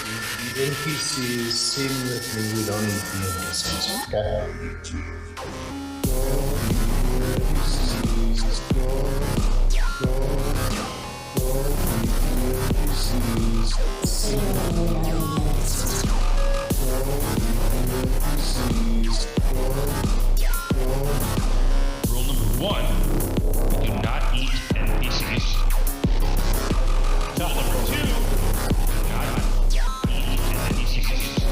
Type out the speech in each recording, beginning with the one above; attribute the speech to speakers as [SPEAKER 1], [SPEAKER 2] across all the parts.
[SPEAKER 1] The NPCs sing with me, we don't need the NPCs, okay?
[SPEAKER 2] Rule number 1, we do not eat NPCs. Rule number 2, do not eat NPCs.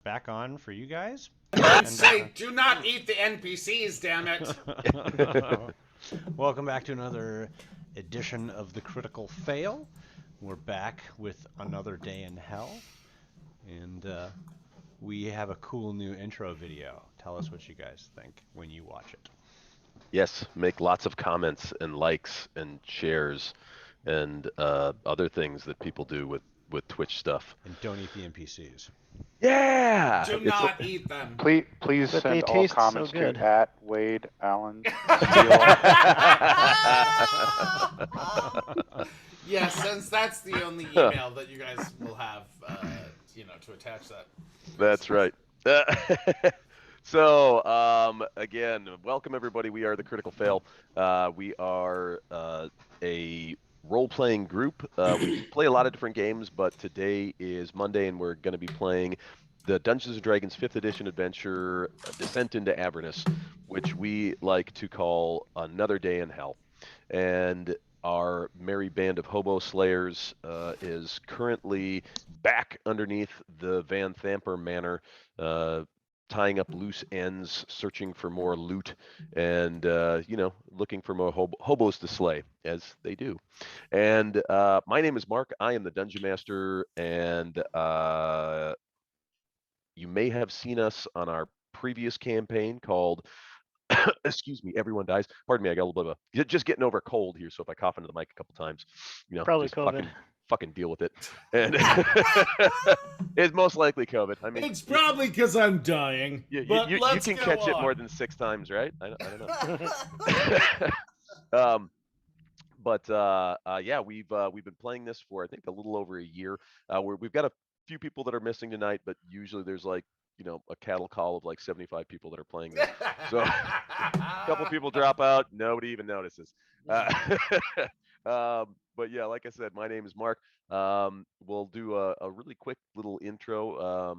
[SPEAKER 3] Back on for you guys.
[SPEAKER 4] God's sake, do not eat the NPCs, damn it.
[SPEAKER 3] Welcome back to another edition of the Critical Fail. We're back with another day in hell, and we have a cool new intro video. Tell us what you guys think when you watch it.
[SPEAKER 5] Yes, make lots of comments and likes and shares and other things that people do with Twitch stuff.
[SPEAKER 3] And don't eat the NPCs.
[SPEAKER 5] Yeah!
[SPEAKER 4] Do not eat them.
[SPEAKER 6] Please
[SPEAKER 7] But they
[SPEAKER 6] send all
[SPEAKER 7] taste so
[SPEAKER 6] comments
[SPEAKER 7] good.
[SPEAKER 6] to @Wade Allen.
[SPEAKER 4] Yeah, since that's the only email that you guys will have, to attach that.
[SPEAKER 5] That's right. So, again, welcome everybody. We are the Critical Fail. We are a role-playing group. We play a lot of different games, but today is Monday, and we're going to be playing the Dungeons & Dragons 5th edition adventure, Descent into Avernus, which we like to call Another Day in Hell. And our merry band of hobo slayers is currently back underneath the Van Thamper Manor, tying up loose ends, searching for more loot, and looking for more hobos to slay, as they do. And my name is Mark. I am the Dungeon Master, and you may have seen us on our previous campaign called excuse me, everyone dies. Pardon me, I got a little bit of just getting over a cold here, so if I cough into the mic a couple times,
[SPEAKER 7] Probably
[SPEAKER 5] just
[SPEAKER 7] COVID.
[SPEAKER 5] fucking deal with it. And it's most likely COVID. I mean,
[SPEAKER 4] It's probably because I'm dying.
[SPEAKER 5] you
[SPEAKER 4] Let's
[SPEAKER 5] can
[SPEAKER 4] go
[SPEAKER 5] catch it
[SPEAKER 4] on.
[SPEAKER 5] more than 6 times, right? I don't know. Yeah, we've been playing this for I think a little over a year. We've got a few people that are missing tonight, but usually there's like a cattle call of like 75 people that are playing this. So a couple people drop out, nobody even notices. But yeah, like I said, my name is Mark. We'll do a really quick little intro.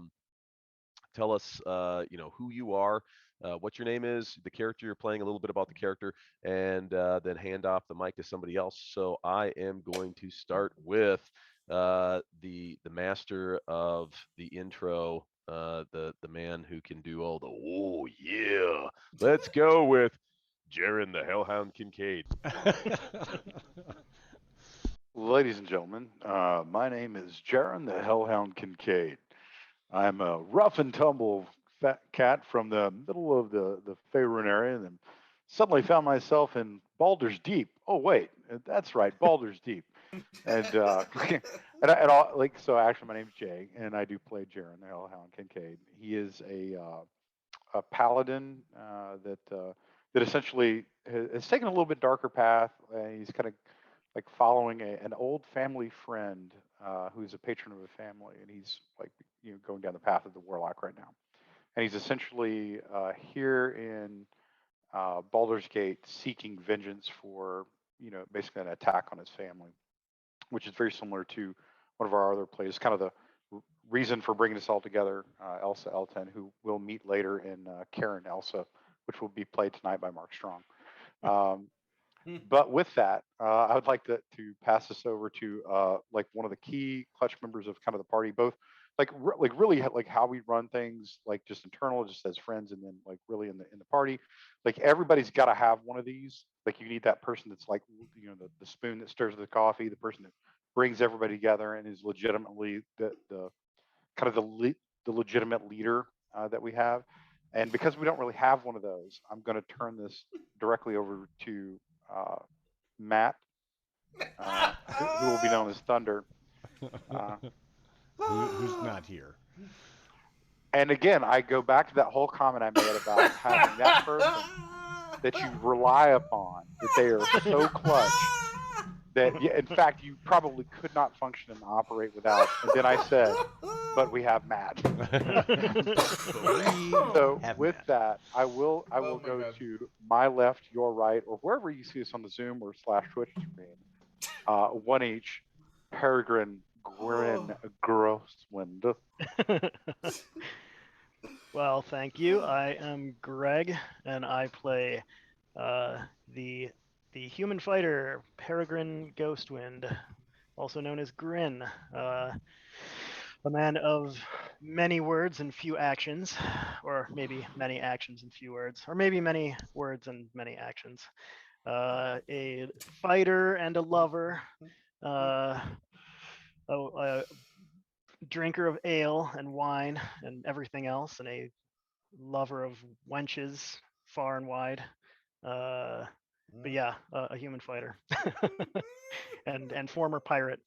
[SPEAKER 5] Tell us, who you are, what your name is, the character you're playing, a little bit about the character, and then hand off the mic to somebody else. So I am going to start with the master of the intro, the man who can do all the oh yeah. Let's go with Jaren the Hellhound Kincaid.
[SPEAKER 6] Ladies and gentlemen, my name is Jaron the Hellhound Kincaid. I'm a rough and tumble fat cat from the middle of the Faerun area, and then suddenly found myself in Baldur's Deep. Oh wait, that's right, Baldur's Deep. And so actually my name's Jay, and I do play Jaron the Hellhound Kincaid. He is a paladin that essentially has taken a little bit darker path. He's kind of like following an old family friend who's a patron of a family, and he's like going down the path of the warlock right now. And he's essentially here in Baldur's Gate seeking vengeance for basically an attack on his family, which is very similar to one of our other plays. Kind of the reason for bringing us all together, Elsa Elton, who we'll meet later in Karen Elsa, which will be played tonight by Mark Strong. But with that, I would like to pass this over to like one of the key clutch members of kind of the party, both like really like how we run things, like just internal, just as friends, and then like really in the party. Like everybody's got to have one of these. Like you need that person that's like the spoon that stirs the coffee, the person that brings everybody together and is legitimately the kind of the legitimate leader that we have. And because we don't really have one of those, I'm going to turn this directly over to Matt, who will be known as Thunder.
[SPEAKER 3] Who's not here?
[SPEAKER 6] And again, I go back to that whole comment I made about having that person that you rely upon, that they are so clutch that, in fact, you probably could not function and operate without. And then I said, but we have Matt. So with that, I will
[SPEAKER 4] Oh my
[SPEAKER 6] go
[SPEAKER 4] God.
[SPEAKER 6] to my left, your right, or wherever you see us on the Zoom or / Twitch stream. One each. Peregrine Grin Grosswind.
[SPEAKER 7] Well, thank you. I am Greg, and I play the human fighter Peregrine Ghostwind, also known as Grin. A man of many words and few actions, or maybe many actions and few words, or maybe many words and many actions. A fighter and a lover. A drinker of ale and wine and everything else, and a lover of wenches far and wide. But yeah, a human fighter and former pirate.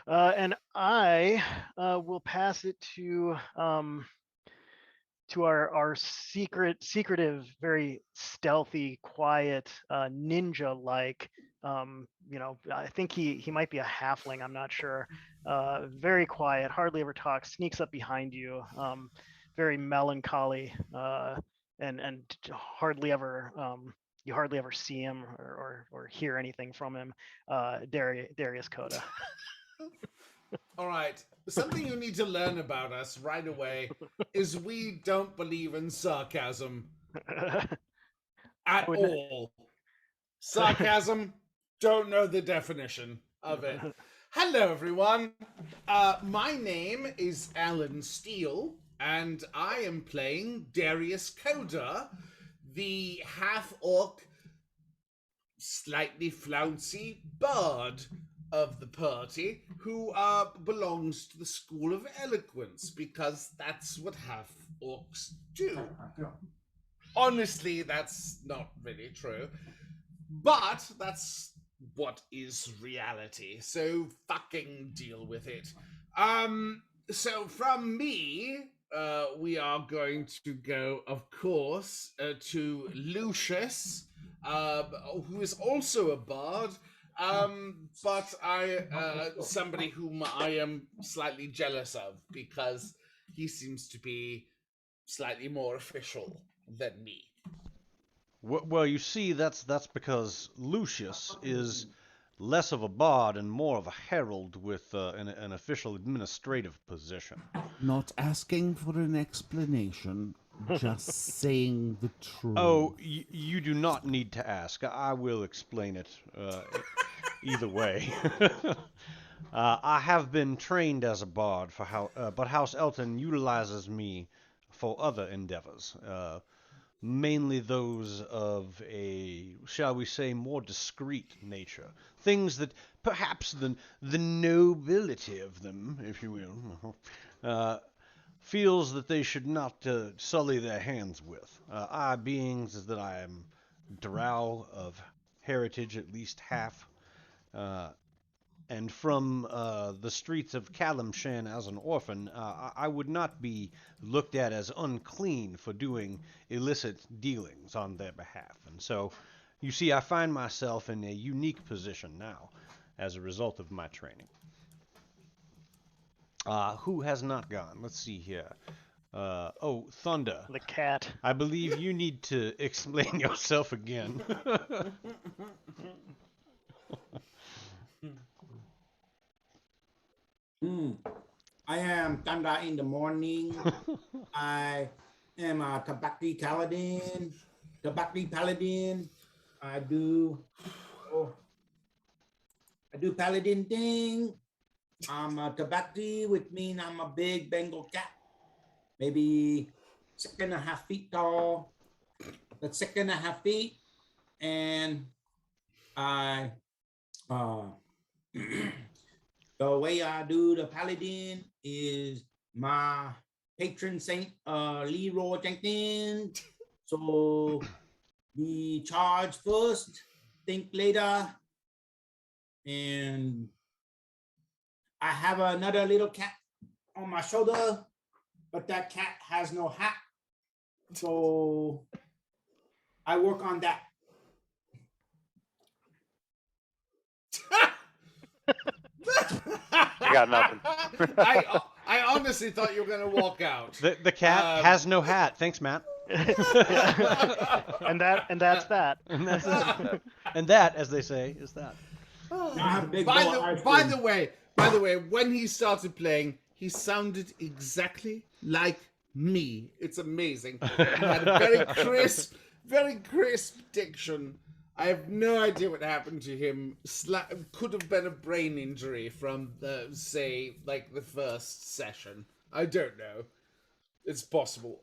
[SPEAKER 7] And I will pass it to our secretive, very stealthy, quiet, ninja-like. I think he might be a halfling. I'm not sure. Very quiet, hardly ever talks. Sneaks up behind you. Very melancholy, and hardly ever. You hardly ever see him or hear anything from him. Darius Coda.
[SPEAKER 4] All right. Something you need to learn about us right away is we don't believe in sarcasm at all. Sarcasm, don't know the definition of it. Hello, everyone. My name is Alan Steele, and I am playing Darius Coda, the half-orc, slightly flouncy bard of the party, who belongs to the School of Eloquence, because that's what half-orcs do. Honestly, that's not really true, but that's what is reality, so fucking deal with it. So from me, we are going to go, of course, to Lucius, who is also a bard, but somebody whom I am slightly jealous of, because he seems to be slightly more official than me.
[SPEAKER 3] Well, you see, that's because Lucius is less of a bard and more of a herald with an official administrative position.
[SPEAKER 8] Not asking for an explanation, just saying the truth.
[SPEAKER 3] Oh, you do not need to ask. I will explain it either way. I have been trained as a bard but House Elton utilizes me for other endeavors. Mainly those of a, shall we say, more discreet nature. Things that perhaps the nobility of them, if you will, feels that they should not sully their hands with. I being that I am drow of heritage, at least half, and from the streets of Calimshan as an orphan, I would not be looked at as unclean for doing illicit dealings on their behalf. And so, you see, I find myself in a unique position now as a result of my training. Who has not gone? Let's see here. Thunder.
[SPEAKER 7] The cat.
[SPEAKER 3] I believe you need to explain yourself again.
[SPEAKER 9] I am Thunder in the morning. I am a Tabakti Paladin. I do paladin thing. I'm a Tabakti, which means I'm a big Bengal cat, maybe 6.5 feet tall. That's 6.5 feet, and I the way I do the paladin is my patron saint Leroy Jenkins. So we charge first, think later, and I have another little cat on my shoulder, but that cat has no hat. So I work on that.
[SPEAKER 6] I got nothing.
[SPEAKER 4] I honestly thought you were going to walk out.
[SPEAKER 3] The cat has no hat. Thanks, Matt.
[SPEAKER 7] and that's that.
[SPEAKER 3] And that, as they say, is that.
[SPEAKER 9] I have a big
[SPEAKER 4] By
[SPEAKER 9] bowl of ice
[SPEAKER 4] the
[SPEAKER 9] cream.
[SPEAKER 4] by the way, when he started playing, he sounded exactly like me. It's amazing. He had a very crisp diction. I have no idea what happened to him. Could have been a brain injury from the the first session. I don't know. It's possible.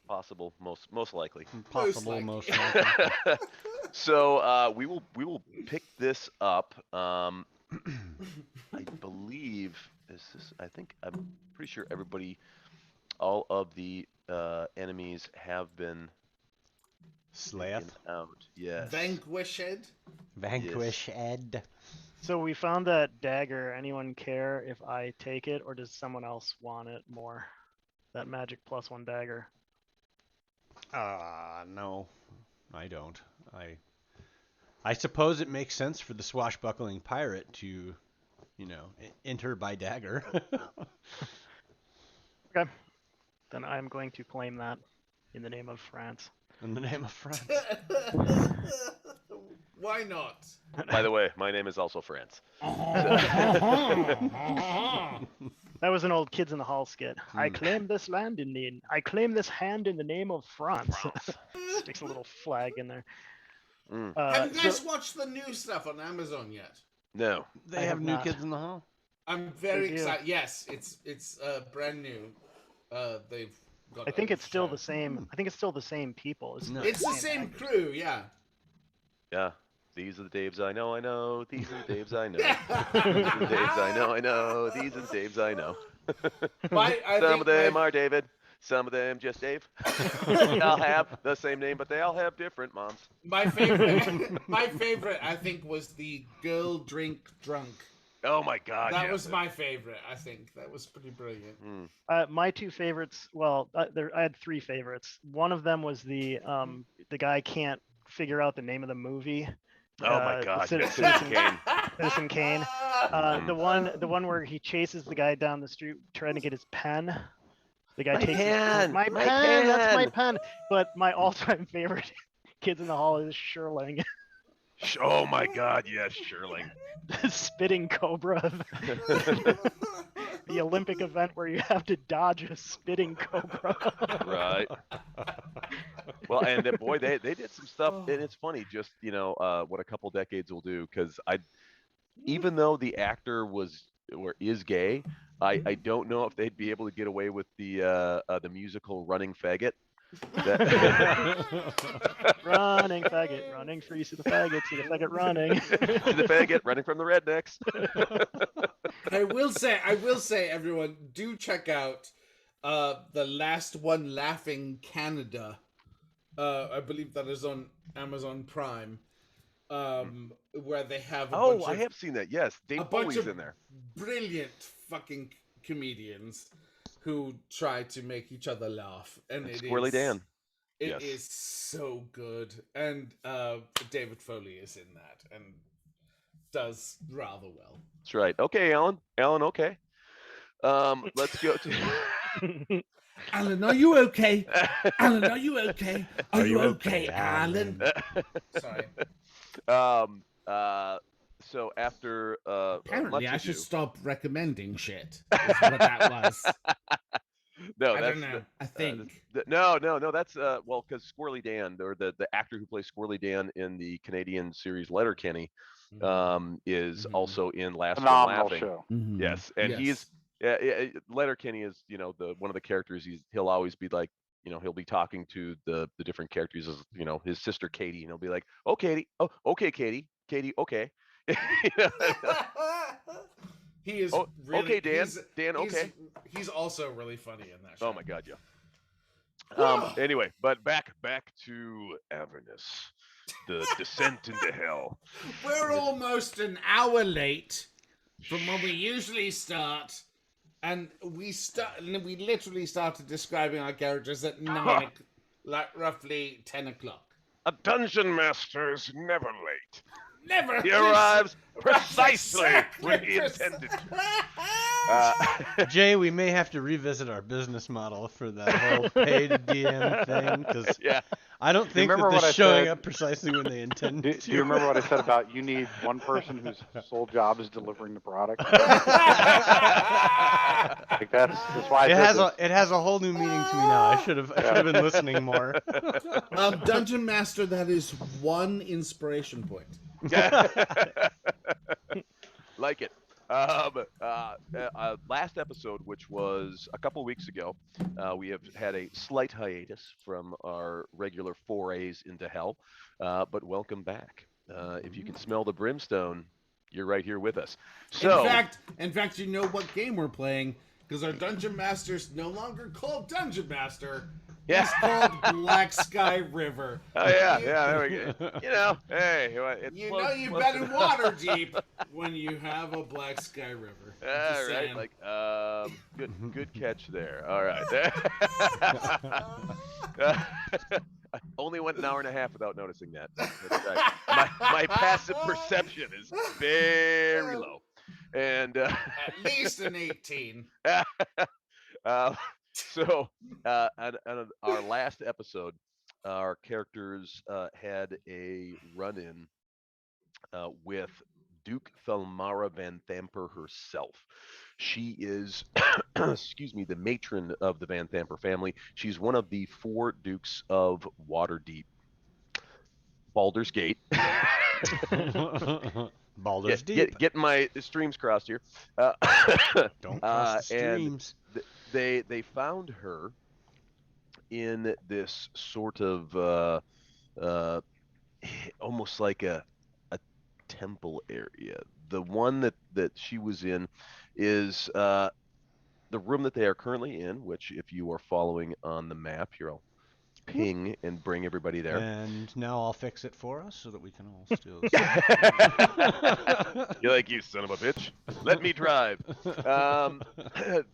[SPEAKER 5] Possible, most likely.
[SPEAKER 3] Possible,
[SPEAKER 4] Most
[SPEAKER 3] most likely.
[SPEAKER 5] So we will pick this up. I believe I'm pretty sure all of the enemies have been
[SPEAKER 3] Slayeth.
[SPEAKER 5] taken out. Yes.
[SPEAKER 4] Vanquished.
[SPEAKER 3] Vanquish Ed.
[SPEAKER 7] So we found that dagger. Anyone care if I take it, or does someone else want it more? That magic +1 dagger.
[SPEAKER 3] No, I don't. I suppose it makes sense for the swashbuckling pirate to, enter by dagger.
[SPEAKER 7] Okay. Then I'm going to claim that in the name of France.
[SPEAKER 3] In the name of France.
[SPEAKER 4] Why not?
[SPEAKER 5] By the way, my name is also France.
[SPEAKER 7] That was an old Kids in the Hall skit. I claim this hand in the name of France. Sticks a little flag in there.
[SPEAKER 4] Have you guys watched the new stuff on Amazon yet?
[SPEAKER 5] No.
[SPEAKER 3] They
[SPEAKER 7] I
[SPEAKER 3] have
[SPEAKER 7] have
[SPEAKER 3] new
[SPEAKER 7] not.
[SPEAKER 3] Kids in the Hall?
[SPEAKER 4] I'm very
[SPEAKER 7] do.
[SPEAKER 4] excited. Yes, it's brand new. They've got.
[SPEAKER 7] I think
[SPEAKER 4] a
[SPEAKER 7] it's still
[SPEAKER 4] show.
[SPEAKER 7] the same. I think it's still the same people.
[SPEAKER 3] No.
[SPEAKER 4] It's the same
[SPEAKER 7] actors.
[SPEAKER 4] crew, yeah.
[SPEAKER 5] Yeah. These are the Daves I know. These are the Daves I know. These are the Daves I know. These are the Daves I know. Some of them are David. Some of them just Dave. They all have the same name, but they all have different moms.
[SPEAKER 4] My favorite, I think, was the girl drink drunk.
[SPEAKER 5] Oh my God!
[SPEAKER 4] That
[SPEAKER 5] yeah.
[SPEAKER 4] was my favorite. I think that was pretty brilliant.
[SPEAKER 7] My two favorites. Well, I had three favorites. One of them was the guy can't figure out the name of the movie.
[SPEAKER 5] Oh my God!
[SPEAKER 7] Citizen
[SPEAKER 5] Kane.
[SPEAKER 7] Citizen Kane. The one where he chases the guy down the street trying to get his pen. The guy takes my pen. That's my pen. But my all-time favorite Kids in the Hall is Sherling.
[SPEAKER 5] Oh my God! Yes, Sherling.
[SPEAKER 7] The spitting cobra. The Olympic event where you have to dodge a spitting cobra.
[SPEAKER 5] Right. Well, and boy, they did some stuff, and it's funny, just what a couple decades will do. Because even though the actor is gay, I don't know if they'd be able to get away with the musical Running Faggot.
[SPEAKER 7] Running faggot, running free, see the faggot running.
[SPEAKER 5] To the faggot running from the rednecks.
[SPEAKER 4] I will say, everyone, do check out The Last One Laughing Canada. I believe that is on Amazon Prime. Where they have
[SPEAKER 5] I have seen that. Yes, Dave
[SPEAKER 4] a bunch
[SPEAKER 5] Foley's
[SPEAKER 4] of
[SPEAKER 5] in there.
[SPEAKER 4] brilliant fucking comedians who try to make each other laugh, and it
[SPEAKER 5] Squirrely
[SPEAKER 4] is
[SPEAKER 5] Dan.
[SPEAKER 4] It is
[SPEAKER 5] Yes.
[SPEAKER 4] so good, and David Foley is in that and does rather well.
[SPEAKER 5] That's right. Okay, Alan. Okay. Let's go to.
[SPEAKER 4] Alan, are you okay? Alan, are you okay? Are you okay, Alan? Sorry.
[SPEAKER 5] So after
[SPEAKER 4] Apparently, I
[SPEAKER 5] much
[SPEAKER 4] should
[SPEAKER 5] ado-
[SPEAKER 4] stop recommending shit. Is what that was.
[SPEAKER 5] No,
[SPEAKER 4] I
[SPEAKER 5] that's
[SPEAKER 4] don't know. I think.
[SPEAKER 5] no. That's well, because Squirrely Dan, or the actor who plays Squirrely Dan in the Canadian series Letterkenny, is also in Last One
[SPEAKER 6] Phenomenal
[SPEAKER 5] Laughing.
[SPEAKER 6] show.
[SPEAKER 5] Yes, and he's Letterkenny is one of the characters. He'll always be like, he'll be talking to the different characters as his sister Katie, and he'll be like, "Oh, Katie, oh, okay, Katie, okay."
[SPEAKER 4] He is
[SPEAKER 5] Oh,
[SPEAKER 4] really
[SPEAKER 5] okay, Dan.
[SPEAKER 4] he's-
[SPEAKER 5] Okay.
[SPEAKER 4] He's also really funny in that show.
[SPEAKER 5] Oh my God, yeah. Anyway, but back to Avernus, the descent into hell.
[SPEAKER 4] We're almost an hour late from when we usually start, and we literally started describing our characters at 9, like roughly 10 o'clock.
[SPEAKER 5] A dungeon master is never late.
[SPEAKER 4] Never.
[SPEAKER 5] He arrives precisely when he intended to.
[SPEAKER 3] Jay, we may have to revisit our business model for that whole paid DM thing, because
[SPEAKER 5] Yeah.
[SPEAKER 3] I don't think
[SPEAKER 6] remember
[SPEAKER 3] that
[SPEAKER 6] what
[SPEAKER 3] they're
[SPEAKER 6] I
[SPEAKER 3] showing
[SPEAKER 6] said?
[SPEAKER 3] up precisely when they intend
[SPEAKER 6] Do
[SPEAKER 3] to.
[SPEAKER 6] you remember what I said about you need one person whose sole job is delivering the product? Like that's why I
[SPEAKER 3] It
[SPEAKER 6] said
[SPEAKER 3] has a whole new meaning to me now. I should have been listening more.
[SPEAKER 4] Dungeon Master, that is one inspiration point.
[SPEAKER 5] Like it. Last episode, which was a couple weeks ago, we have had a slight hiatus from our regular forays into hell, but welcome back. If you can smell the brimstone, you're right here with us. So,
[SPEAKER 4] In fact, you know what game we're playing, because our Dungeon Master's no longer called Dungeon Master.
[SPEAKER 5] Yeah.
[SPEAKER 4] He's called Black Sky River.
[SPEAKER 5] oh yeah, there we go. You know, hey, it's
[SPEAKER 4] You
[SPEAKER 5] close-
[SPEAKER 4] know you've
[SPEAKER 5] close
[SPEAKER 4] been
[SPEAKER 5] to-
[SPEAKER 4] water deep when you have a Black Sky River.
[SPEAKER 5] All
[SPEAKER 4] Just
[SPEAKER 5] right,
[SPEAKER 4] saying.
[SPEAKER 5] like good catch there. All right. I only went an hour and a half without noticing that. That's right. My passive perception is very low, and
[SPEAKER 4] At least an 18.
[SPEAKER 5] so on our last episode, our characters had a run-in with Duke Thelmara Van Thamper herself. She is, excuse me, the matron of the Van Thamper family. She's one of the 4 dukes of Waterdeep. Baldur's Gate.
[SPEAKER 3] Baldur's Deep.
[SPEAKER 5] Getting my streams crossed here.
[SPEAKER 3] Don't cross the
[SPEAKER 5] and
[SPEAKER 3] streams.
[SPEAKER 5] they found her in this sort of almost like a temple area. The one that she was in is the room that they are currently in, which if you are following on the map here, I'll ping and bring everybody there.
[SPEAKER 3] And now I'll fix it for us so that we can all still.
[SPEAKER 5] You're like, you son of a bitch. Let me drive.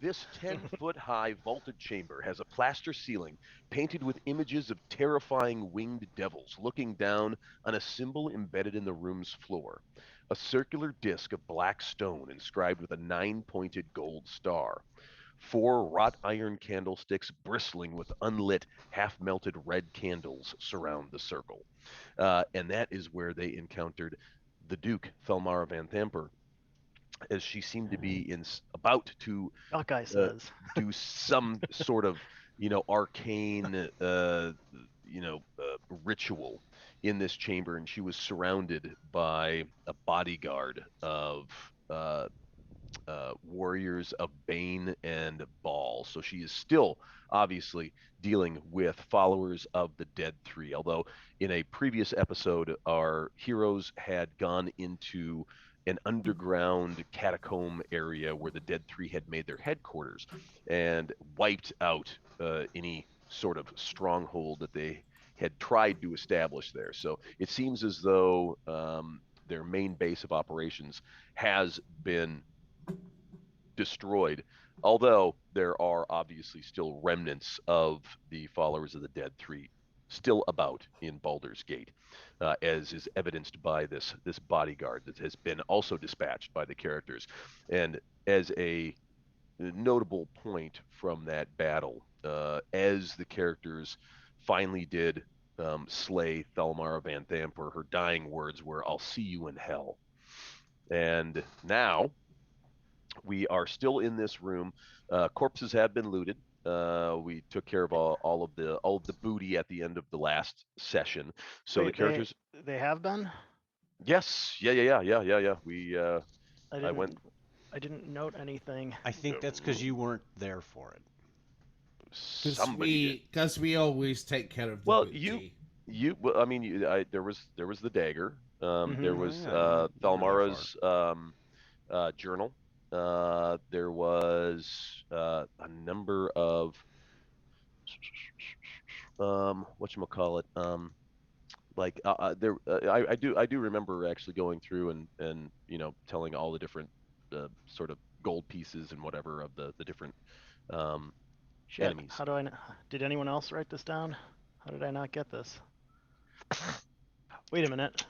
[SPEAKER 5] This 10-foot high vaulted chamber has a plaster ceiling painted with images of terrifying winged devils looking down on a symbol embedded in the room's floor. A circular disc of black stone inscribed with a 9-pointed gold star. 4 wrought iron candlesticks bristling with unlit, half-melted red candles surround the circle. And that is where they encountered the Duke, Thelmara Van Thamper, as she seemed to be about to
[SPEAKER 7] Buckeye says.
[SPEAKER 5] do some sort of, arcane, ritual in this chamber, and she was surrounded by a bodyguard of warriors of Bane and Baal. So she is still obviously dealing with followers of the Dead Three, although in a previous episode our heroes had gone into an underground catacomb area where the Dead Three had made their headquarters and wiped out any sort of stronghold that they had tried to establish there. So it seems as though their main base of operations has been destroyed, although there are obviously still remnants of the followers of the Dead Three still about in Baldur's Gate, as is evidenced by this bodyguard that has been also dispatched by the characters. And as a notable point from that battle, as the characters finally did slay Thelmara Van Thamper, her dying words were, "I'll see you in hell." And now we are still in this room. Corpses have been looted. We took care of all of the booty at the end of the last session. So the
[SPEAKER 7] Wait,
[SPEAKER 5] characters,
[SPEAKER 7] They have been?
[SPEAKER 5] yes, yeah. We
[SPEAKER 7] I didn't note anything.
[SPEAKER 3] I think that's because you weren't there for it.
[SPEAKER 5] somebody did.
[SPEAKER 4] Because we always take care of the
[SPEAKER 5] Well,
[SPEAKER 4] booty.
[SPEAKER 5] Well, I mean, there was the dagger. There was
[SPEAKER 3] yeah,
[SPEAKER 5] Thelmara's journal. there was a number of whatchamacallit, I do remember actually going through and telling all the different sort of gold pieces and whatever of the different
[SPEAKER 7] Shit.
[SPEAKER 5] enemies.
[SPEAKER 7] How do I? Did anyone else write this down? How did I not get this? Wait a minute.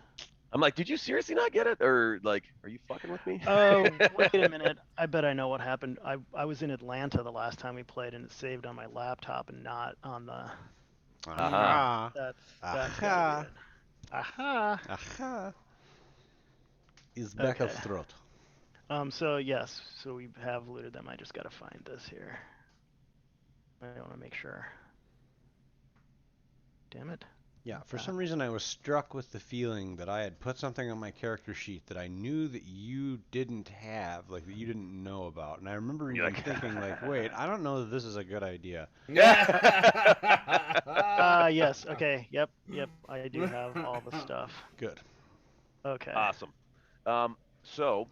[SPEAKER 5] I'm like, did you seriously not get it, or like, are you fucking with me?
[SPEAKER 7] Oh, wait a minute. I bet I know what happened. I was in Atlanta the last time we played, and it saved on my laptop and not on the.
[SPEAKER 3] Aha.
[SPEAKER 7] That's gotta
[SPEAKER 3] Aha.
[SPEAKER 7] be it. Aha.
[SPEAKER 3] Aha. Is back of
[SPEAKER 7] Okay.
[SPEAKER 3] throat.
[SPEAKER 7] So yes, so we have looted them. I just gotta find this here. I want to make sure. Damn it.
[SPEAKER 3] Yeah, for some reason I was struck with the feeling that I had put something on my character sheet that I knew that you didn't have, like that you didn't know about. And I remember even thinking like, wait, I don't know that this is a good idea.
[SPEAKER 7] Yes. Okay. Yep. I do have all the stuff.
[SPEAKER 3] Good.
[SPEAKER 7] Okay.
[SPEAKER 5] Awesome. So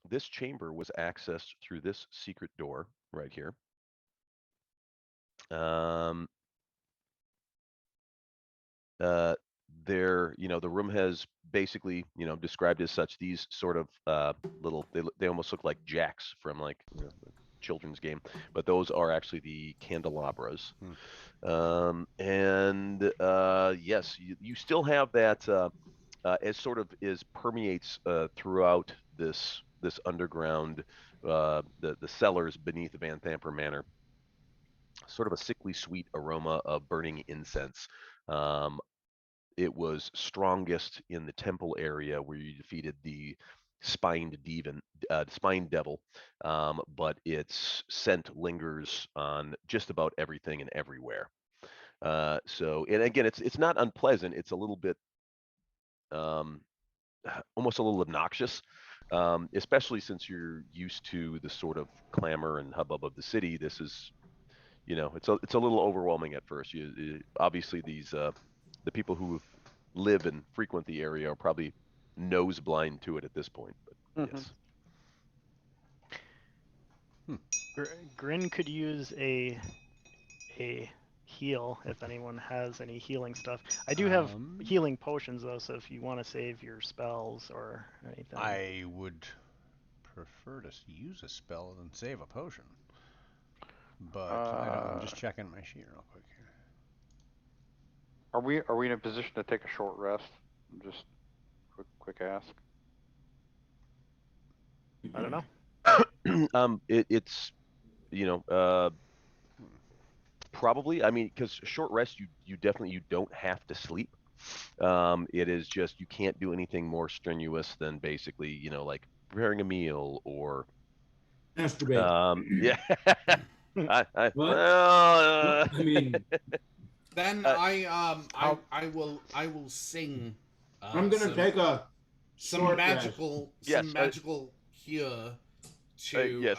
[SPEAKER 5] this chamber was accessed through this secret door right here. There, the room has basically, described as such. These sort of little, they almost look like jacks from like a children's game, but those are actually the candelabras. And yes, you still have that as sort of permeates throughout this underground, the cellars beneath Van Thamper Manor. Sort of a sickly sweet aroma of burning incense. It was strongest in the temple area where you defeated the spined devil, but its scent lingers on just about everything and everywhere. So, and again, it's not unpleasant. It's a little bit, almost a little obnoxious, especially since you're used to the sort of clamor and hubbub of the city. This is, it's a little overwhelming at first. Obviously these the people who live and frequent the area are probably nose blind to it at this point. But yes.
[SPEAKER 7] Grin could use a heal if anyone has any healing stuff. I do have healing potions though, so if you want to save your spells or anything.
[SPEAKER 3] I would prefer to use a spell than save a potion. But I'm just checking my sheet real quick here.
[SPEAKER 6] Are we in a position to take a short rest? Just quick ask.
[SPEAKER 7] I don't know.
[SPEAKER 5] It's probably. I mean, because short rest, you definitely don't have to sleep. It is just you can't do anything more strenuous than basically like preparing a meal or.
[SPEAKER 9] Masturbate.
[SPEAKER 5] Yeah.
[SPEAKER 9] I mean.
[SPEAKER 4] Then I will sing.
[SPEAKER 9] I'm gonna take some
[SPEAKER 4] magical cure to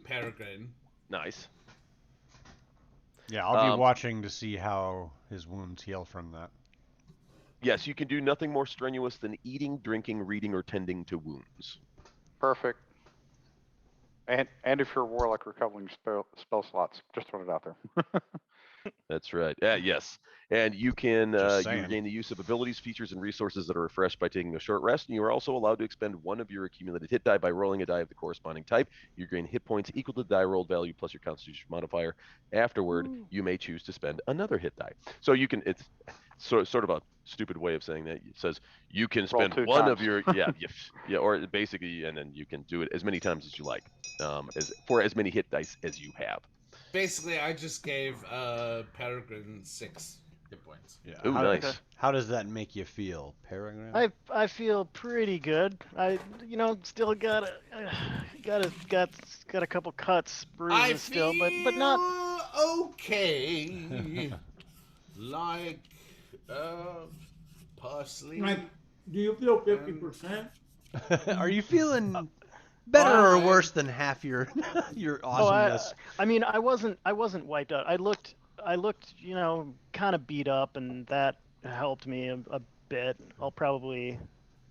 [SPEAKER 4] Peregrine.
[SPEAKER 5] Nice.
[SPEAKER 3] Yeah, I'll be watching to see how his wounds heal from that.
[SPEAKER 5] Yes, you can do nothing more strenuous than eating, drinking, reading, or tending to wounds.
[SPEAKER 6] Perfect. And if you're a warlock, recovering spell slots. Just throwing it out there.
[SPEAKER 5] That's right. Yes. And you can you gain the use of abilities, features, and resources that are refreshed by taking a short rest. And you are also allowed to expend one of your accumulated hit die by rolling a die of the corresponding type. You gain hit points equal to the die rolled value plus your constitution modifier. Afterward, you may choose to spend another hit die. So you can, it's sort of a stupid way of saying that. It says you can spend one
[SPEAKER 6] times.
[SPEAKER 5] of your, or basically, and then you can do it as many times as you like, for as many hit dice as you have.
[SPEAKER 4] Basically, I just gave Peregrine 6 hit points.
[SPEAKER 3] Yeah.
[SPEAKER 5] Ooh, nice.
[SPEAKER 3] How does that make you feel, Peregrine?
[SPEAKER 7] I feel pretty good. I still got a couple cuts, bruises still, but not
[SPEAKER 4] okay. Like parsley.
[SPEAKER 9] Like, do you feel 50%?
[SPEAKER 3] Are you feeling better or worse than half your awesomeness?
[SPEAKER 7] I mean, I wasn't wiped out. I looked, kind of beat up, and that helped me a bit. I'll probably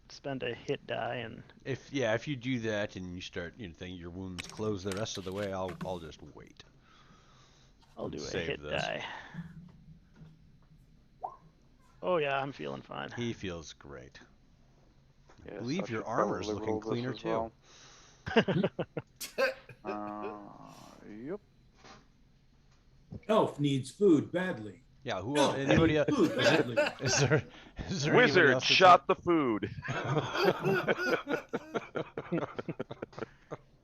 [SPEAKER 7] spend a hit die and
[SPEAKER 3] If you do that and you start think your wounds close the rest of the way, I'll just wait.
[SPEAKER 7] I'll do a
[SPEAKER 3] Save
[SPEAKER 7] hit
[SPEAKER 3] this.
[SPEAKER 7] die. Oh yeah, I'm feeling fine.
[SPEAKER 3] He feels great. I
[SPEAKER 6] Yes,
[SPEAKER 3] believe
[SPEAKER 6] I
[SPEAKER 3] your
[SPEAKER 6] should
[SPEAKER 3] armor's
[SPEAKER 6] probably
[SPEAKER 3] looking
[SPEAKER 6] roll this
[SPEAKER 3] cleaner
[SPEAKER 6] as
[SPEAKER 3] too.
[SPEAKER 6] well. Yep.
[SPEAKER 9] Elf needs food badly.
[SPEAKER 3] Yeah, who
[SPEAKER 9] Elf
[SPEAKER 3] anybody
[SPEAKER 9] needs
[SPEAKER 3] else?
[SPEAKER 9] food badly.
[SPEAKER 3] Is there anybody
[SPEAKER 5] Wizard
[SPEAKER 3] else that's
[SPEAKER 5] shot the food.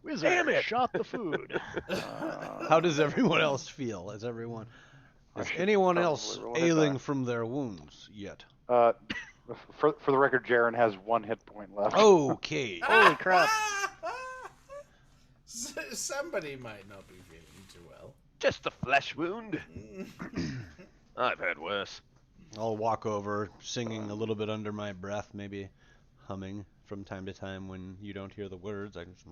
[SPEAKER 7] Wizard
[SPEAKER 5] Damn it!
[SPEAKER 7] shot the food.
[SPEAKER 3] How does everyone else feel? Is
[SPEAKER 6] I should
[SPEAKER 3] anyone
[SPEAKER 6] probably
[SPEAKER 3] else
[SPEAKER 6] roll a hit
[SPEAKER 3] ailing
[SPEAKER 6] die.
[SPEAKER 3] from their wounds yet?
[SPEAKER 6] For the record, Jaren has 1 hit point left.
[SPEAKER 3] Okay.
[SPEAKER 7] Holy crap.
[SPEAKER 4] Somebody might not be feeling too well.
[SPEAKER 5] Just a flesh wound. I've had worse.
[SPEAKER 3] I'll walk over, singing a little bit under my breath, maybe humming from time to time when you don't hear the words. I just.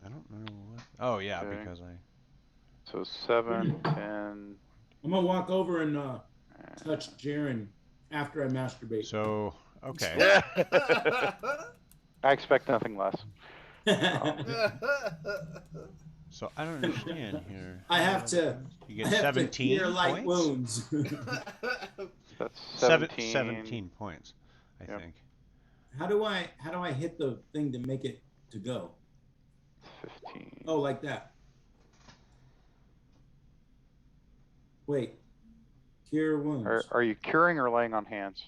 [SPEAKER 3] I don't know what. Oh yeah,
[SPEAKER 6] Okay.
[SPEAKER 3] because I.
[SPEAKER 6] So 7, 10.
[SPEAKER 9] I'm gonna walk over and touch Jaren after I masturbate.
[SPEAKER 3] So okay.
[SPEAKER 6] I expect nothing less.
[SPEAKER 3] So I don't understand here.
[SPEAKER 9] I have to.
[SPEAKER 3] You get
[SPEAKER 9] I have
[SPEAKER 3] 17
[SPEAKER 9] to cure light
[SPEAKER 3] points.
[SPEAKER 9] wounds.
[SPEAKER 6] That's
[SPEAKER 3] 17.
[SPEAKER 6] 17.
[SPEAKER 3] 17 points, I
[SPEAKER 6] Yep.
[SPEAKER 3] think.
[SPEAKER 9] how do I hit the thing to make it to go?
[SPEAKER 6] 15.
[SPEAKER 9] Oh, like that. Wait. Cure wounds.
[SPEAKER 6] Are you curing or laying on hands?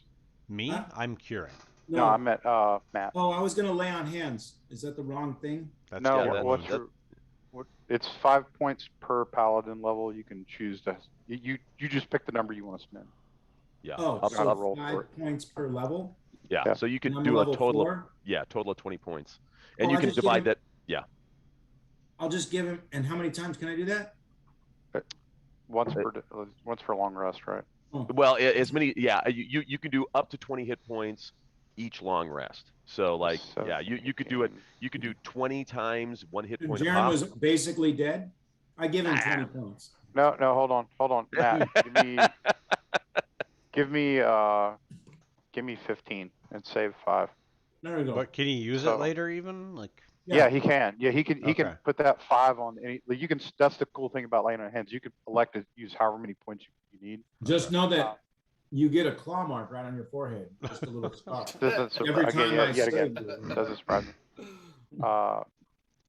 [SPEAKER 3] Me?
[SPEAKER 9] Huh?
[SPEAKER 3] I'm curing.
[SPEAKER 6] No, I meant Matt.
[SPEAKER 9] Oh, I was gonna lay on hands. Is that the wrong thing?
[SPEAKER 3] That's
[SPEAKER 6] No,
[SPEAKER 3] yeah,
[SPEAKER 6] what's
[SPEAKER 3] that-
[SPEAKER 6] your, it's 5 points per paladin level. You can choose to you just pick the number you want to spend.
[SPEAKER 5] Yeah.
[SPEAKER 9] Oh,
[SPEAKER 6] I'll
[SPEAKER 9] so
[SPEAKER 6] roll for
[SPEAKER 9] 5 points per level.
[SPEAKER 5] Yeah.
[SPEAKER 6] Yeah.
[SPEAKER 5] So you
[SPEAKER 9] And
[SPEAKER 5] can
[SPEAKER 9] I'm
[SPEAKER 5] do a
[SPEAKER 9] level
[SPEAKER 5] total of
[SPEAKER 9] 4?
[SPEAKER 5] total of 20 points, and
[SPEAKER 9] Oh,
[SPEAKER 5] you
[SPEAKER 9] I
[SPEAKER 5] can
[SPEAKER 9] just give
[SPEAKER 5] divide
[SPEAKER 9] him-
[SPEAKER 5] that. Yeah.
[SPEAKER 9] I'll just give him. And how many times can I do that?
[SPEAKER 6] Once for a long rest, right?
[SPEAKER 5] Well, as many. Yeah. You can do up to 20 hit points each long rest. So like, yeah, you could do it. You could do 20 times 1 hit
[SPEAKER 9] And
[SPEAKER 5] point a
[SPEAKER 9] Jaren
[SPEAKER 5] pop.
[SPEAKER 9] was basically dead. I give him 20 points.
[SPEAKER 6] No, hold on, Matt. give me 15 and save 5.
[SPEAKER 9] There we go.
[SPEAKER 3] But can he use it
[SPEAKER 6] So-
[SPEAKER 3] later even? Like
[SPEAKER 6] Yeah, he can. Yeah, he can
[SPEAKER 3] Okay.
[SPEAKER 6] put that 5 on any. Like, you can. That's the cool thing about laying on hands. You can elect to use however many points you need.
[SPEAKER 9] Just know that you get a claw mark right on your forehead. Just a little spot.
[SPEAKER 6] Doesn't
[SPEAKER 9] Every
[SPEAKER 6] surprise
[SPEAKER 9] time I
[SPEAKER 6] yet again.
[SPEAKER 9] save you.
[SPEAKER 6] Doesn't surprise me.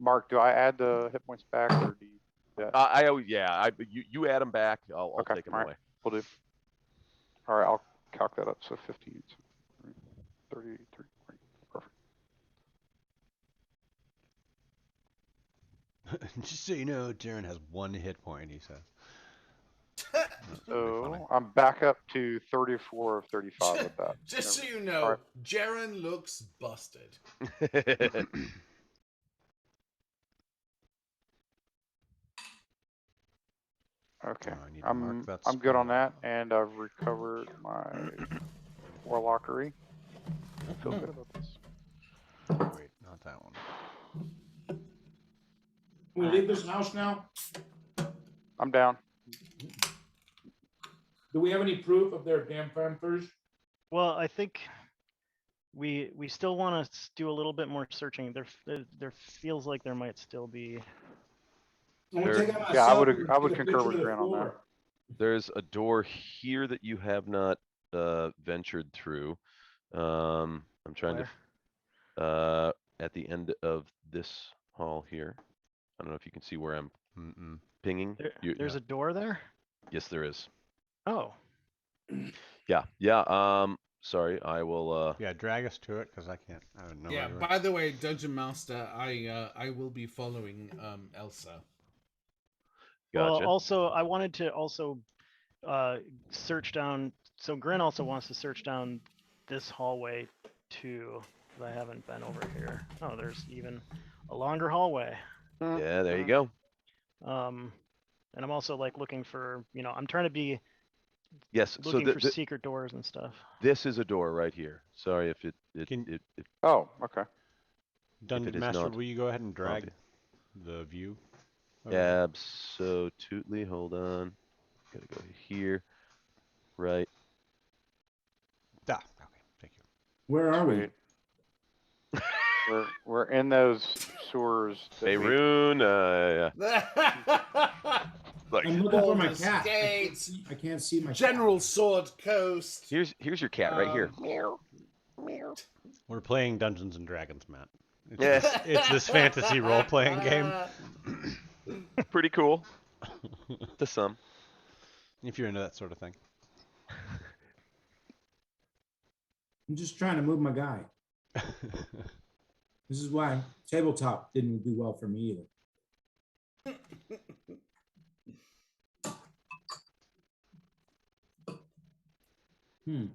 [SPEAKER 6] Mark, do I add the hit points back or do you? Yeah,
[SPEAKER 5] I always you add them back. I'll
[SPEAKER 6] Okay,
[SPEAKER 5] take them
[SPEAKER 6] all right.
[SPEAKER 5] away.
[SPEAKER 6] we'll do. All right, I'll calc that up. So 15, 33. Perfect.
[SPEAKER 3] just so you know, Darren has 1 hit point, he says. That's pretty funny.
[SPEAKER 6] So I'm back up to 34 of 35 with that.
[SPEAKER 4] Just so you
[SPEAKER 6] All
[SPEAKER 4] know,
[SPEAKER 6] right.
[SPEAKER 4] Jaren looks busted.
[SPEAKER 6] Okay,
[SPEAKER 3] Oh, I need to mark that
[SPEAKER 6] I'm good on
[SPEAKER 3] spell.
[SPEAKER 6] that, and I've recovered my warlockery. I feel good about this.
[SPEAKER 3] Wait, not that one.
[SPEAKER 9] Can we leave this house now?
[SPEAKER 6] I'm down.
[SPEAKER 9] Do we have any proof of their damn vampires?
[SPEAKER 7] Well, I think we still want to do a little bit more searching. There feels like there might still be.
[SPEAKER 9] I'm gonna
[SPEAKER 5] There-
[SPEAKER 9] take out my
[SPEAKER 6] Yeah, I
[SPEAKER 9] cell
[SPEAKER 6] would
[SPEAKER 9] phone
[SPEAKER 6] ag-
[SPEAKER 9] and
[SPEAKER 6] I would
[SPEAKER 9] take a
[SPEAKER 6] concur
[SPEAKER 9] picture
[SPEAKER 6] with
[SPEAKER 9] of the
[SPEAKER 6] Grant on that.
[SPEAKER 9] floor.
[SPEAKER 5] There's a door here that you have not ventured through. I'm trying to at the end of this hall here. I don't know if you can see where I'm
[SPEAKER 3] Mm-mm.
[SPEAKER 5] pinging.
[SPEAKER 7] There's a door there.
[SPEAKER 5] Yes, there is.
[SPEAKER 7] Oh,
[SPEAKER 5] Yeah. Sorry, I will.
[SPEAKER 3] Yeah, drag us to it because I can't. I don't know.
[SPEAKER 4] Yeah. By the way, Dungeon Master, I will be following Elsa.
[SPEAKER 5] Gotcha.
[SPEAKER 7] well, also I wanted to also search down. So Grin also wants to search down this hallway too. But I haven't been over here. Oh, there's even a longer hallway.
[SPEAKER 5] Yeah, there you go.
[SPEAKER 7] And I'm also like looking for, I'm trying to be
[SPEAKER 5] Yes. So
[SPEAKER 7] looking for secret doors and stuff.
[SPEAKER 5] this is a door right here. Sorry if
[SPEAKER 3] Can-
[SPEAKER 5] it
[SPEAKER 6] Oh, okay.
[SPEAKER 3] Dungeon
[SPEAKER 5] is
[SPEAKER 3] Master,
[SPEAKER 5] not
[SPEAKER 3] will you go ahead and drag
[SPEAKER 5] obvious.
[SPEAKER 3] the view? over?
[SPEAKER 5] Absolutely. Hold on. Gotta go here. Right.
[SPEAKER 3] Ah,
[SPEAKER 9] Where are we?
[SPEAKER 6] Sweet. We're in those sewers. that we-
[SPEAKER 5] Faerun, look,
[SPEAKER 9] I'm looking for my
[SPEAKER 4] Baldur's
[SPEAKER 9] cat.
[SPEAKER 4] Gate.
[SPEAKER 9] I can't see my
[SPEAKER 4] General Sword Coast.
[SPEAKER 5] here's your cat right here.
[SPEAKER 3] We're playing Dungeons and Dragons, Matt. It's,
[SPEAKER 5] Yes.
[SPEAKER 3] it's this fantasy role-playing game.
[SPEAKER 5] Pretty cool. To some.
[SPEAKER 3] If you're into that sort of thing.
[SPEAKER 9] I'm just trying to move my guy. This is why tabletop didn't do well for me either. Hmm.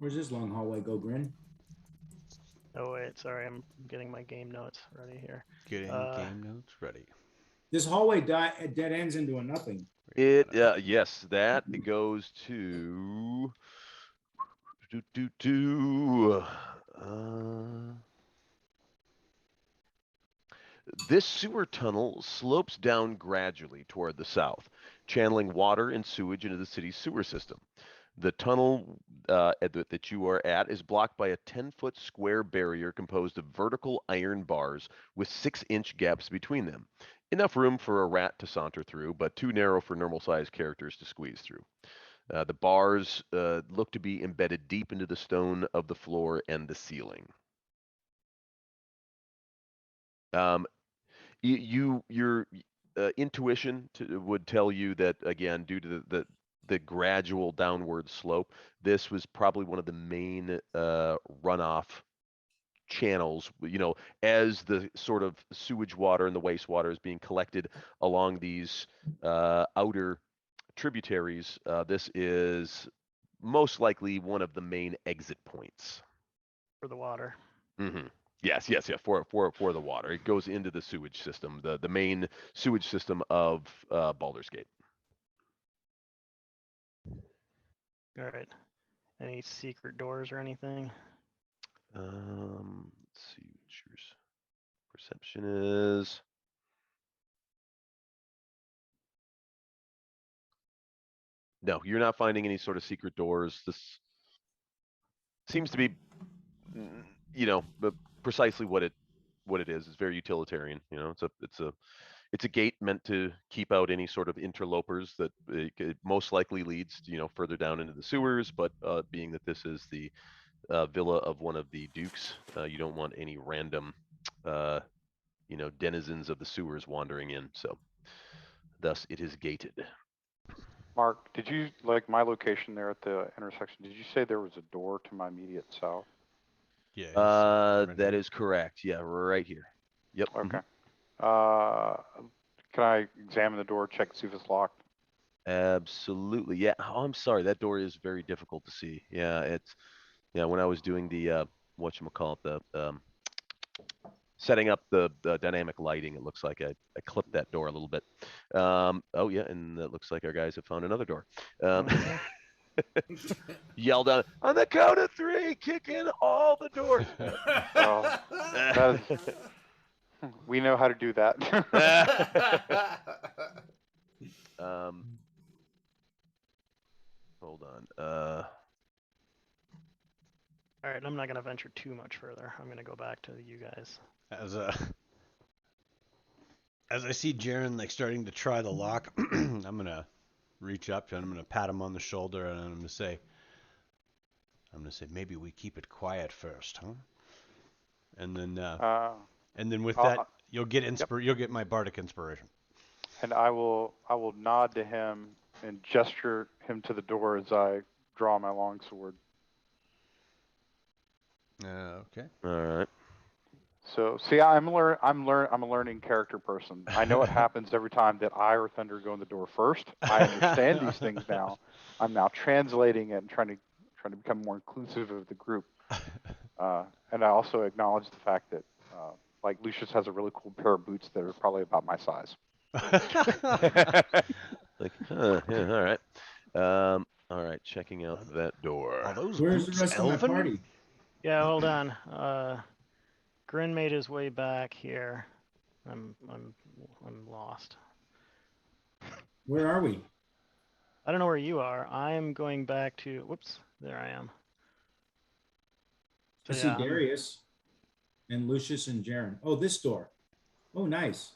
[SPEAKER 9] Where's this long hallway go, Grin?
[SPEAKER 7] Oh wait, sorry, I'm getting my game notes ready here.
[SPEAKER 3] Getting game notes ready.
[SPEAKER 9] This hallway dead ends into a nothing.
[SPEAKER 5] Yes, that goes to this sewer tunnel slopes down gradually toward the south, channeling water and sewage into the city's sewer system. The tunnel that you are at is blocked by a 10-foot square barrier composed of vertical iron bars with 6-inch gaps between them. Enough room for a rat to saunter through, but too narrow for normal-sized characters to squeeze through. The bars look to be embedded deep into the stone of the floor and the ceiling. Your intuition would tell you that, again, due to the gradual downward slope, this was probably one of the main runoff channels, as the sort of sewage water and the wastewater is being collected along these outer tributaries. This is most likely one of the main exit points
[SPEAKER 7] For the water.
[SPEAKER 5] Mm-hmm. Yes, for the water. It goes into the sewage system, the main sewage system of Baldur's Gate.
[SPEAKER 7] All right. Any secret doors or anything?
[SPEAKER 5] Let's see what your perception is. No, you're not finding any sort of secret doors. This seems to be, but precisely what it is. It's very utilitarian. It's a gate meant to keep out any sort of interlopers that it most likely leads, further down into the sewers. But being that this is the villa of one of the dukes, you don't want any random, denizens of the sewers wandering in. So, thus it is gated.
[SPEAKER 6] Mark, did you, like my location there at the intersection, did you say there was a door to my immediate south?
[SPEAKER 3] Yeah.
[SPEAKER 5] That is correct. Yeah, right here. Yep.
[SPEAKER 6] Okay. Can I examine the door, check, see if it's locked?
[SPEAKER 5] Absolutely. Yeah. Oh, I'm sorry. That door is very difficult to see. Yeah, when I was doing the setting up the dynamic lighting, it looks like I clipped that door a little bit. Oh yeah, and it looks like our guys have found another door. Yelled out on the count of 3, kick in all the doors.
[SPEAKER 6] We know how to do that.
[SPEAKER 5] Hold on.
[SPEAKER 7] All right, I'm not gonna venture too much further. I'm gonna go back to you guys.
[SPEAKER 3] As I see Jaren starting to try the lock, I'm gonna reach up to him. I'm gonna pat him on the shoulder, and I'm gonna say, maybe we keep it quiet first, huh? And then with that, you'll get my bardic inspiration.
[SPEAKER 6] And I will nod to him and gesture him to the door as I draw my longsword.
[SPEAKER 3] Okay.
[SPEAKER 5] All right.
[SPEAKER 6] So see, I'm a learning character person. I know what happens every time that I or Thunder go in the door first. I understand these things now. I'm now translating it and trying to become more inclusive of the group. And I also acknowledge the fact that like Lucius has a really cool pair of boots that are probably about my size.
[SPEAKER 5] Yeah, all right. Checking out that door.
[SPEAKER 3] Are those
[SPEAKER 9] Where's the
[SPEAKER 3] boots
[SPEAKER 9] rest of my
[SPEAKER 3] elven?
[SPEAKER 9] party?
[SPEAKER 7] Yeah, hold on. Grin made his way back here. I'm lost.
[SPEAKER 9] Where are we?
[SPEAKER 7] I don't know where you are. I'm going back to. Whoops, there I am.
[SPEAKER 9] I
[SPEAKER 7] So
[SPEAKER 9] see
[SPEAKER 7] yeah, I'm-
[SPEAKER 9] Darius and Lucius and Jaren. Oh, this door. Oh, nice.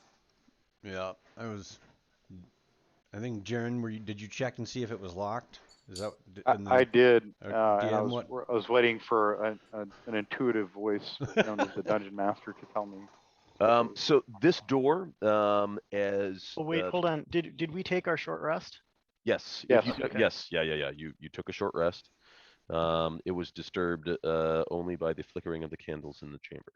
[SPEAKER 3] Yeah, I think Jaren, did you check and see if it was locked? Is that in the
[SPEAKER 6] I did,
[SPEAKER 3] uh,
[SPEAKER 6] and I
[SPEAKER 3] DM,
[SPEAKER 6] was
[SPEAKER 3] what?
[SPEAKER 6] I was waiting for an intuitive voice known as the Dungeon Master to tell me.
[SPEAKER 5] So this door, as
[SPEAKER 7] Oh wait, hold on. Did we take our short rest?
[SPEAKER 5] yes,
[SPEAKER 6] Yes,
[SPEAKER 7] okay.
[SPEAKER 5] yes, yeah. You took a short rest. It was disturbed only by the flickering of the candles in the chamber.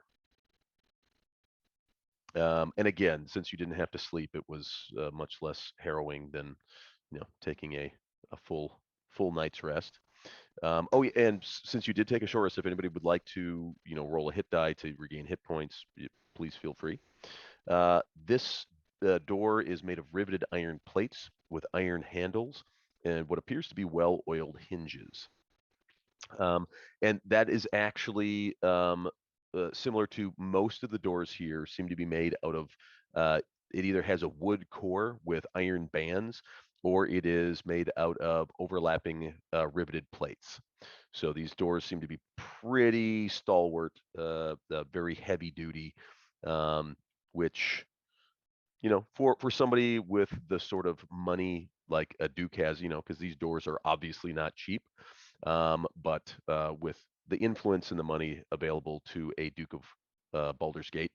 [SPEAKER 5] And again, since you didn't have to sleep, it was much less harrowing than taking a full night's rest. Oh, yeah, and since you did take a short rest, if anybody would like to roll a hit die to regain hit points, please feel free. This door is made of riveted iron plates with iron handles and what appears to be well-oiled hinges. And that is actually similar to most of the doors here seem to be made out of, it either has a wood core with iron bands, or it is made out of overlapping riveted plates. So these doors seem to be pretty stalwart, very heavy duty, which, for somebody with the sort of money like a Duke has, because these doors are obviously not cheap, but with the influence and the money available to a Duke of Baldur's Gate,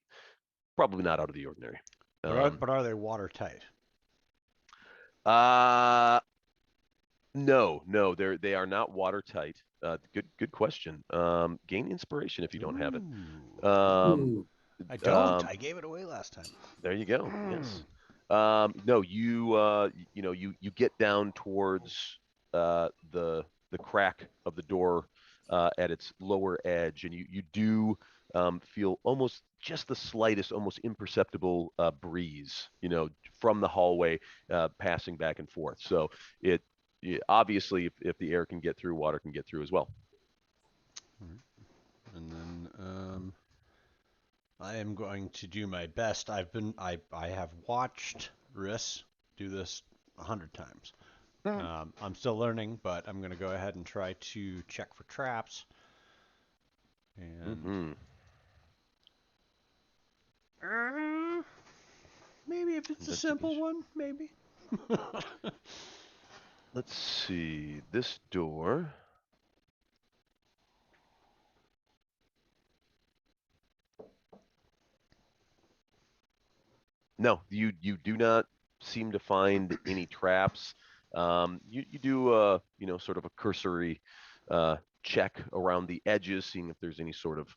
[SPEAKER 5] probably not out of the ordinary.
[SPEAKER 3] But are they watertight?
[SPEAKER 5] No, they are not watertight. Good question. Gain inspiration if you don't have it.
[SPEAKER 9] Ooh.
[SPEAKER 3] I don't. I gave it away last time.
[SPEAKER 5] There you go. Yes. No, you get down towards the crack of the door at its lower edge, and you do feel almost just the slightest, almost imperceptible breeze, from the hallway passing back and forth. So obviously, if the air can get through, water can get through as well.
[SPEAKER 3] And then I am going to do my best. I have watched Riss do this 100 times. I'm still learning, but I'm going to go ahead and try to check for traps. And maybe if it's a simple one, maybe.
[SPEAKER 5] Let's see. This door. No, you do not seem to find any traps. You do sort of a cursory check around the edges, seeing if there's any sort of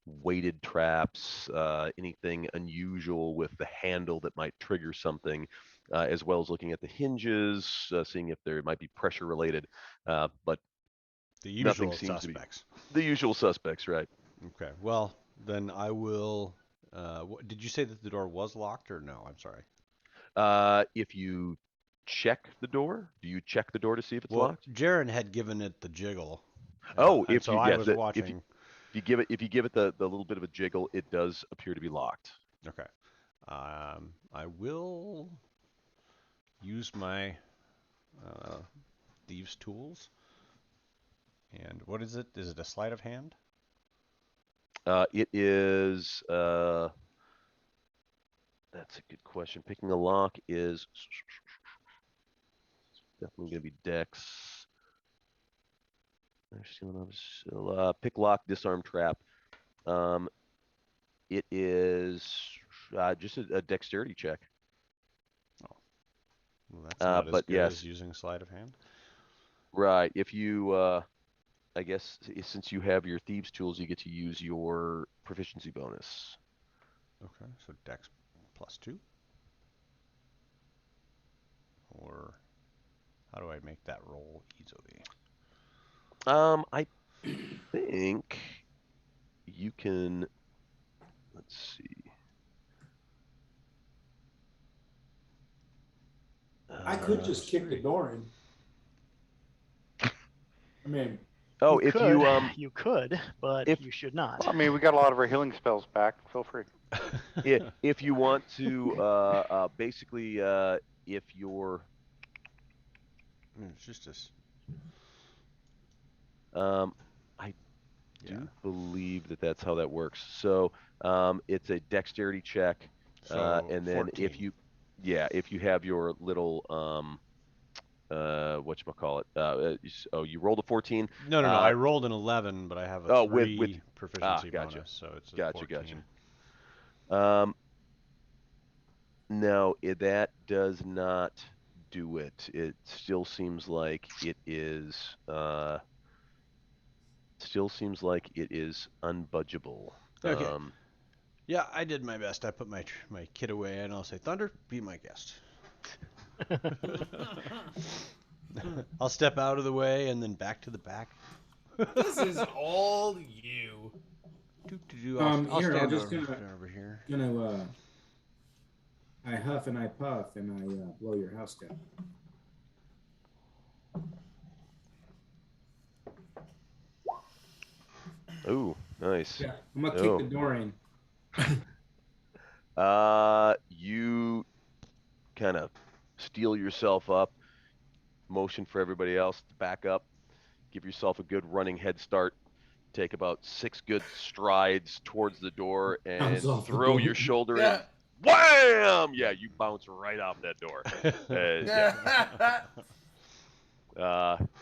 [SPEAKER 5] weighted traps, anything unusual with the handle that might trigger something, as well as looking at the hinges, seeing if there might be pressure related. But
[SPEAKER 3] the usual
[SPEAKER 5] nothing seems
[SPEAKER 3] suspects.
[SPEAKER 5] To be the usual suspects, right?
[SPEAKER 3] Okay. Well, then I will. Did you say that the door was locked or no? I'm sorry.
[SPEAKER 5] If you check the door, do you check the door to see if it's locked?
[SPEAKER 3] Jaren had given it the jiggle.
[SPEAKER 5] Oh,
[SPEAKER 3] if
[SPEAKER 5] you give it the little bit of a jiggle, it does appear to be locked.
[SPEAKER 3] Okay. I will use my thieves' tools. And what is it? Is it a sleight of hand?
[SPEAKER 5] It is. That's a good question. Picking a lock is definitely going to be Dex. Pick lock, disarm trap. It is just a dexterity check.
[SPEAKER 3] Oh, well, that's not as good as using sleight of hand.
[SPEAKER 5] Right. If you, I guess, since you have your thieves' tools, you get to use your proficiency bonus.
[SPEAKER 3] Okay, so Dex +2. Or how do I make that roll easily?
[SPEAKER 5] I think you can. Let's see.
[SPEAKER 9] I could just kick the door in. I mean,
[SPEAKER 7] you could, but you should not.
[SPEAKER 6] I mean, we got a lot of our healing spells back. Feel free.
[SPEAKER 5] If you want to, basically, if you're,
[SPEAKER 3] It's just this.
[SPEAKER 5] I do believe that that's how that works. So it's a dexterity check,
[SPEAKER 3] So
[SPEAKER 5] and then
[SPEAKER 3] 14.
[SPEAKER 5] if you have your little whatchamacallit, you rolled a 14.
[SPEAKER 3] No. I rolled an 11, but I have a 3
[SPEAKER 5] with
[SPEAKER 3] proficiency
[SPEAKER 5] gotcha.
[SPEAKER 3] bonus, so it's a
[SPEAKER 5] Gotcha.
[SPEAKER 3] 14.
[SPEAKER 5] No, that does not do it. It still seems like it is. Still seems like it is unbudgeable.
[SPEAKER 3] Okay. Yeah, I did my best. I put my kid away, and I'll say, Thunder, be my guest. I'll step out of the way and then back to the back.
[SPEAKER 4] This is all you.
[SPEAKER 3] I'll
[SPEAKER 9] here,
[SPEAKER 3] stand
[SPEAKER 9] just
[SPEAKER 3] over here.
[SPEAKER 9] I huff and I puff and I blow your house down.
[SPEAKER 5] Ooh, nice.
[SPEAKER 9] Yeah, I'm gonna kick the door in.
[SPEAKER 5] You kind of steel yourself up, motion for everybody else to back up, give yourself a good running head start, take about 6 good strides towards the door, and throw your shoulder in. Wham! Yeah, you bounce right off that door.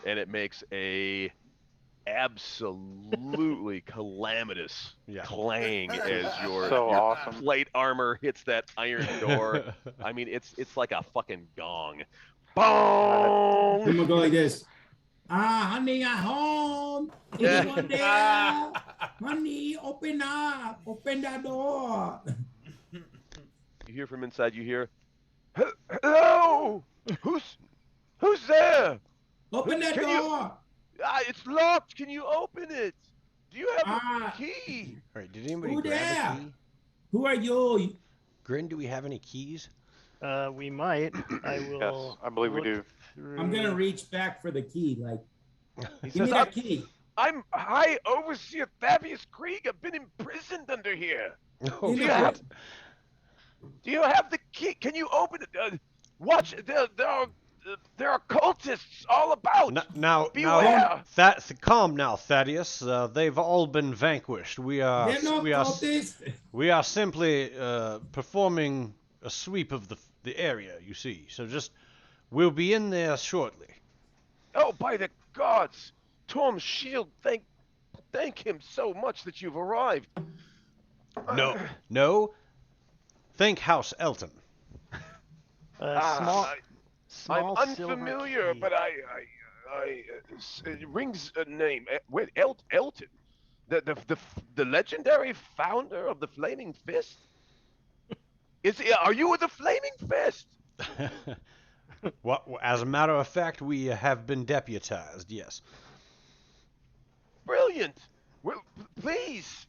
[SPEAKER 5] And it makes a absolutely calamitous clang as your plate armor hits that iron door. I mean, it's like a fucking gong. Boom!
[SPEAKER 9] I'm gonna go like this. Honey, at home. Anyone there? Honey, open up. Open that door.
[SPEAKER 5] You hear from inside. You hear, "Hello, who's there?
[SPEAKER 9] Open that door."
[SPEAKER 5] It's locked. Can you open it? Do you have a key?
[SPEAKER 3] All right, did anybody
[SPEAKER 9] Who
[SPEAKER 3] grab
[SPEAKER 9] there?
[SPEAKER 3] a key?
[SPEAKER 9] Who are you?
[SPEAKER 3] Grin, do we have any keys?
[SPEAKER 7] We might. I will.
[SPEAKER 6] Yes, I believe we do.
[SPEAKER 9] I'm gonna reach back for the key. Like,
[SPEAKER 5] He
[SPEAKER 9] give me
[SPEAKER 5] says,
[SPEAKER 9] that key.
[SPEAKER 5] I'm High Overseer Fabius Krieg. I've been imprisoned under here.
[SPEAKER 3] Oh,
[SPEAKER 5] Do you have the key? Can you open it? Watch, there are cultists all about.
[SPEAKER 3] Now, calm now, Thaddeus. They've all been vanquished. We are simply performing a sweep of the area. You see, so we'll be in there shortly.
[SPEAKER 5] Oh, by the gods, Tom Shield, thank him so much that you've arrived.
[SPEAKER 3] No. Thank House Elton.
[SPEAKER 7] Small
[SPEAKER 5] I'm unfamiliar, but it rings a name. Wait, Elton, the legendary founder of the Flaming Fist. Are you with the Flaming Fist?
[SPEAKER 3] Well, as a matter of fact, we have been deputized. Yes.
[SPEAKER 5] Brilliant. Well, please,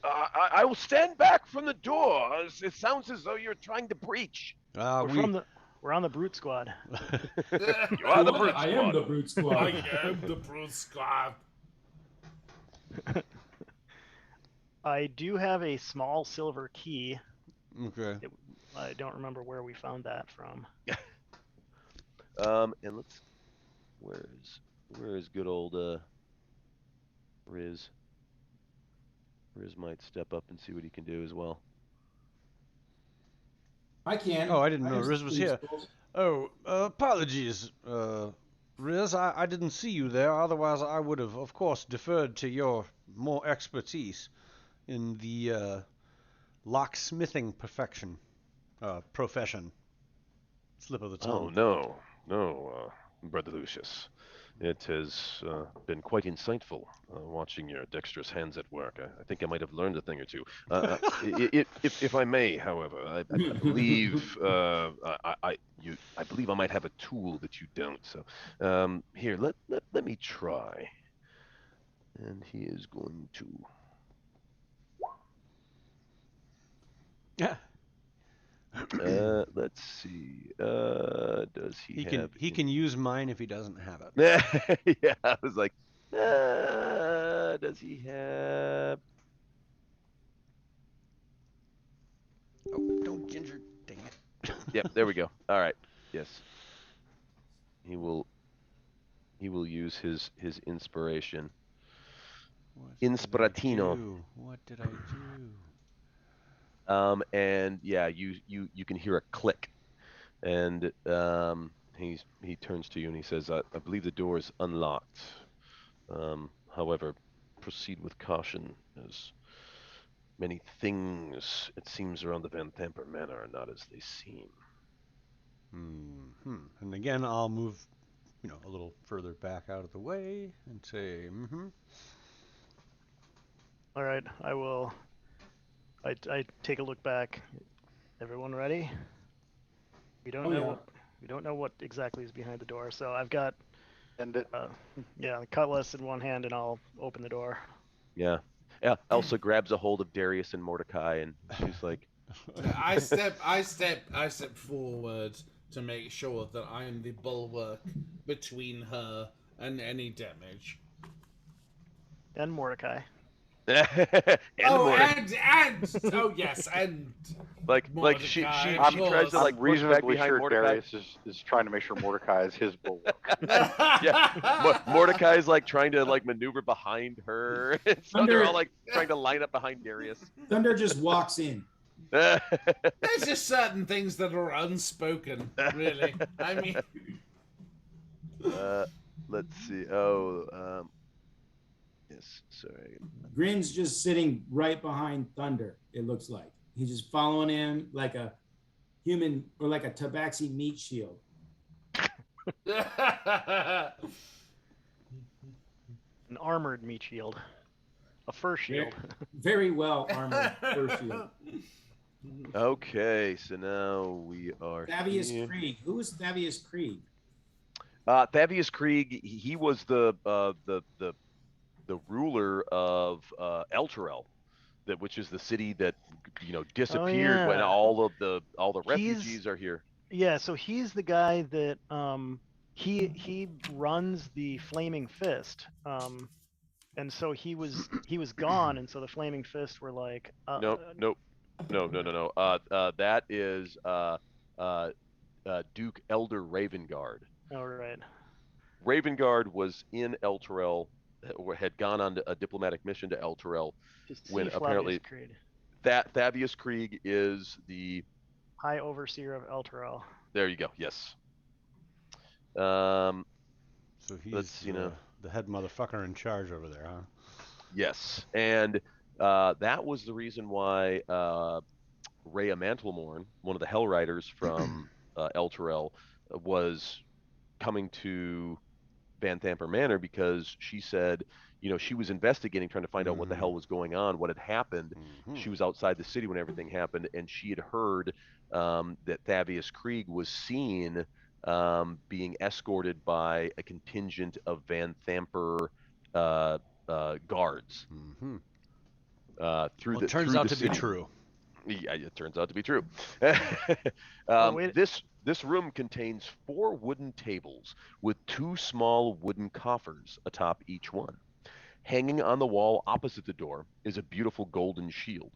[SPEAKER 5] I will stand back from the door. It sounds as though you're trying to breach.
[SPEAKER 7] We're on the Brute Squad.
[SPEAKER 5] You are the Brute Squad.
[SPEAKER 9] I am the Brute Squad.
[SPEAKER 4] I am the Brute Squad.
[SPEAKER 7] I do have a small silver key.
[SPEAKER 3] Okay.
[SPEAKER 7] I don't remember where we found that from.
[SPEAKER 5] And let's. Where is good old Riz? Riz might step up and see what he can do as well.
[SPEAKER 9] I can.
[SPEAKER 3] Oh, I didn't know Riz was here. Oh, apologies, Riz. I didn't see you there. Otherwise, I would have, of course, deferred to your more expertise in the locksmithing profession. Slip of the tongue.
[SPEAKER 5] Oh, no, Brother Lucius. It has been quite insightful watching your dexterous hands at work. I think I might have learned a thing or two. If I may, however, I believe I believe I might have a tool that you don't. So here, let me try. And he is going to.
[SPEAKER 3] Yeah.
[SPEAKER 5] Let's see. Does he have?
[SPEAKER 3] He can use mine if he doesn't have it.
[SPEAKER 5] Yeah, I was like, does he have?
[SPEAKER 3] Oh, don't Ginger, dang it.
[SPEAKER 5] Yep, there we go. All right. Yes. he will use his inspiration.
[SPEAKER 3] What did I
[SPEAKER 5] Inspiratino.
[SPEAKER 3] do? What did I do?
[SPEAKER 5] And yeah, you can hear a click, and he turns to you and he says, I believe the door is unlocked. However, proceed with caution, as many things, it seems, around the Van Thamper Manor are not as they seem.
[SPEAKER 3] And again, I'll move, a little further back out of the way and say,
[SPEAKER 7] All right, I will. I take a look back. Everyone ready? We don't know what exactly is behind the door, so I've got
[SPEAKER 6] And it,
[SPEAKER 7] the cutlass in one hand, and I'll open the door.
[SPEAKER 5] Yeah. Elsa grabs a hold of Darius and Mordecai, and she's like,
[SPEAKER 4] I step forward to make sure that I am the bulwark between her and any damage.
[SPEAKER 7] And Mordecai.
[SPEAKER 5] and
[SPEAKER 4] yes, and
[SPEAKER 5] like
[SPEAKER 4] Mordecai,
[SPEAKER 5] she
[SPEAKER 4] of
[SPEAKER 5] tries to
[SPEAKER 4] course.
[SPEAKER 5] like
[SPEAKER 6] I'm
[SPEAKER 5] push back
[SPEAKER 6] reasonably
[SPEAKER 5] behind
[SPEAKER 6] sure
[SPEAKER 5] Mordecai.
[SPEAKER 6] Darius is trying to make sure Mordecai is his bulwark.
[SPEAKER 5] Yeah, Mordecai's like trying to like maneuver behind her. So they're all like trying to line up behind Darius.
[SPEAKER 9] Thunder just walks in.
[SPEAKER 4] There's just certain things that are unspoken, really. I mean,
[SPEAKER 5] let's see. Yes, sorry.
[SPEAKER 9] Grin's just sitting right behind Thunder, it looks like. He's just following him like a human or like a tabaxi meat shield.
[SPEAKER 7] An armored meat shield. A fur shield.
[SPEAKER 9] Very well armored fur shield.
[SPEAKER 5] Okay, so now we are
[SPEAKER 9] Thavius
[SPEAKER 5] here.
[SPEAKER 9] Krieg. Who is Thavius Krieg?
[SPEAKER 5] Thavius Krieg. He was the ruler of Elturel, which is the city that disappeared when
[SPEAKER 7] yeah.
[SPEAKER 5] all the refugees are here.
[SPEAKER 7] Yeah, so he's the guy that he runs the Flaming Fist. And so he was gone, and so the Flaming Fist were like
[SPEAKER 5] No. That is Duke Elder Ravengard.
[SPEAKER 7] All right.
[SPEAKER 5] Ravengard was in Elturel, or had gone on a diplomatic mission to Elturel, when apparently Thavius Krieg is the
[SPEAKER 7] High Overseer of Elturel.
[SPEAKER 5] There you go. Yes.
[SPEAKER 3] So he's the head motherfucker in charge over there, huh?
[SPEAKER 5] Yes, and that was the reason why Rhea Mantlemorn, one of the Hell Riders from Elturel, was coming to Van Thamper Manor, because she said, she was investigating, trying to find out what the hell was going on, what had happened. She was outside the city when everything happened, and she had heard that Thavius Krieg was seen being escorted by a contingent of Van Thamper guards.
[SPEAKER 3] It turns out to be true.
[SPEAKER 5] Yeah, it turns out to be true.
[SPEAKER 7] Wait.
[SPEAKER 5] This room contains 4 wooden tables with 2 small wooden coffers atop each one. Hanging on the wall opposite the door is a beautiful golden shield.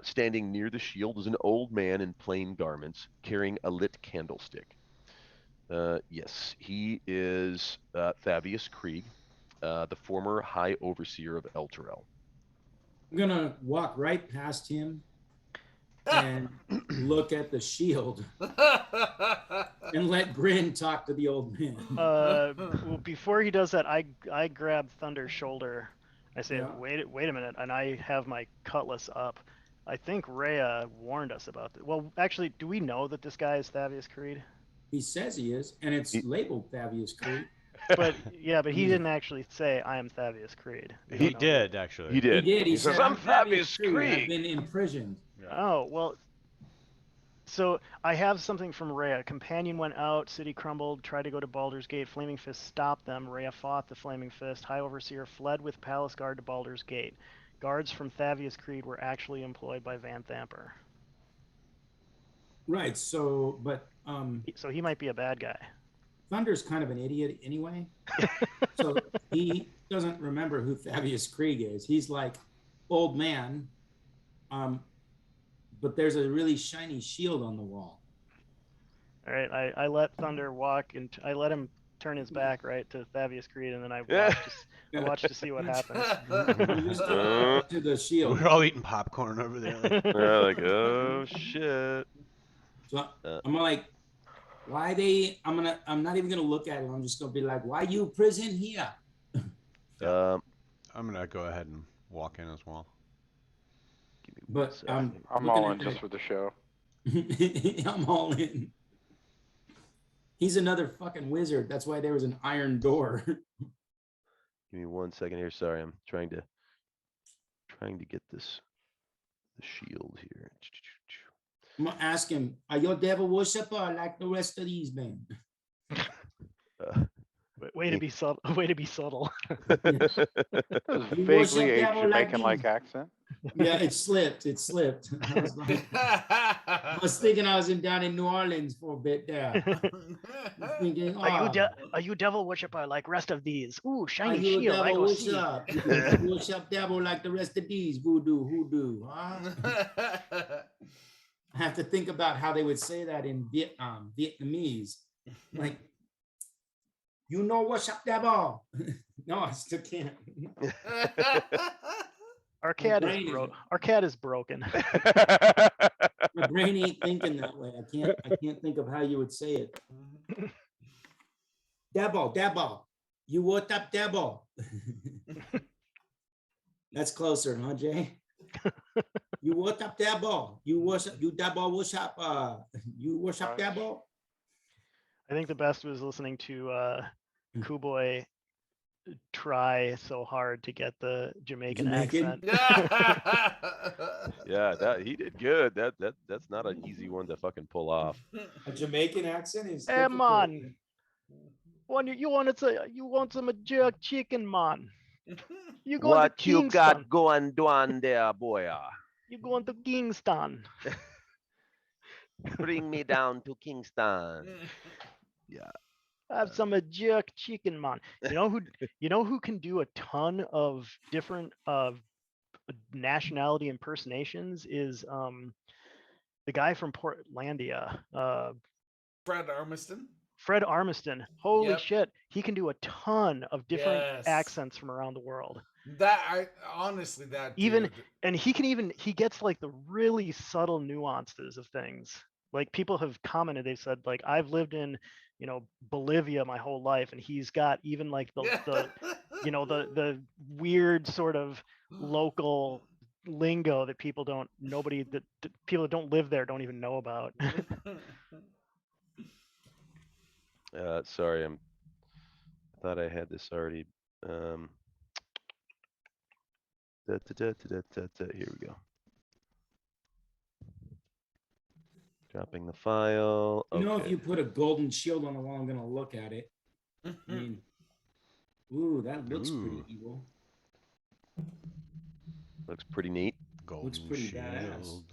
[SPEAKER 5] Standing near the shield is an old man in plain garments carrying a lit candlestick. Yes, he is Thavius Krieg, the former High Overseer of Elturel.
[SPEAKER 9] I'm gonna walk right past him and look at the shield and let Grin talk to the old man.
[SPEAKER 7] Well, before he does that, I grab Thunder's shoulder. I say,
[SPEAKER 9] Yeah.
[SPEAKER 7] wait a minute, and I have my cutlass up. I think Rhea warned us about this. Well, actually, do we know that this guy is Thavius Krieg?
[SPEAKER 9] He says he is, and it's labeled Thavius Krieg.
[SPEAKER 7] But he didn't actually say I am Thavius Krieg.
[SPEAKER 3] He did, actually.
[SPEAKER 5] He did.
[SPEAKER 9] He
[SPEAKER 5] says,
[SPEAKER 9] said,
[SPEAKER 5] "I'm Thavius
[SPEAKER 9] I've
[SPEAKER 5] Krieg."
[SPEAKER 9] been imprisoned.
[SPEAKER 7] Oh, well, so I have something from Rhea. Companion went out, city crumbled, tried to go to Baldur's Gate. Flaming Fist stopped them. Rhea fought the Flaming Fist. High Overseer fled with Palace Guard to Baldur's Gate. Guards from Thavius Krieg were actually employed by Van Thamper.
[SPEAKER 9] Right, so, but
[SPEAKER 7] So he might be a bad guy.
[SPEAKER 9] Thunder's kind of an idiot anyway. So he doesn't remember who Thavius Krieg is. He's like, old man, but there's a really shiny shield on the wall.
[SPEAKER 7] All right, I let Thunder walk and I let him turn his back right to Thavius Creed, and then I
[SPEAKER 5] Yeah.
[SPEAKER 7] watched to see what happens.
[SPEAKER 9] You just up to the shield.
[SPEAKER 3] We're all eating popcorn over there. Like,
[SPEAKER 5] They're like, oh shit.
[SPEAKER 9] So I'm like, why they? I'm not even gonna look at him. I'm just gonna be like, why you prison here?
[SPEAKER 5] Um,
[SPEAKER 3] I'm gonna go ahead and walk in as well.
[SPEAKER 5] give me one
[SPEAKER 9] But
[SPEAKER 5] sec.
[SPEAKER 6] I'm
[SPEAKER 9] looking
[SPEAKER 6] all
[SPEAKER 9] at
[SPEAKER 6] in just
[SPEAKER 9] that-
[SPEAKER 6] for the show.
[SPEAKER 9] I'm all in. He's another fucking wizard. That's why there was an iron door.
[SPEAKER 5] Give me 1 second here. Sorry, I'm trying to get the shield here.
[SPEAKER 9] I'm gonna ask him, are you a devil worshiper like the rest of these men?
[SPEAKER 7] Way to be subtle. Way to be subtle.
[SPEAKER 6] That was
[SPEAKER 9] You
[SPEAKER 6] vaguely
[SPEAKER 9] worship
[SPEAKER 6] a
[SPEAKER 9] devil like
[SPEAKER 6] Jamaican-like
[SPEAKER 9] these.
[SPEAKER 6] accent.
[SPEAKER 9] Yeah, it slipped. It slipped. I was thinking I was down in New Orleans for a bit there. Thinking,
[SPEAKER 7] Are you devil worshiper like rest of these? Ooh,
[SPEAKER 9] are
[SPEAKER 7] shiny
[SPEAKER 9] you a
[SPEAKER 7] shield. I
[SPEAKER 9] devil
[SPEAKER 7] go see.
[SPEAKER 9] worship? You worship devil like the rest of these hoodoo, huh? I have to think about how they would say that in Vietnam, Vietnamese. Like, you know worship devil. No, I still can't.
[SPEAKER 7] Our cat is
[SPEAKER 9] brain is-
[SPEAKER 7] Our cat is broken.
[SPEAKER 9] My brain ain't thinking that way. I can't think of how you would say it. Devil. You what up, devil? That's closer, huh, Jay? You what up, devil? You devil worship, you worship
[SPEAKER 6] Nice.
[SPEAKER 9] devil?
[SPEAKER 7] I think the best was listening to Kuboy try so hard to get the Jamaican
[SPEAKER 9] Jamaican?
[SPEAKER 7] accent.
[SPEAKER 5] Yeah, that he did good. That's not an easy one to fucking pull off.
[SPEAKER 9] A Jamaican accent is
[SPEAKER 7] Hey,
[SPEAKER 9] difficult.
[SPEAKER 7] man. You want some jerk chicken, man? You going to Kingston?
[SPEAKER 5] going on there, boy?
[SPEAKER 7] You going to Kingston?
[SPEAKER 5] Bring me down to Kingston.
[SPEAKER 7] Have some jerk chicken, man. You know who can do a ton of different nationality impersonations is the guy from Portlandia,
[SPEAKER 4] Fred Armiston.
[SPEAKER 7] Fred Armiston. Holy
[SPEAKER 4] Yep.
[SPEAKER 7] shit, he can do a ton of different
[SPEAKER 4] Yes.
[SPEAKER 7] accents from around the world.
[SPEAKER 4] Even
[SPEAKER 7] And he gets like the really subtle nuances of things. Like people have commented, they've said like, I've lived in, Bolivia my whole life, and he's got even like the the weird sort of local lingo that people that people that don't live there don't even know about.
[SPEAKER 5] Sorry, I thought I had this already. Here we go. Dropping the file.
[SPEAKER 9] You know, if
[SPEAKER 5] Okay.
[SPEAKER 9] you put a golden shield on the wall, I'm gonna look at it. I mean, ooh, that looks pretty
[SPEAKER 3] Ooh.
[SPEAKER 9] evil.
[SPEAKER 5] Looks pretty neat.
[SPEAKER 3] Golden
[SPEAKER 9] pretty badass.
[SPEAKER 3] shield.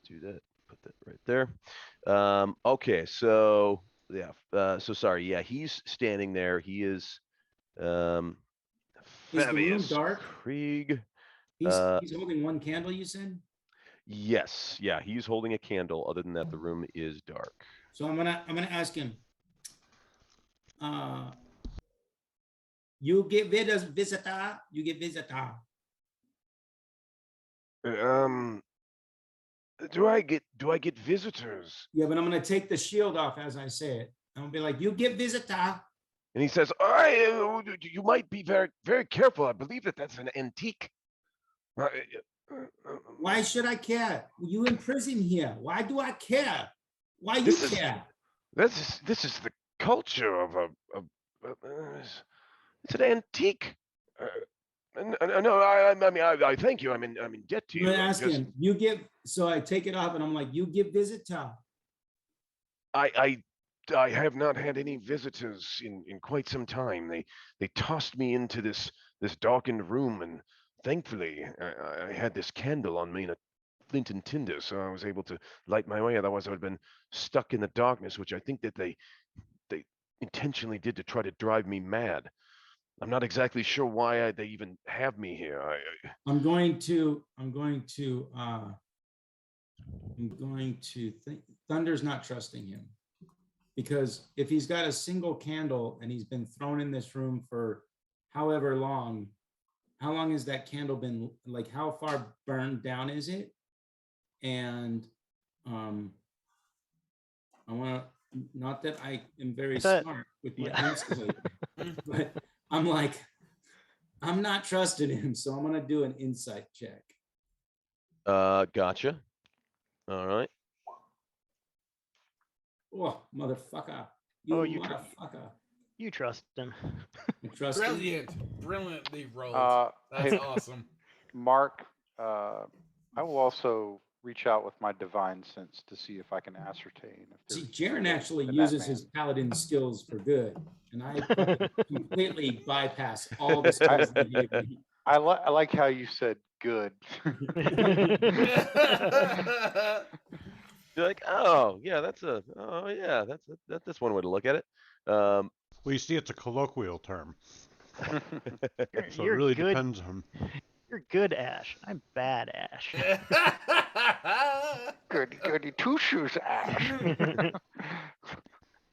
[SPEAKER 5] Do that. Put that right there. Okay, so yeah. So sorry. Yeah, he's standing there. He is.
[SPEAKER 9] Is the room
[SPEAKER 5] Fabius
[SPEAKER 9] dark?
[SPEAKER 5] Krieg.
[SPEAKER 9] He's holding one candle, you said?
[SPEAKER 5] Yes. Yeah, he's holding a candle. Other than that, the room is dark.
[SPEAKER 9] So I'm gonna ask him. You get visitor. You get visitor.
[SPEAKER 5] Do I get visitors?
[SPEAKER 9] Yeah, but I'm gonna take the shield off as I say it. I'm gonna be like, you get visitor.
[SPEAKER 5] And he says, you might be very, very careful. I believe that's an antique.
[SPEAKER 9] Why should I care? You in prison here. Why do I care? Why you
[SPEAKER 5] This is-
[SPEAKER 9] care?
[SPEAKER 5] This is the culture of it's an antique. No, I thank you. I'm in debt to
[SPEAKER 9] I'm
[SPEAKER 5] you.
[SPEAKER 9] gonna ask him. You give. So I take it off, and I'm like, you give visitor.
[SPEAKER 5] I have not had any visitors in quite some time. They tossed me into this darkened room, and thankfully I had this candle on me and a flint and tinder, so I was able to light my way. Otherwise, I would have been stuck in the darkness, which I think that they intentionally did to try to drive me mad. I'm not exactly sure why they even have me here.
[SPEAKER 9] I'm going to I'm going to think Thunder's not trusting him. Because if he's got a single candle and he's been thrown in this room for however long, how long has that candle been, like how far burned down is it? And I want to, not that I am very smart with my insight, but I'm like, I'm not trusting him, so I'm going to do an insight check.
[SPEAKER 5] Gotcha. All right.
[SPEAKER 9] Oh, motherfucker.
[SPEAKER 7] Oh,
[SPEAKER 9] You
[SPEAKER 7] you
[SPEAKER 9] motherfucker.
[SPEAKER 7] You trust him.
[SPEAKER 9] I trust him.
[SPEAKER 4] Brilliant. Brilliantly rolled. That's
[SPEAKER 6] hey,
[SPEAKER 4] awesome.
[SPEAKER 6] Mark, I will also reach out with my divine sense to see if I can ascertain. If
[SPEAKER 9] See,
[SPEAKER 6] there's
[SPEAKER 9] Jaren actually
[SPEAKER 6] in that
[SPEAKER 9] uses
[SPEAKER 6] man.
[SPEAKER 9] his paladin skills for good, and I completely bypass all the skills that he gave me.
[SPEAKER 6] I like how you said good.
[SPEAKER 5] You're like, oh yeah, that's one way to look at it.
[SPEAKER 3] Well, you see, it's a colloquial term. So it really
[SPEAKER 7] good.
[SPEAKER 3] depends on.
[SPEAKER 7] You're good, Ash. I'm bad, Ash.
[SPEAKER 6] Goody two shoes, Ash.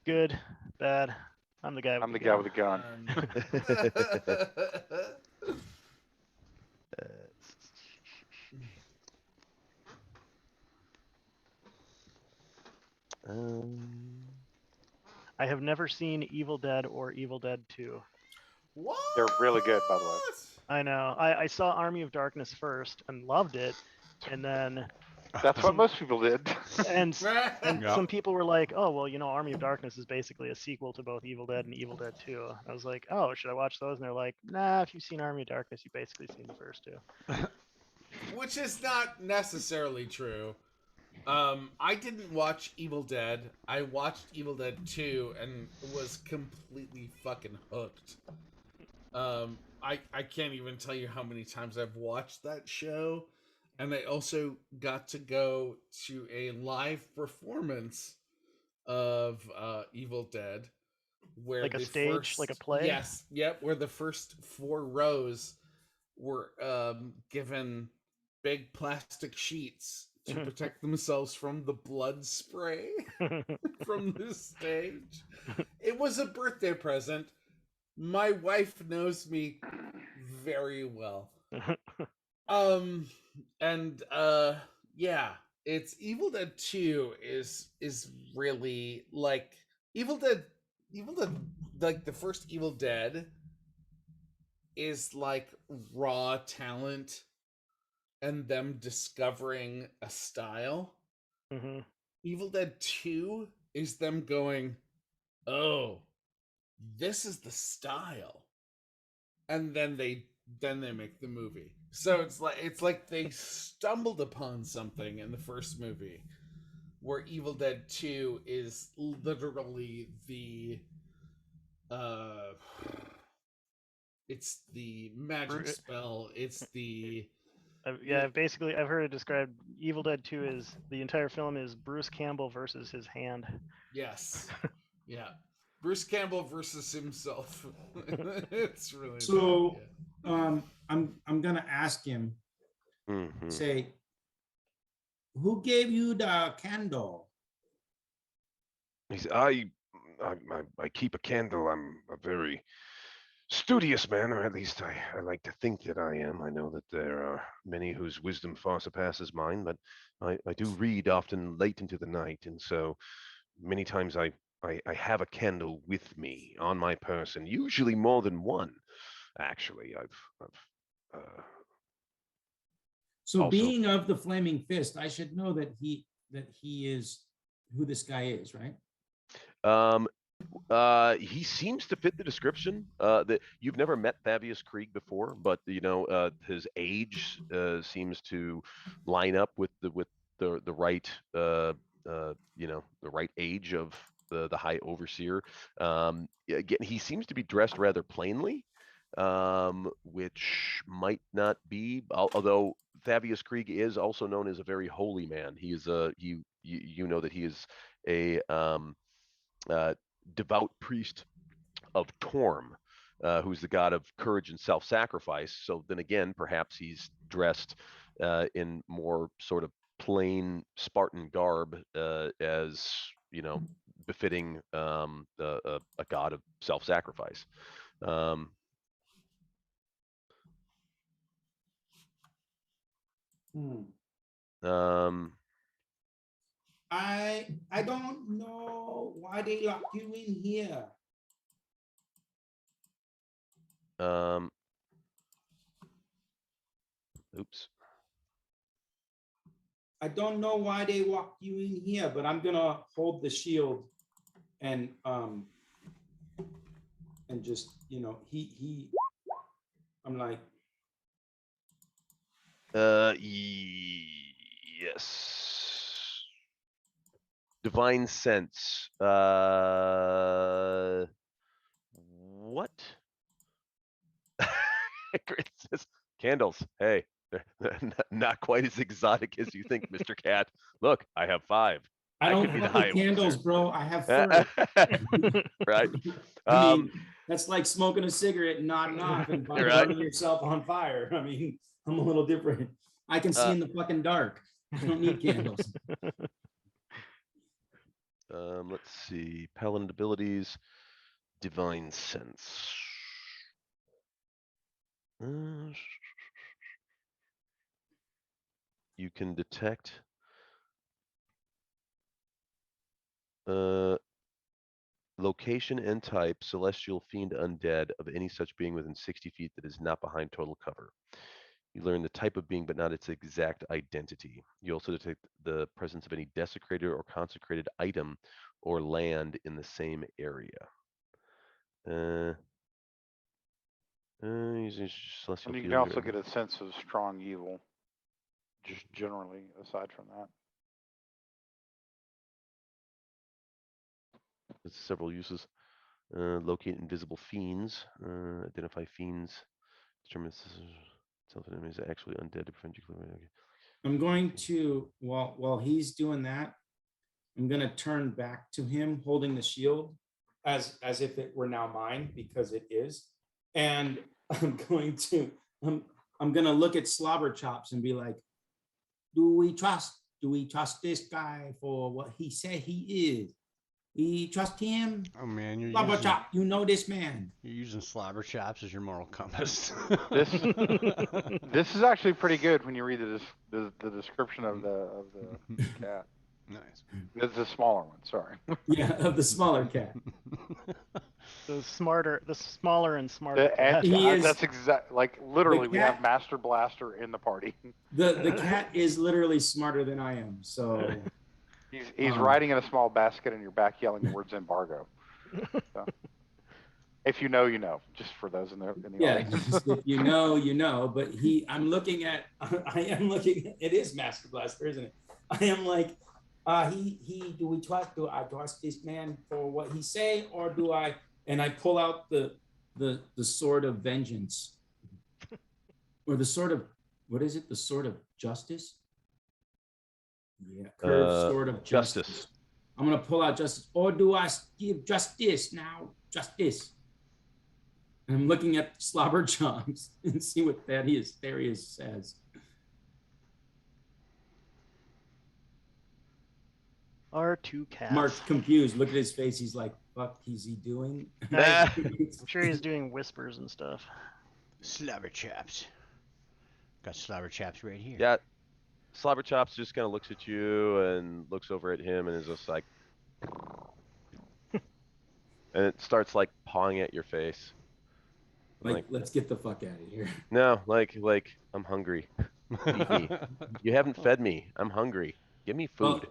[SPEAKER 7] Good, bad. I'm the guy.
[SPEAKER 6] I'm the guy with the gun.
[SPEAKER 7] I have never seen Evil Dead or Evil Dead 2.
[SPEAKER 4] What?
[SPEAKER 6] They're really good, by the way.
[SPEAKER 7] I know. I saw Army of Darkness first and loved it, and then
[SPEAKER 6] that's what most people did.
[SPEAKER 7] and
[SPEAKER 3] Yeah.
[SPEAKER 7] some people were like, "Oh, well, you know, Army of Darkness is basically a sequel to both Evil Dead and Evil Dead 2." I was like, "Oh, should I watch those?" And they're like, "Nah, if you've seen Army of Darkness, you've basically seen the first two."
[SPEAKER 4] Which is not necessarily true. I didn't watch Evil Dead. I watched Evil Dead 2 and was completely fucking hooked. I can't even tell you how many times I've watched that show. And I also got to go to a live performance of Evil Dead. Where
[SPEAKER 7] like a
[SPEAKER 4] the
[SPEAKER 7] stage,
[SPEAKER 4] first,
[SPEAKER 7] like a play?
[SPEAKER 4] Yes, yep, where the first 4 rows were given big plastic sheets to protect themselves from the blood spray from the stage. It was a birthday present. My wife knows me very well. Yeah, it's Evil Dead 2 is really like Evil Dead, like the first Evil Dead is like raw talent and them discovering a style.
[SPEAKER 7] Mm-hmm.
[SPEAKER 4] Evil Dead 2 is them going, oh, this is the style. And then they make the movie. So it's like they stumbled upon something in the first movie where Evil Dead 2 is literally the it's the magic spell. It's the
[SPEAKER 7] basically I've heard it described. Evil Dead 2 is the entire film is Bruce Campbell versus his hand.
[SPEAKER 4] Yes. Yeah. Bruce Campbell versus himself. It's really
[SPEAKER 9] so.
[SPEAKER 4] bad, yeah.
[SPEAKER 9] I'm gonna ask him.
[SPEAKER 5] Mm-hmm.
[SPEAKER 9] Say, who gave you the candle?
[SPEAKER 10] He said, I keep a candle. I'm a very studious man, or at least I like to think that I am. I know that there are many whose wisdom far surpasses mine, but I do read often late into the night, and so many times I have a candle with me on my person, usually more than one. Actually, I've
[SPEAKER 9] So
[SPEAKER 10] also,
[SPEAKER 9] being of the Flaming Fist, I should know that he is who this guy is, right?
[SPEAKER 5] He seems to fit the description. That you've never met Thaddeus Krieg before, but you know his age seems to line up with the right you know, the right age of the High Overseer. Again, he seems to be dressed rather plainly, which might not be. Although Thaddeus Krieg is also known as a very holy man. He is you know that he is a devout priest of Torm, who's the god of courage and self-sacrifice. So then again, perhaps he's dressed in more sort of plain Spartan garb, as befitting a god of self-sacrifice.
[SPEAKER 9] I don't know why they lock you in here.
[SPEAKER 5] Oops.
[SPEAKER 9] I don't know why they locked you in here, but I'm gonna hold the shield and just I'm like,
[SPEAKER 5] yes. Divine sense. What? Chris says, candles. Hey, they're not quite as exotic as you think, Mr. Cat. Look, I have 5.
[SPEAKER 9] I don't
[SPEAKER 5] could be the
[SPEAKER 9] fuck with
[SPEAKER 5] high
[SPEAKER 9] candles,
[SPEAKER 5] wizard.
[SPEAKER 9] bro. I have fur.
[SPEAKER 5] Right.
[SPEAKER 9] I mean, that's like smoking a cigarette and nodding off and
[SPEAKER 5] Right.
[SPEAKER 9] burning yourself on fire. I mean, I'm a little different. I can see in the fucking dark. I don't need candles.
[SPEAKER 5] Let's see. Paladin abilities. Divine sense. You can detect location and type, celestial, fiend, undead, of any such being within 60 feet that is not behind total cover. You learn the type of being, but not its exact identity. You also detect the presence of any desecrated or consecrated item or land in the same area. And you
[SPEAKER 6] can also get a sense of strong evil, just generally, aside from that.
[SPEAKER 5] There's several uses. Locate invisible fiends. Identify fiends. Determine self enemy is actually undead to prevent you. Okay.
[SPEAKER 9] I'm going to, while he's doing that, I'm going to turn back to him holding the shield as if it were now mine, because it is. And I'm going to look at Slobber Chops and be like, do we trust this guy for what he said he is? We trust him?
[SPEAKER 3] Oh man, you're
[SPEAKER 9] Slobber Chop, you know this man.
[SPEAKER 3] You're using Slobber Chops as your moral compass.
[SPEAKER 6] This is actually pretty good when you read the description of the cat.
[SPEAKER 3] Nice.
[SPEAKER 6] It's a smaller one, sorry.
[SPEAKER 9] Yeah, of the smaller cat.
[SPEAKER 7] The smaller and smarter cat.
[SPEAKER 6] That's exact. Like literally, we have Master Blaster in the party.
[SPEAKER 9] The cat is literally smarter than I am. So
[SPEAKER 6] he's riding in a small basket in your back, yelling the words "embargo." So, if you know, you know. Just for those in the audience.
[SPEAKER 9] Just if you know, you know. But I am looking at. It is Master Blaster, isn't it? I am like. Do I trust this man for what he say, or do I? And I pull out the sword of vengeance, or the sword of, what is it? The sword of justice. Yeah, curved sword of justice. I'm gonna pull out justice, or do I give justice now? Justice. And I'm looking at Slobber Chops and see what Thaddeus says.
[SPEAKER 7] Are two cats.
[SPEAKER 9] Mark's confused. Look at his face. He's like, "Fuck, is he doing?"
[SPEAKER 7] I'm sure he's doing whispers and stuff.
[SPEAKER 3] Slobber Chops. Got Slobber Chops right here.
[SPEAKER 5] Yeah. Slobber Chops just kind of looks at you and looks over at him and is just like, and it starts like pawing at your face.
[SPEAKER 9] Like, let's get the fuck out of here.
[SPEAKER 5] No, like I'm hungry. Feed me. You haven't fed me. I'm hungry. Give me food.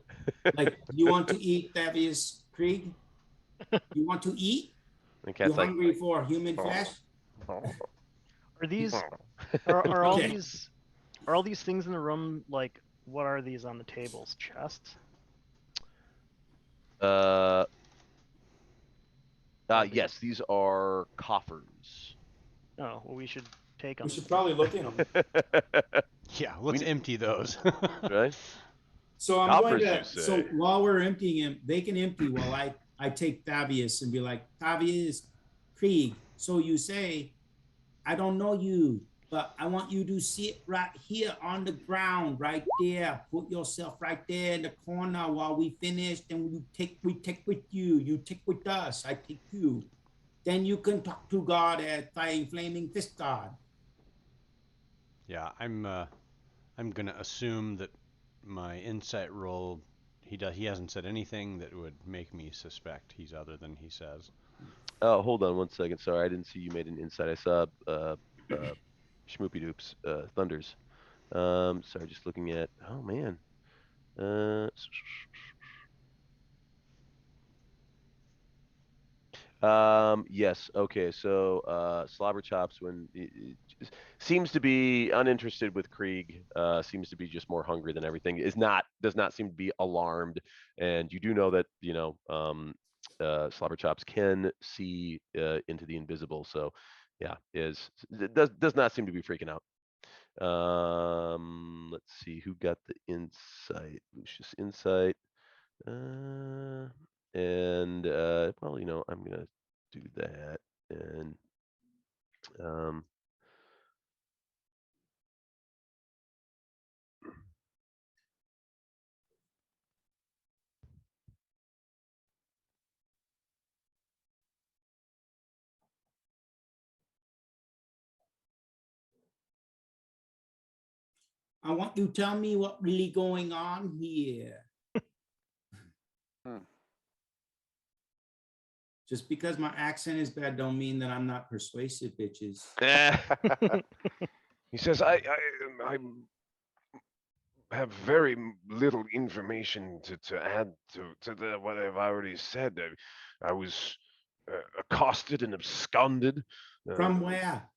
[SPEAKER 9] Like, you want to eat, Thaddeus Krieg? You want to eat?
[SPEAKER 5] The cat's
[SPEAKER 9] you hungry for human flesh?
[SPEAKER 7] Are these are all these things in the room, like, what are these on the tables? Chests?
[SPEAKER 5] Yes, these are coffers.
[SPEAKER 7] Oh, well, we should take them.
[SPEAKER 9] We should probably look in them.
[SPEAKER 3] Yeah, let's empty those.
[SPEAKER 5] Right?
[SPEAKER 9] So I'm going to. So while we're emptying them, they can empty while I take Thaddeus and be like, Thaddeus Krieg. So you say, I don't know you.
[SPEAKER 8] but I want you to sit right here on the ground, right there. Put yourself right there in the corner while we finish. Then we take with you. You take with us. I take you. Then you can talk to God as Flaming Fist God.
[SPEAKER 3] Yeah, I'm gonna assume that my insight roll, he hasn't said anything that would make me suspect he's other than he says.
[SPEAKER 5] Oh, hold on 1 second. Sorry, I didn't see you made an insight. I saw Schmoopy Doops, Thunders. Sorry, just looking at. Oh man. Yes. Okay. So, Slobber Chops, when seems to be uninterested with Krieg, seems to be just more hungry than everything. Does not seem to be alarmed, and you do know that Slobber Chops can see into the invisible. So, yeah, does not seem to be freaking out. Let's see who got the insight. Lucius insight. And well, I'm gonna do that, and
[SPEAKER 8] I want you to tell me what really going on here. Just because my accent is bad don't mean that I'm not persuasive, bitches.
[SPEAKER 10] He says, I have very little information to add to what I've already said. I was accosted and absconded.
[SPEAKER 8] From where?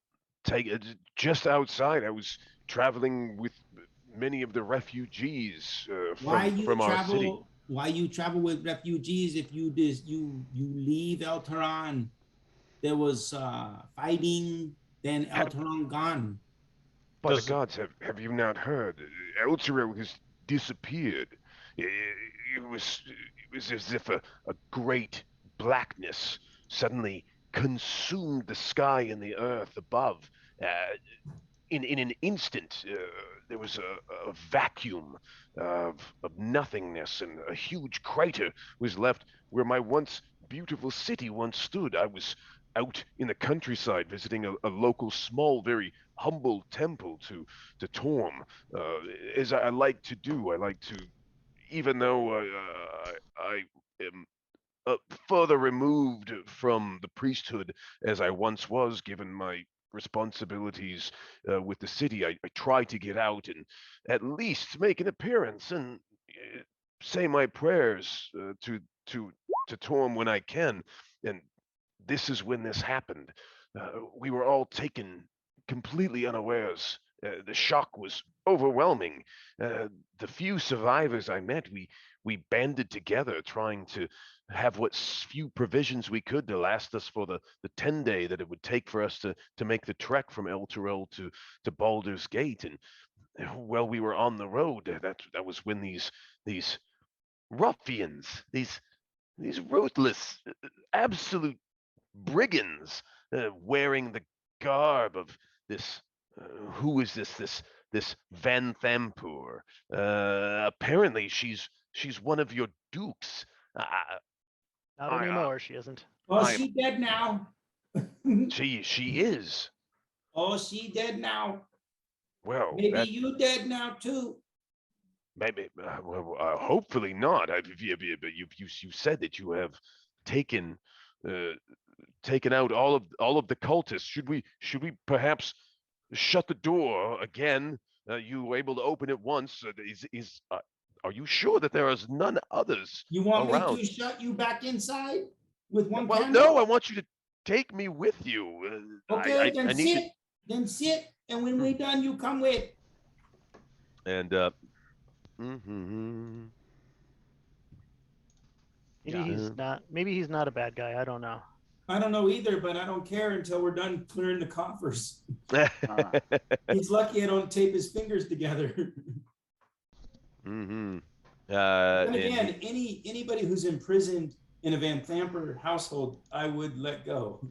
[SPEAKER 10] Just outside. I was traveling with many of the refugees from our city.
[SPEAKER 8] Why you travel with refugees if you leave El Tehran? There was fighting, then El Tehran gone.
[SPEAKER 10] By the gods, have you not heard? El Tehran has disappeared. It was as if a great blackness suddenly consumed the sky and the earth above. In an instant, there was a vacuum of nothingness, and a huge crater was left where my once beautiful city once stood. I was out in the countryside visiting a local small, very humble temple to Torm. As I like to do, I like to, even though I am further removed from the priesthood as I once was, given my responsibilities with the city, I try to get out and at least make an appearance and say my prayers to Torm when I can. And this is when this happened. We were all taken completely unawares. The shock was overwhelming. The few survivors I met, we banded together, trying to have what few provisions we could to last us for the 10-day that it would take for us to make the trek from Elturel to Baldur's Gate. And while we were on the road, that was when these ruffians, these ruthless, absolute brigands, wearing the garb of this. Who is this Van Thampur? Apparently, she's one of your dukes.
[SPEAKER 7] Not anymore, she isn't.
[SPEAKER 8] Oh, she dead now.
[SPEAKER 10] She is.
[SPEAKER 8] Oh, she dead now.
[SPEAKER 10] Well,
[SPEAKER 8] maybe you dead now too.
[SPEAKER 10] Maybe. Hopefully not. But you said that you have taken out all of the cultists. Should we perhaps shut the door again? You were able to open it once. Are you sure that there is none others?
[SPEAKER 8] You want
[SPEAKER 10] around?
[SPEAKER 8] Me to shut you back inside with one?
[SPEAKER 10] Well,
[SPEAKER 8] candle?
[SPEAKER 10] no. I want you to take me with you.
[SPEAKER 8] Okay, then sit. Then sit, and when we're done, you come with.
[SPEAKER 5] And
[SPEAKER 7] Maybe he's not a bad guy. I don't know.
[SPEAKER 8] I don't know either, but I don't care until we're done clearing the coffers. He's lucky I don't tape his fingers together. And again, anybody who's imprisoned in a Van Thamper household, I would let go.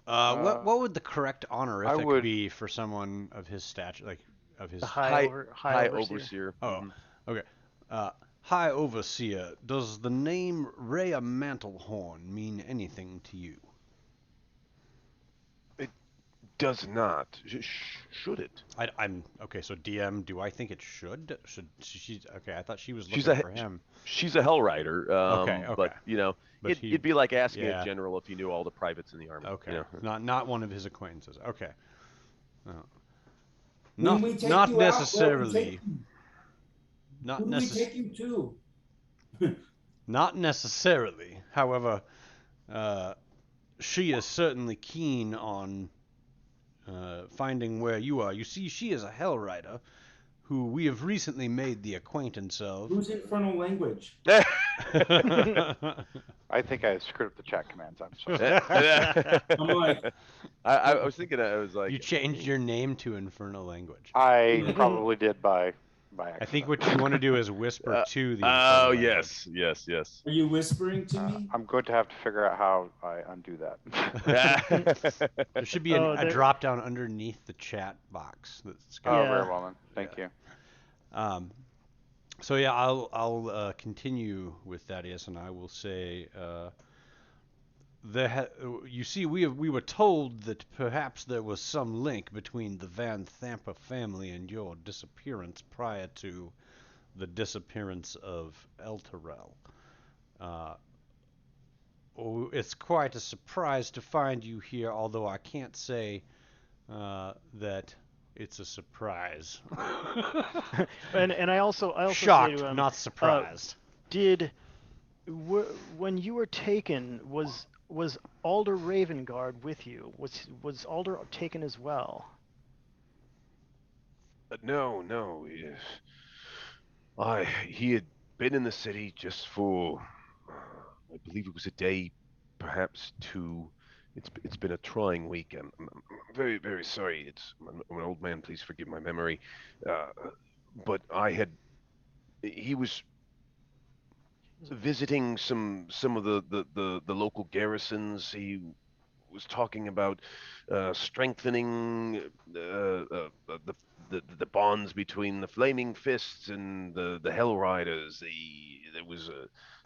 [SPEAKER 3] What would the correct honorific
[SPEAKER 6] would-
[SPEAKER 3] be for someone of his stature, like of his
[SPEAKER 7] The
[SPEAKER 5] High
[SPEAKER 7] high overseer.
[SPEAKER 5] overseer.
[SPEAKER 3] Oh,
[SPEAKER 5] Mhm.
[SPEAKER 3] okay. High Overseer, does the name Rhea Mantlehorn mean anything to you?
[SPEAKER 10] Does not. Should it?
[SPEAKER 3] I'm okay. So DM, do I think it should? Should she? Okay, I thought she was
[SPEAKER 5] She's
[SPEAKER 3] looking
[SPEAKER 5] a
[SPEAKER 3] for him.
[SPEAKER 5] she's a Hell Rider.
[SPEAKER 3] Okay,
[SPEAKER 5] But
[SPEAKER 3] okay.
[SPEAKER 5] you know,
[SPEAKER 3] But
[SPEAKER 5] it'd be like asking
[SPEAKER 3] yeah.
[SPEAKER 5] a general if he knew all the privates in the army.
[SPEAKER 3] Okay,
[SPEAKER 5] You know?
[SPEAKER 3] not one of his acquaintances. Okay.
[SPEAKER 8] When
[SPEAKER 3] Not
[SPEAKER 8] we take
[SPEAKER 3] not
[SPEAKER 8] you out, where we
[SPEAKER 3] necessarily.
[SPEAKER 8] take you?
[SPEAKER 3] Not
[SPEAKER 8] Who do we
[SPEAKER 3] necessarily.
[SPEAKER 8] take you to?
[SPEAKER 3] Not necessarily. However, she is certainly keen on finding where you are. You see, she is a Hell Rider who we have recently made the acquaintance of.
[SPEAKER 8] Who's infernal language?
[SPEAKER 6] I think I screwed up the chat commands. I'm sorry.
[SPEAKER 8] I'm like,
[SPEAKER 5] I was thinking, I was like,
[SPEAKER 3] You changed your name to Infernal Language.
[SPEAKER 6] I probably did by accident.
[SPEAKER 3] I think what you want to do is whisper to the
[SPEAKER 5] oh
[SPEAKER 3] Infernal
[SPEAKER 5] yes, yes, yes.
[SPEAKER 8] are you whispering to me?
[SPEAKER 6] I'm going to have to figure out how I undo that.
[SPEAKER 3] There should be
[SPEAKER 7] Oh,
[SPEAKER 3] a
[SPEAKER 7] there-
[SPEAKER 3] drop down underneath the chat box. That's
[SPEAKER 6] Oh,
[SPEAKER 3] got,
[SPEAKER 7] Yeah.
[SPEAKER 6] very well then. Thank you.
[SPEAKER 3] So yeah, I'll continue with that, yes, and I will say, you see, we were told that perhaps there was some link between the Van Thampa family and your disappearance prior to the disappearance of Elturel. It's quite a surprise to find you here, although I can't say that it's a surprise.
[SPEAKER 7] And I also say
[SPEAKER 3] Shocked,
[SPEAKER 7] to him,
[SPEAKER 3] not surprised.
[SPEAKER 7] when you were taken, was Alder Ravengard with you? Was Alder taken as well?
[SPEAKER 10] No. He had been in the city just for, I believe it was a day, perhaps two. It's been a trying week. I'm very, very sorry. I'm an old man. Please forgive my memory. But he was visiting some of the local garrisons. He was talking about strengthening the bonds between the Flaming Fists and the Hell Riders. There was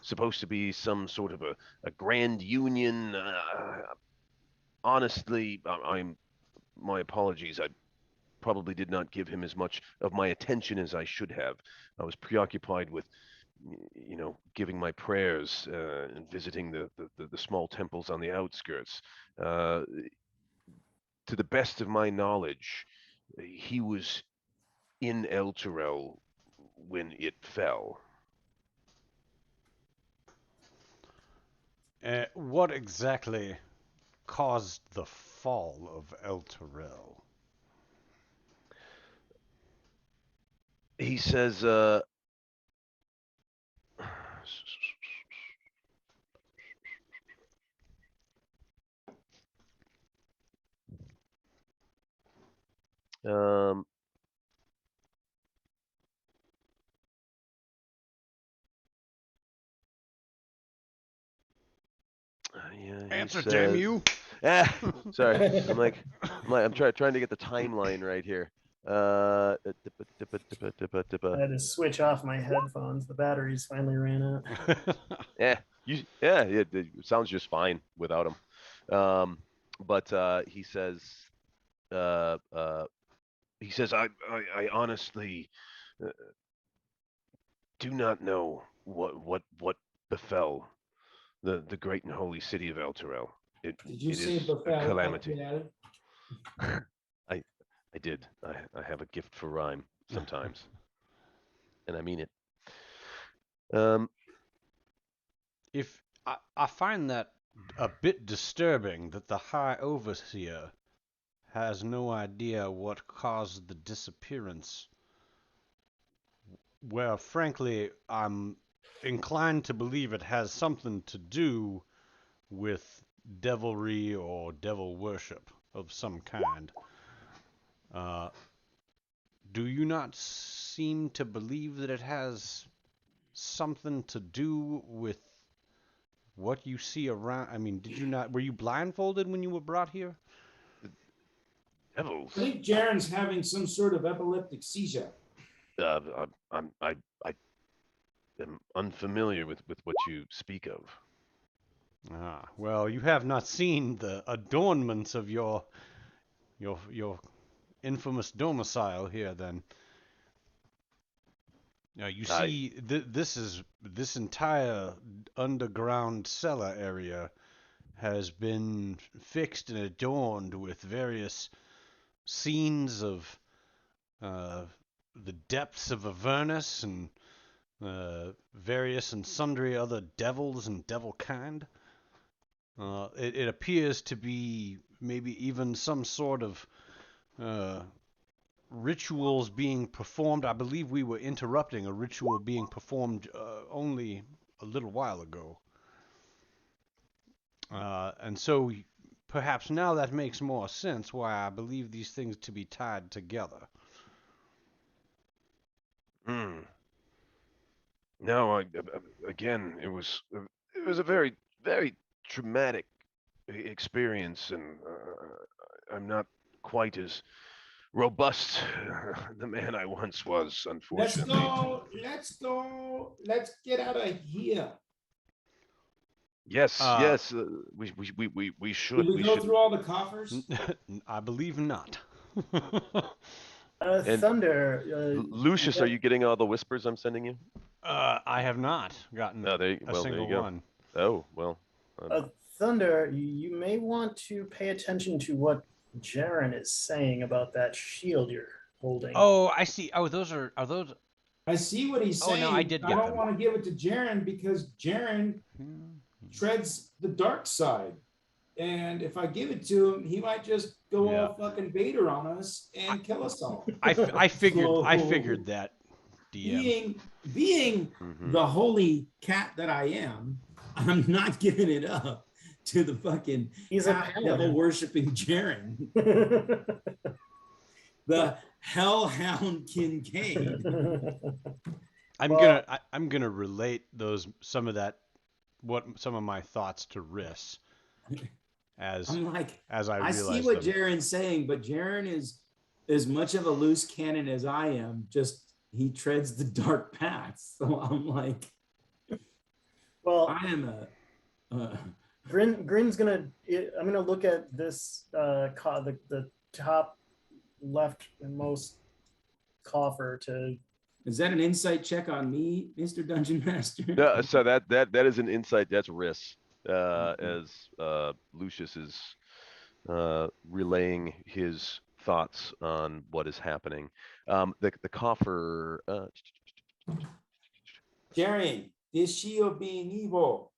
[SPEAKER 10] supposed to be some sort of a grand union. Honestly, my apologies. I probably did not give him as much of my attention as I should have. I was preoccupied with, giving my prayers and visiting the small temples on the outskirts. To the best of my knowledge, he was in Elturel when it fell.
[SPEAKER 3] What exactly caused the fall of Elturel?
[SPEAKER 10] He says, yeah, he
[SPEAKER 3] Answer,
[SPEAKER 10] says,
[SPEAKER 3] damn you!
[SPEAKER 10] Sorry, I'm trying to get the timeline right here.
[SPEAKER 11] I had to switch off my headphones. The batteries finally ran out.
[SPEAKER 10] It sounds just fine without him. But he says, I honestly do not know what befel the great and holy city of Elturel.
[SPEAKER 8] Did you
[SPEAKER 10] it
[SPEAKER 8] say
[SPEAKER 10] is a
[SPEAKER 8] Befell?
[SPEAKER 10] calamity.
[SPEAKER 8] Added?
[SPEAKER 10] I did. I have a gift for rhyme sometimes, and I mean it.
[SPEAKER 3] If I find that a bit disturbing that the High Overseer has no idea what caused the disappearance. Well, frankly, I'm inclined to believe it has something to do with devilry or devil worship of some kind. Do you not seem to believe that it has something to do with what you see around. I mean, did you not? Were you blindfolded when you were brought here?
[SPEAKER 10] Devils.
[SPEAKER 9] I think Jaren's having some sort of epileptic seizure.
[SPEAKER 10] I am unfamiliar with what you speak of.
[SPEAKER 3] Ah, well, you have not seen the adornments of your infamous domicile here, then. Now you see, this entire underground cellar area has been fixed and adorned with various scenes of the depths of Avernus and various and sundry other devils and devil kind. It appears to be maybe even some sort of rituals being performed. I believe we were interrupting a ritual being performed only a little while ago. And so perhaps now that makes more sense why I believe these things to be tied together.
[SPEAKER 10] No, again, it was a very, very traumatic experience, and I'm not quite as robust the man I once was, unfortunately.
[SPEAKER 9] Let's get out of here.
[SPEAKER 10] Yes, yes, we should.
[SPEAKER 9] Did we go through all the coffers?
[SPEAKER 3] I believe not.
[SPEAKER 10] And
[SPEAKER 11] Thunder.
[SPEAKER 5] Lucius, are you getting all the whispers I'm sending you?
[SPEAKER 3] I have not gotten a single
[SPEAKER 5] there you go.
[SPEAKER 3] one.
[SPEAKER 5] Oh, well.
[SPEAKER 11] Thunder, you may want to pay attention to what Jaren is saying about that shield you're holding.
[SPEAKER 3] Oh, I see. Oh, are those?
[SPEAKER 9] I see what he's saying.
[SPEAKER 3] Oh no, I did get
[SPEAKER 9] don't
[SPEAKER 3] them.
[SPEAKER 9] want to give it to Jaren because Jaren treads the dark side. And if I give it to him, he might just go all fucking Vader on us and kill us all.
[SPEAKER 3] I figured that, DM.
[SPEAKER 9] Being the holy cat that I am, I'm not giving it up to the fucking devil worshipping Jaren. The hellhound Kincaid.
[SPEAKER 3] I'm gonna relate some of my thoughts to Riss. As I realize
[SPEAKER 9] I see what Jaren's saying, but Jaren is as much of a loose cannon as I am. Just he treads the dark paths. So I'm like,
[SPEAKER 11] well,
[SPEAKER 9] I am
[SPEAKER 11] Grin's gonna. I'm gonna look at this the top leftmost coffer to.
[SPEAKER 9] Is that an insight check on me, Mr. Dungeon Master?
[SPEAKER 5] No, so that is an insight. That's Riss. As Lucius is relaying his thoughts on what is happening. The coffer.
[SPEAKER 9] Jaren, this shield being evil.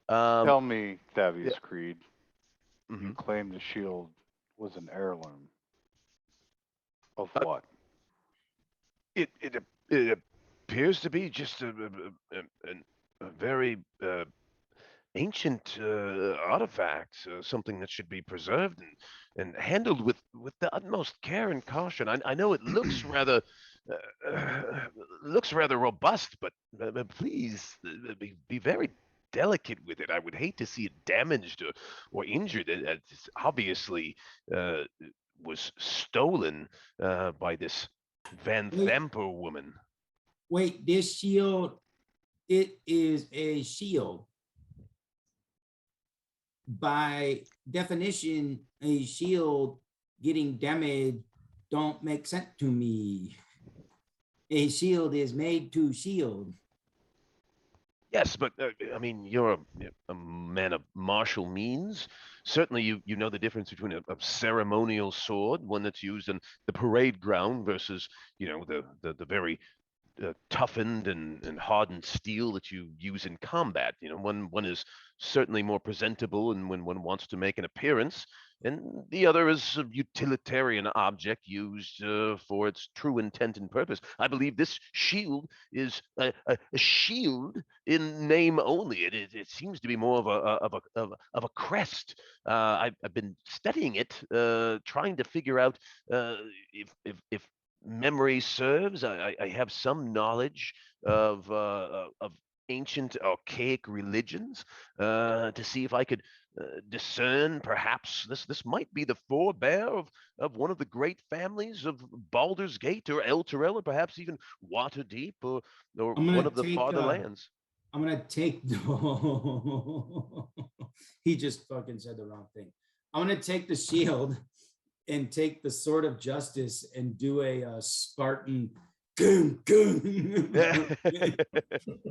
[SPEAKER 6] Tell me, Thavius Creed,
[SPEAKER 5] Mm-hmm.
[SPEAKER 6] you claim the shield was an heirloom. Of what?
[SPEAKER 10] It appears to be just a very ancient artifact, something that should be preserved and handled with the utmost care and caution. I know it looks rather robust, but please be very delicate with it. I would hate to see it damaged or injured. It obviously was stolen by this Van Thamper woman.
[SPEAKER 8] Wait, this shield, it is a shield. By definition, a shield getting damaged don't make sense to me. A shield is made to shield.
[SPEAKER 10] Yes, but I mean, you're a man of martial means. Certainly, you know the difference between a ceremonial sword, one that's used in the parade ground, versus the very toughened and hardened steel that you use in combat. One is certainly more presentable and when one wants to make an appearance, and the other is a utilitarian object used for its true intent and purpose. I believe this shield is a shield in name only. It seems to be more of a crest. I've been studying it, trying to figure out if memory serves, I have some knowledge of ancient archaic religions to see if I could discern perhaps this might be the forebear of one of the great families of Baldur's Gate or El Terrell, or perhaps even Waterdeep, or
[SPEAKER 9] I'm gonna
[SPEAKER 10] one of the
[SPEAKER 9] take,
[SPEAKER 10] farther lands.
[SPEAKER 9] I'm gonna take. He just fucking said the wrong thing. I'm gonna take the shield and take the sword of justice and do a Spartan goon goon.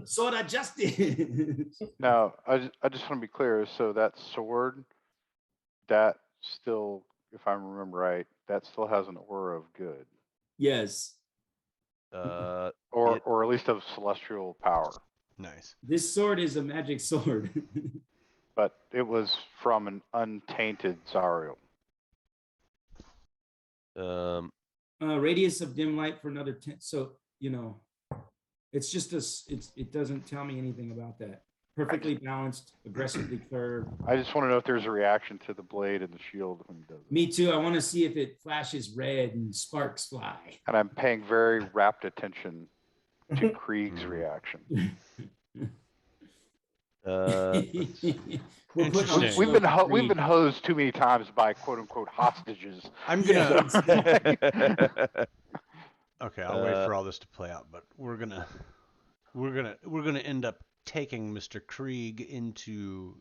[SPEAKER 9] Sword of justice.
[SPEAKER 6] Now, I just want to be clear. So that sword, that still, if I remember right, that still has an aura of good,
[SPEAKER 9] Yes,
[SPEAKER 5] Uh,
[SPEAKER 6] or at least of celestial power.
[SPEAKER 3] Nice.
[SPEAKER 9] this sword is a magic sword.
[SPEAKER 6] But it was from an untainted Zariel.
[SPEAKER 9] Radius of dim light for another 10. So, you know, it's just it doesn't tell me anything about that. Perfectly balanced, aggressively curved.
[SPEAKER 6] I just want to know if there's a reaction to the blade and the shield when he does it.
[SPEAKER 9] Me too. I want to see if it flashes red and sparks fly.
[SPEAKER 6] And I'm paying very rapt attention to Krieg's reaction.
[SPEAKER 9] We're putting on
[SPEAKER 3] Interesting.
[SPEAKER 6] We've been hosed too many times by quote unquote hostages.
[SPEAKER 3] I'm gonna.
[SPEAKER 9] Yeah.
[SPEAKER 3] Okay, I'll wait for all this to play out, but we're gonna end up taking Mr. Krieg into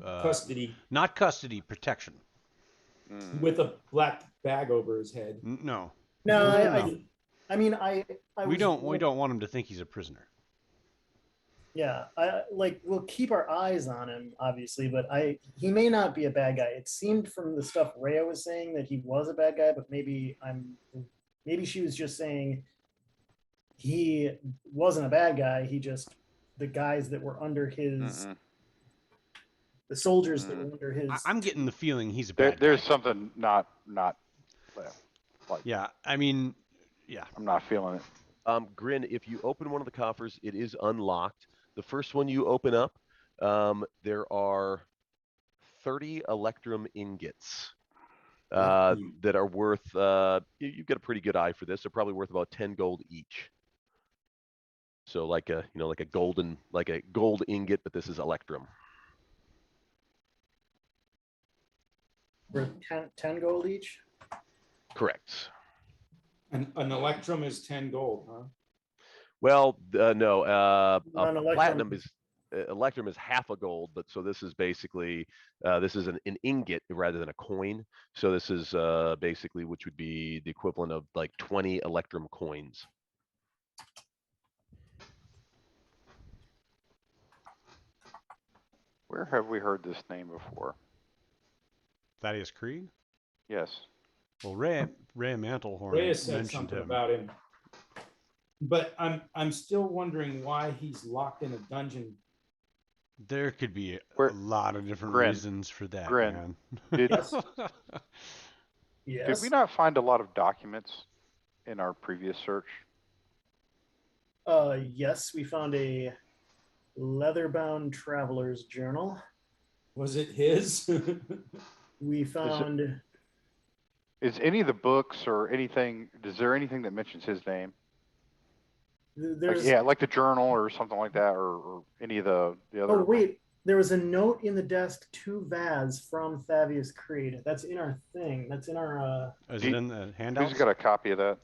[SPEAKER 12] Custody
[SPEAKER 3] not custody, protection.
[SPEAKER 12] with a black bag over his head.
[SPEAKER 3] No,
[SPEAKER 11] No, I mean, I
[SPEAKER 3] we
[SPEAKER 11] was-
[SPEAKER 3] don't want him to think he's a prisoner.
[SPEAKER 11] Yeah, we'll keep our eyes on him, obviously, but he may not be a bad guy. It seemed from the stuff Rhea was saying that he was a bad guy, but maybe she was just saying he wasn't a bad guy. He just, the guys that were under his, the soldiers that were under his.
[SPEAKER 3] I'm getting the feeling he's a bad
[SPEAKER 6] There's
[SPEAKER 3] guy.
[SPEAKER 6] something not well, like,
[SPEAKER 3] Yeah, I mean, yeah.
[SPEAKER 6] I'm not feeling it.
[SPEAKER 5] Grin, if you open one of the coffers, it is unlocked. The first one you open up, there are 30 Electrum ingots that are worth, you get a pretty good eye for this. They're probably worth about 10 gold each. So like a gold ingot, but this is Electrum.
[SPEAKER 11] For 10 gold each.
[SPEAKER 5] Correct.
[SPEAKER 9] An electrum is 10 gold, huh?
[SPEAKER 5] Well, no,
[SPEAKER 11] Non-electrum.
[SPEAKER 5] platinum is Electrum is half a gold, but so this is basically this is an ingot rather than a coin. So this is basically which would be the equivalent of like 20 Electrum coins.
[SPEAKER 6] Where have we heard this name before?
[SPEAKER 3] Thaddeus Krieg.
[SPEAKER 6] Yes.
[SPEAKER 3] Well, Ray Mantlehorn
[SPEAKER 9] Reyes said
[SPEAKER 3] mentioned
[SPEAKER 9] something
[SPEAKER 3] him.
[SPEAKER 9] about him. But I'm still wondering why he's locked in a dungeon.
[SPEAKER 3] There could be a
[SPEAKER 6] Where-
[SPEAKER 3] lot of different
[SPEAKER 6] Grin.
[SPEAKER 3] reasons for that,
[SPEAKER 6] Grin.
[SPEAKER 3] man.
[SPEAKER 6] Did,
[SPEAKER 11] Yes.
[SPEAKER 6] did we not find a lot of documents in our previous search?
[SPEAKER 11] Yes, we found a leather-bound traveler's journal.
[SPEAKER 9] Was it his?
[SPEAKER 11] We found.
[SPEAKER 6] Is any of the books or anything, is there anything that mentions his name? Like,
[SPEAKER 11] There's.
[SPEAKER 6] yeah, like the journal or something like that, or any of the other.
[SPEAKER 11] Oh wait, there was a note in the desk to Vaz from Thaddeus Creed. That's in our thing. That's in our.
[SPEAKER 3] Is
[SPEAKER 6] Do
[SPEAKER 3] it
[SPEAKER 6] you-
[SPEAKER 3] in the handout?
[SPEAKER 6] Who's got a copy of that?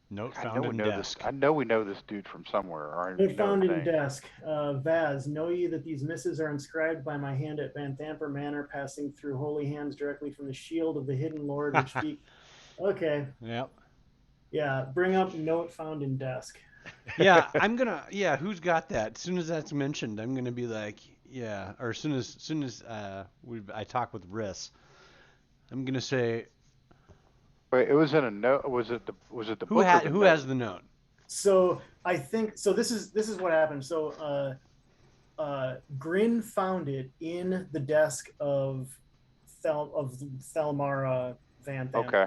[SPEAKER 3] Note
[SPEAKER 6] I
[SPEAKER 3] found
[SPEAKER 6] know we
[SPEAKER 3] in
[SPEAKER 6] know
[SPEAKER 3] desk.
[SPEAKER 6] this. I know we know this dude from somewhere. Or I
[SPEAKER 11] Note
[SPEAKER 6] know
[SPEAKER 11] found
[SPEAKER 6] his
[SPEAKER 11] in
[SPEAKER 6] name.
[SPEAKER 11] desk. Vaz, know ye that these missives are inscribed by my hand at Van Thamper Manor, passing through holy hands directly from the shield of the hidden lord, which speak. Okay,
[SPEAKER 3] Yep.
[SPEAKER 11] yeah. Bring up note found in desk.
[SPEAKER 3] Yeah, I'm gonna. Yeah, who's got that? As soon as that's mentioned, I'm gonna be like, yeah. Or as soon as I talk with Riss, I'm gonna say,
[SPEAKER 6] Wait, it was in a note. Was it the
[SPEAKER 3] who
[SPEAKER 6] book? or the
[SPEAKER 3] who
[SPEAKER 6] note?
[SPEAKER 3] has the note?
[SPEAKER 11] So I think so. This is what happened. So Grin found it in the desk of Thelmara Van Thamper.
[SPEAKER 6] Okay.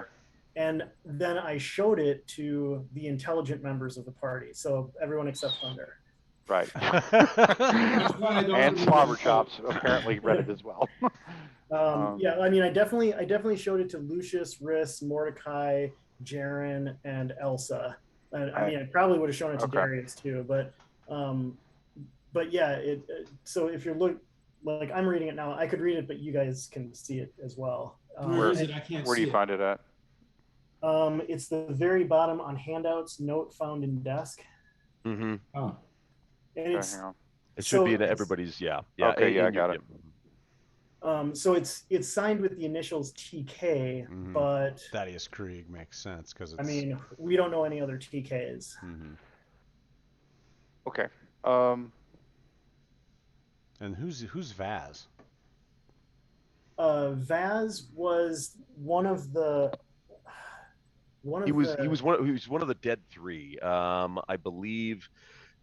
[SPEAKER 11] And then I showed it to the intelligent members of the party. So everyone except Thunder.
[SPEAKER 6] Right.
[SPEAKER 9] why I don't
[SPEAKER 6] And
[SPEAKER 9] read
[SPEAKER 6] Slobber
[SPEAKER 9] it.
[SPEAKER 6] Chops apparently read it as well.
[SPEAKER 11] Yeah, I mean, I definitely showed it to Lucius, Riss, Mordecai, Jaren, and Elsa. And I mean, I probably would have shown it to
[SPEAKER 6] Okay.
[SPEAKER 11] Darius too, but yeah, so if you're like I'm reading it now, I could read it, but you guys can see it as well.
[SPEAKER 9] Where is it? I can't
[SPEAKER 6] Where do
[SPEAKER 9] see
[SPEAKER 6] you
[SPEAKER 9] it.
[SPEAKER 6] find it at?
[SPEAKER 11] It's the very bottom on handouts, note found in desk,
[SPEAKER 5] Mm-hmm.
[SPEAKER 9] Oh,
[SPEAKER 11] and it's
[SPEAKER 6] hang on.
[SPEAKER 5] It should
[SPEAKER 11] so
[SPEAKER 5] be in
[SPEAKER 11] it's-
[SPEAKER 5] everybody's. Yeah.
[SPEAKER 6] Okay, yeah, I
[SPEAKER 5] in
[SPEAKER 6] got
[SPEAKER 5] your-
[SPEAKER 6] it.
[SPEAKER 11] So it's signed with the initials TK,
[SPEAKER 3] Mhm.
[SPEAKER 11] but
[SPEAKER 3] Thaddeus Krieg makes sense because it's.
[SPEAKER 11] I mean, we don't know any other TKs.
[SPEAKER 3] Mhm.
[SPEAKER 6] Okay.
[SPEAKER 3] And who's Vaz?
[SPEAKER 11] Vaz was one of the.
[SPEAKER 5] He was one of the dead three. I believe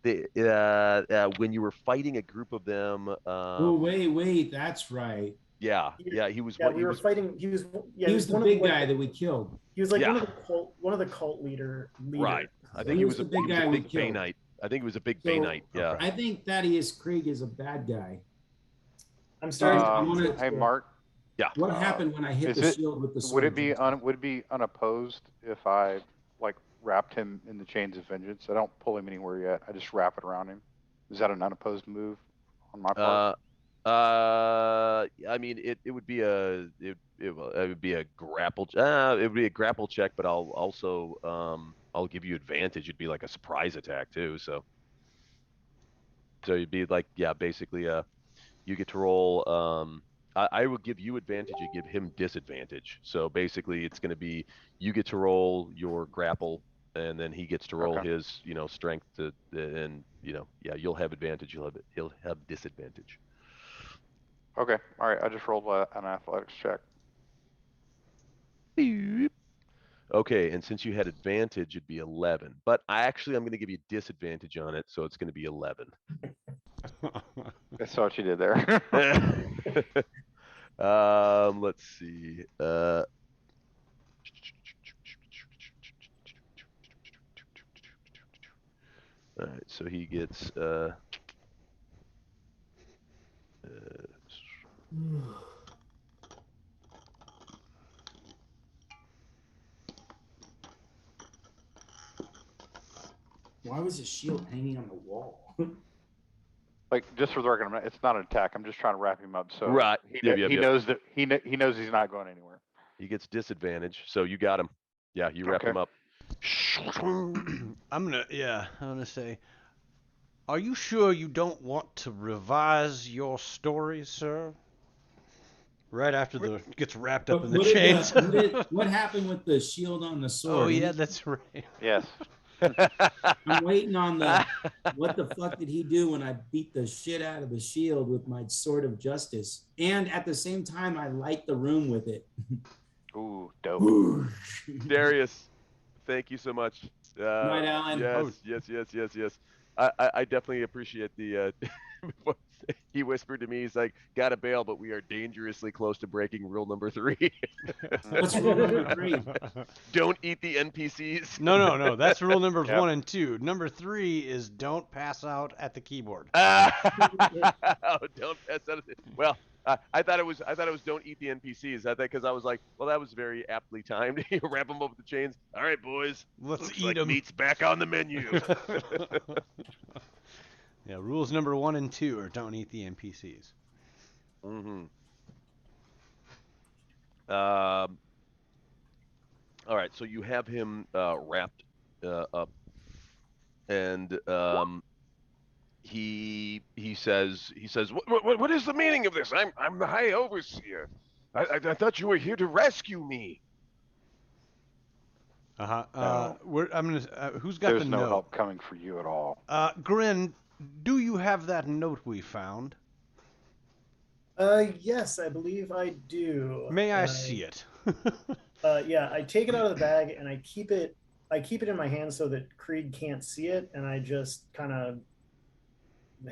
[SPEAKER 5] when you were fighting a group of them.
[SPEAKER 9] oh wait, that's right.
[SPEAKER 5] Yeah, he was.
[SPEAKER 11] Yeah,
[SPEAKER 5] one,
[SPEAKER 11] we
[SPEAKER 5] he
[SPEAKER 11] were
[SPEAKER 5] was
[SPEAKER 11] fighting. He was. Yeah,
[SPEAKER 9] He was the
[SPEAKER 11] one
[SPEAKER 9] big
[SPEAKER 11] of the,
[SPEAKER 9] guy that we killed.
[SPEAKER 11] He was like
[SPEAKER 5] Yeah.
[SPEAKER 11] one of the cult leaders.
[SPEAKER 5] right. I think
[SPEAKER 9] He
[SPEAKER 5] he
[SPEAKER 9] was
[SPEAKER 5] was
[SPEAKER 9] the big guy
[SPEAKER 5] a
[SPEAKER 9] we
[SPEAKER 5] big
[SPEAKER 9] killed.
[SPEAKER 5] Baynite. I think he was a big
[SPEAKER 9] So-
[SPEAKER 5] Baynite. Yeah.
[SPEAKER 9] I think Thaddeus Krieg is a bad guy.
[SPEAKER 11] I'm starting.
[SPEAKER 9] I wanna-
[SPEAKER 6] Hey, Mark.
[SPEAKER 5] Yeah.
[SPEAKER 9] What happened when I hit
[SPEAKER 6] Is
[SPEAKER 9] the
[SPEAKER 6] it-
[SPEAKER 9] shield with the sword?
[SPEAKER 6] Would it be unopposed if I like wrapped him in the chains of vengeance? I don't pull him anywhere yet. I just wrap it around him. Is that an unopposed move on my part?
[SPEAKER 5] I mean, it would be a it would be a grapple. It would be a grapple check, but I'll also I'll give you advantage. It'd be like a surprise attack too. So you'd be like, yeah, basically, you get to roll. I will give you advantage. You give him disadvantage. So basically, it's going to be you get to roll your grapple, and then he gets to roll
[SPEAKER 6] Okay.
[SPEAKER 5] his strength and yeah, you'll have advantage. He'll have disadvantage.
[SPEAKER 6] Okay. All right. I just rolled an athletics check.
[SPEAKER 5] Beep. Okay, and since you had advantage, it'd be 11. But I'm going to give you disadvantage on it, so it's going to be 11.
[SPEAKER 6] I saw what you did there.
[SPEAKER 5] Let's see. All right, so he gets
[SPEAKER 9] Why was his shield hanging on the wall?
[SPEAKER 6] Like, just for the record, it's not an attack. I'm just trying to wrap him up. So
[SPEAKER 5] Right.
[SPEAKER 6] he,
[SPEAKER 5] Yep,
[SPEAKER 6] he
[SPEAKER 5] yep, yep.
[SPEAKER 6] knows that he knows he's not going anywhere.
[SPEAKER 5] he gets disadvantage, so you got him. Yeah, you wrapped
[SPEAKER 6] Okay.
[SPEAKER 5] him up.
[SPEAKER 3] I'm gonna say, are you sure you don't want to revise your story, sir? Right after the gets wrapped up in the
[SPEAKER 9] What did
[SPEAKER 3] chains.
[SPEAKER 9] what happened with the shield on the sword?
[SPEAKER 3] Oh yeah, that's right.
[SPEAKER 6] Yes.
[SPEAKER 9] I'm waiting on the what the fuck did he do when I beat the shit out of the shield with my sword of justice? And at the same time I light the room with it.
[SPEAKER 6] Ooh, dope.
[SPEAKER 5] Darius, thank you so much.
[SPEAKER 9] Night, Alan.
[SPEAKER 5] Yes. I definitely appreciate the. He whispered to me, he's like, "Gotta bail, but we are dangerously close to breaking rule number 3."
[SPEAKER 9] What's rule number 3?
[SPEAKER 5] Don't eat the NPCs.
[SPEAKER 3] No. That's rule numbers
[SPEAKER 6] Yep.
[SPEAKER 3] 1 and 2. Number 3 is don't pass out at the keyboard.
[SPEAKER 5] Oh, don't pass out. Well, I thought it was don't eat the NPCs. I think because I was like, well, that was very aptly timed. You wrap them up with the chains. All right, boys.
[SPEAKER 3] Let's
[SPEAKER 5] Looks
[SPEAKER 3] eat
[SPEAKER 5] like
[SPEAKER 3] 'em.
[SPEAKER 5] meat's back on the menu.
[SPEAKER 3] Yeah, rules number 1 and 2 are don't eat the NPCs.
[SPEAKER 5] Mm-hmm. All right, so you have him wrapped up, and he says, what is the meaning of this? I'm the High Overseer. I thought you were here to rescue me.
[SPEAKER 3] Uh-huh. Who's got
[SPEAKER 6] There's
[SPEAKER 3] the
[SPEAKER 6] no
[SPEAKER 3] note?
[SPEAKER 6] help coming for you at all.
[SPEAKER 3] Grin, do you have that note we found?
[SPEAKER 11] Yes, I believe I do.
[SPEAKER 3] May I see it?
[SPEAKER 11] Yeah, I take it out of the bag and I keep it in my hand so that Krieg can't see it, and I just kind of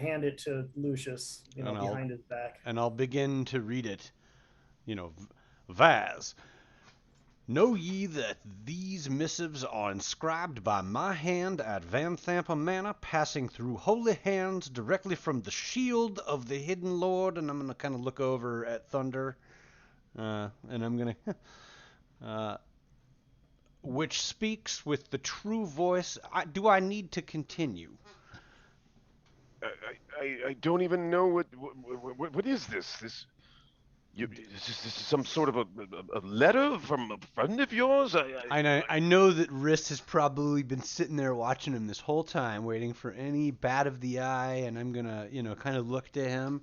[SPEAKER 11] hand it to Lucius, behind his back.
[SPEAKER 3] And I'll begin to read it. Vaz, Know ye that these missives are inscribed by my hand at Van Thampa Manor, passing through holy hands directly from the shield of the hidden lord? And I'm going to kind of look over at Thunder, and I'm going to... which speaks with the true voice. Do I need to continue?
[SPEAKER 10] I don't even know what is this? Is this some sort of a letter from a friend of yours?
[SPEAKER 3] I know that Riss has probably been sitting there watching him this whole time, waiting for any bat of the eye, and I'm gonna, kind of look to him.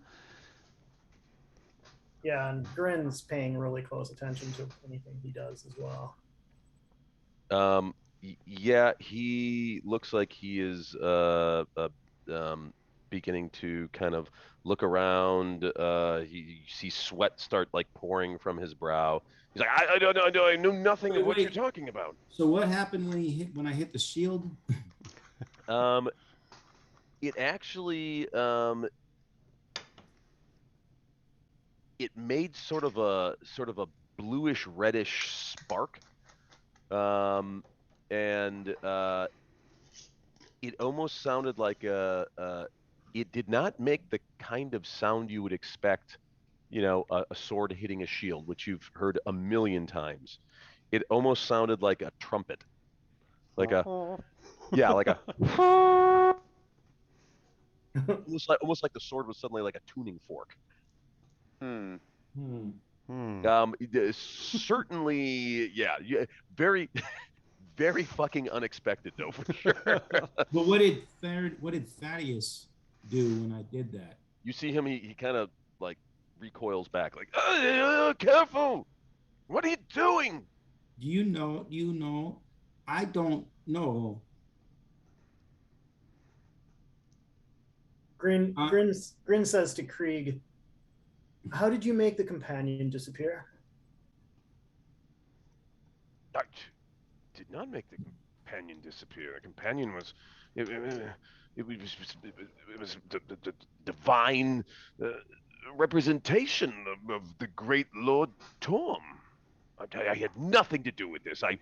[SPEAKER 11] Yeah, and Grin's paying really close attention to anything he does as well.
[SPEAKER 5] Yeah, he looks like he is beginning to kind of look around. You see sweat start like pouring from his brow. He's like, I don't know, I know nothing of what you're talking about.
[SPEAKER 9] So what happened when I hit the shield?
[SPEAKER 5] It actually it made sort of a bluish reddish spark. And it almost sounded like it did not make the kind of sound you would expect, a sword hitting a shield, which you've heard a million times. It almost sounded like a trumpet, like a almost like the sword was suddenly like a tuning fork. Certainly, yeah, very very fucking unexpected though, for sure.
[SPEAKER 9] But what did Thaddeus do when I did that?
[SPEAKER 5] You see him, he kind of like recoils back, like, careful! What are you doing?
[SPEAKER 9] Do you know? I don't know.
[SPEAKER 11] Grin says to Krieg, "How did you make the companion disappear?"
[SPEAKER 10] I did not make the companion disappear. The companion was, it was the divine representation of the great Lord Torm. I had nothing to do with this. I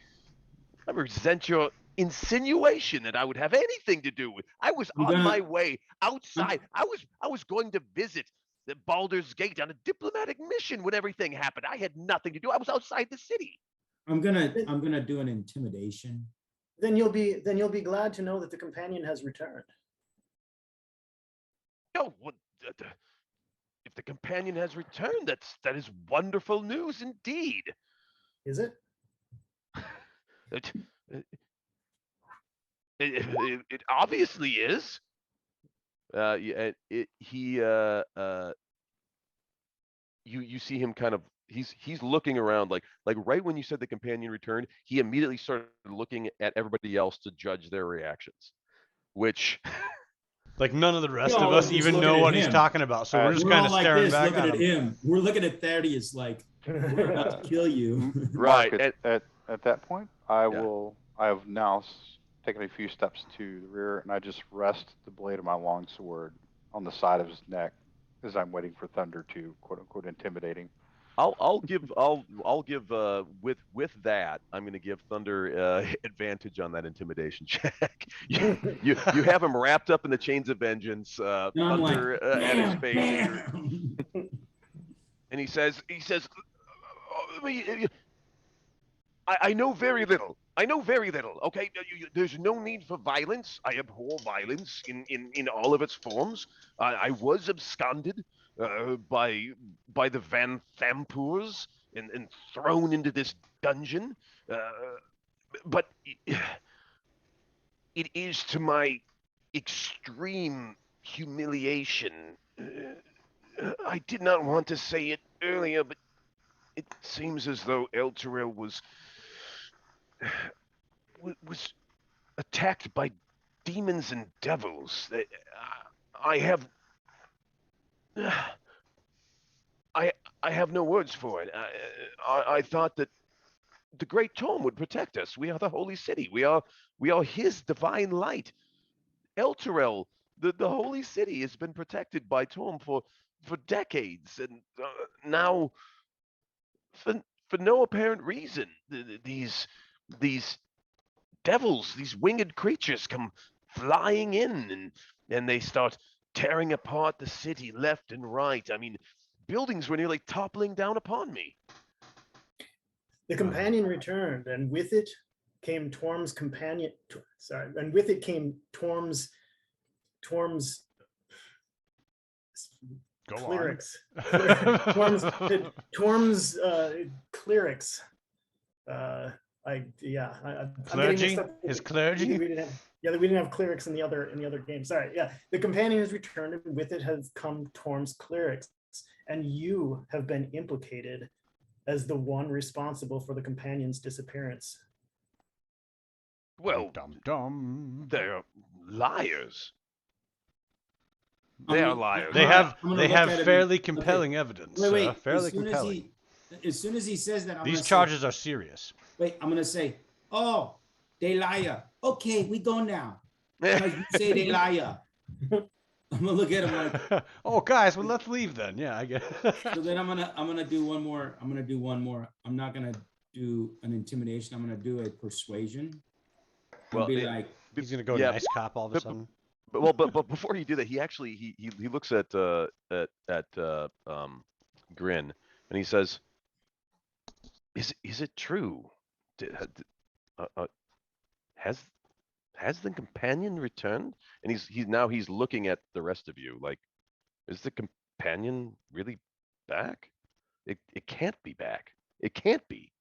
[SPEAKER 10] resent your insinuation that I would have anything to do with. I was on my way outside. I was going to visit the Baldur's Gate on a diplomatic mission when everything happened. I had nothing to do. I was outside the city.
[SPEAKER 9] I'm gonna do an intimidation.
[SPEAKER 11] Then you'll be glad to know that the companion has returned.
[SPEAKER 10] Oh, if the companion has returned, that is wonderful news indeed.
[SPEAKER 11] Is it?
[SPEAKER 10] It obviously is.
[SPEAKER 5] You see him kind of, he's looking around, like right when you said the companion returned, he immediately started looking at everybody else to judge their reactions, which
[SPEAKER 3] like none of the rest of us even know what he's talking about, so we're just kind of staring back
[SPEAKER 9] at him. We're looking at Thaddeus like, we're about to kill you.
[SPEAKER 5] Right.
[SPEAKER 6] At that point, I have now taken a few steps to the rear, and I just rest the blade of my long sword on the side of his neck as I'm waiting for Thunder to quote unquote intimidate him.
[SPEAKER 5] I'll give with that, I'm going to give Thunder advantage on that intimidation check. you have him wrapped up in the chains of vengeance, Thunder at his face, and he says, I know very little. Okay, there's no need for violence. I abhor violence in all of its forms. I was absconded by the Van Thampurs and thrown into this dungeon, but it is to my extreme humiliation. I did not want to say it earlier, but it seems as though Elturel was attacked by demons and devils. I have no words for it. I thought that the Great Torm would protect us. We are the Holy City. We are His divine light. Elturel, the Holy City, has been protected by Torm for decades, and now
[SPEAKER 10] for no apparent reason. These devils, these winged creatures come flying in and they start tearing apart the city left and right. I mean, buildings were nearly toppling down upon me.
[SPEAKER 11] The companion returned, and with it came Torm's companion. Sorry, and with it came Torm's
[SPEAKER 3] Go
[SPEAKER 11] clerics.
[SPEAKER 3] on.
[SPEAKER 11] Torm's clerics. I'm getting
[SPEAKER 3] Clergy?
[SPEAKER 11] mixed up.
[SPEAKER 3] His clergy?
[SPEAKER 11] We didn't have clerics in the other game. Sorry. Yeah, the companion has returned, and with it has come Torm's clerics, and you have been implicated as the one responsible for the companion's disappearance.
[SPEAKER 10] Well,
[SPEAKER 3] Dum dum.
[SPEAKER 10] they're liars. They are liars.
[SPEAKER 3] They
[SPEAKER 9] I'm gonna
[SPEAKER 3] have
[SPEAKER 9] look at him
[SPEAKER 3] fairly
[SPEAKER 9] and-
[SPEAKER 3] compelling evidence.
[SPEAKER 9] Wait.
[SPEAKER 3] Fairly
[SPEAKER 9] as soon
[SPEAKER 3] compelling.
[SPEAKER 9] as soon as he says that,
[SPEAKER 3] These charges are serious.
[SPEAKER 9] Wait, I'm gonna say, oh, they liar. Okay, we go now. Because you say they liar. I'm gonna look at him like.
[SPEAKER 3] Oh, guys, well, let's leave then. Yeah, I guess.
[SPEAKER 9] So then I'm gonna do one more. I'm gonna do one more. I'm not gonna do an intimidation. I'm gonna do a persuasion. I'll
[SPEAKER 5] Well,
[SPEAKER 9] be like,
[SPEAKER 3] He's gonna go
[SPEAKER 5] Yeah.
[SPEAKER 3] nice cop all of a sudden.
[SPEAKER 5] But before you do that, he actually he looks at Grin and he says, "Is it true? Has the companion returned?" And he's looking at the rest of you like, "Is the companion really back? It can't be back. It can't be."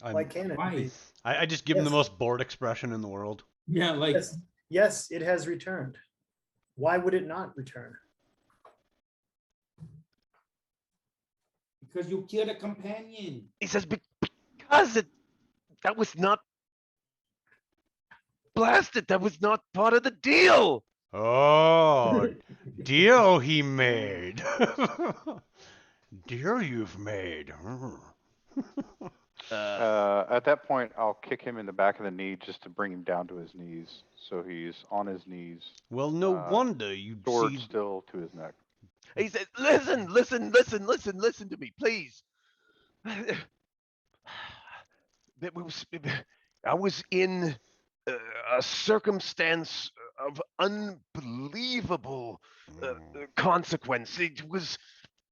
[SPEAKER 11] Why can't it
[SPEAKER 9] why?
[SPEAKER 11] be?
[SPEAKER 3] I just give him the
[SPEAKER 11] Yes.
[SPEAKER 3] most bored expression in the world.
[SPEAKER 9] Yeah, like
[SPEAKER 11] Yes, it has returned. Why would it not return?
[SPEAKER 9] because you killed a companion.
[SPEAKER 10] He says because that was not blasted. That was not part of the deal.
[SPEAKER 3] Oh, deal he made. Deal you've made.
[SPEAKER 6] At that point, I'll kick him in the back of the knee just to bring him down to his knees. So he's on his knees,
[SPEAKER 3] Well, no wonder you
[SPEAKER 6] sword
[SPEAKER 3] see.
[SPEAKER 6] still to his neck.
[SPEAKER 10] He says, listen to me, please. I was in a circumstance of unbelievable consequence.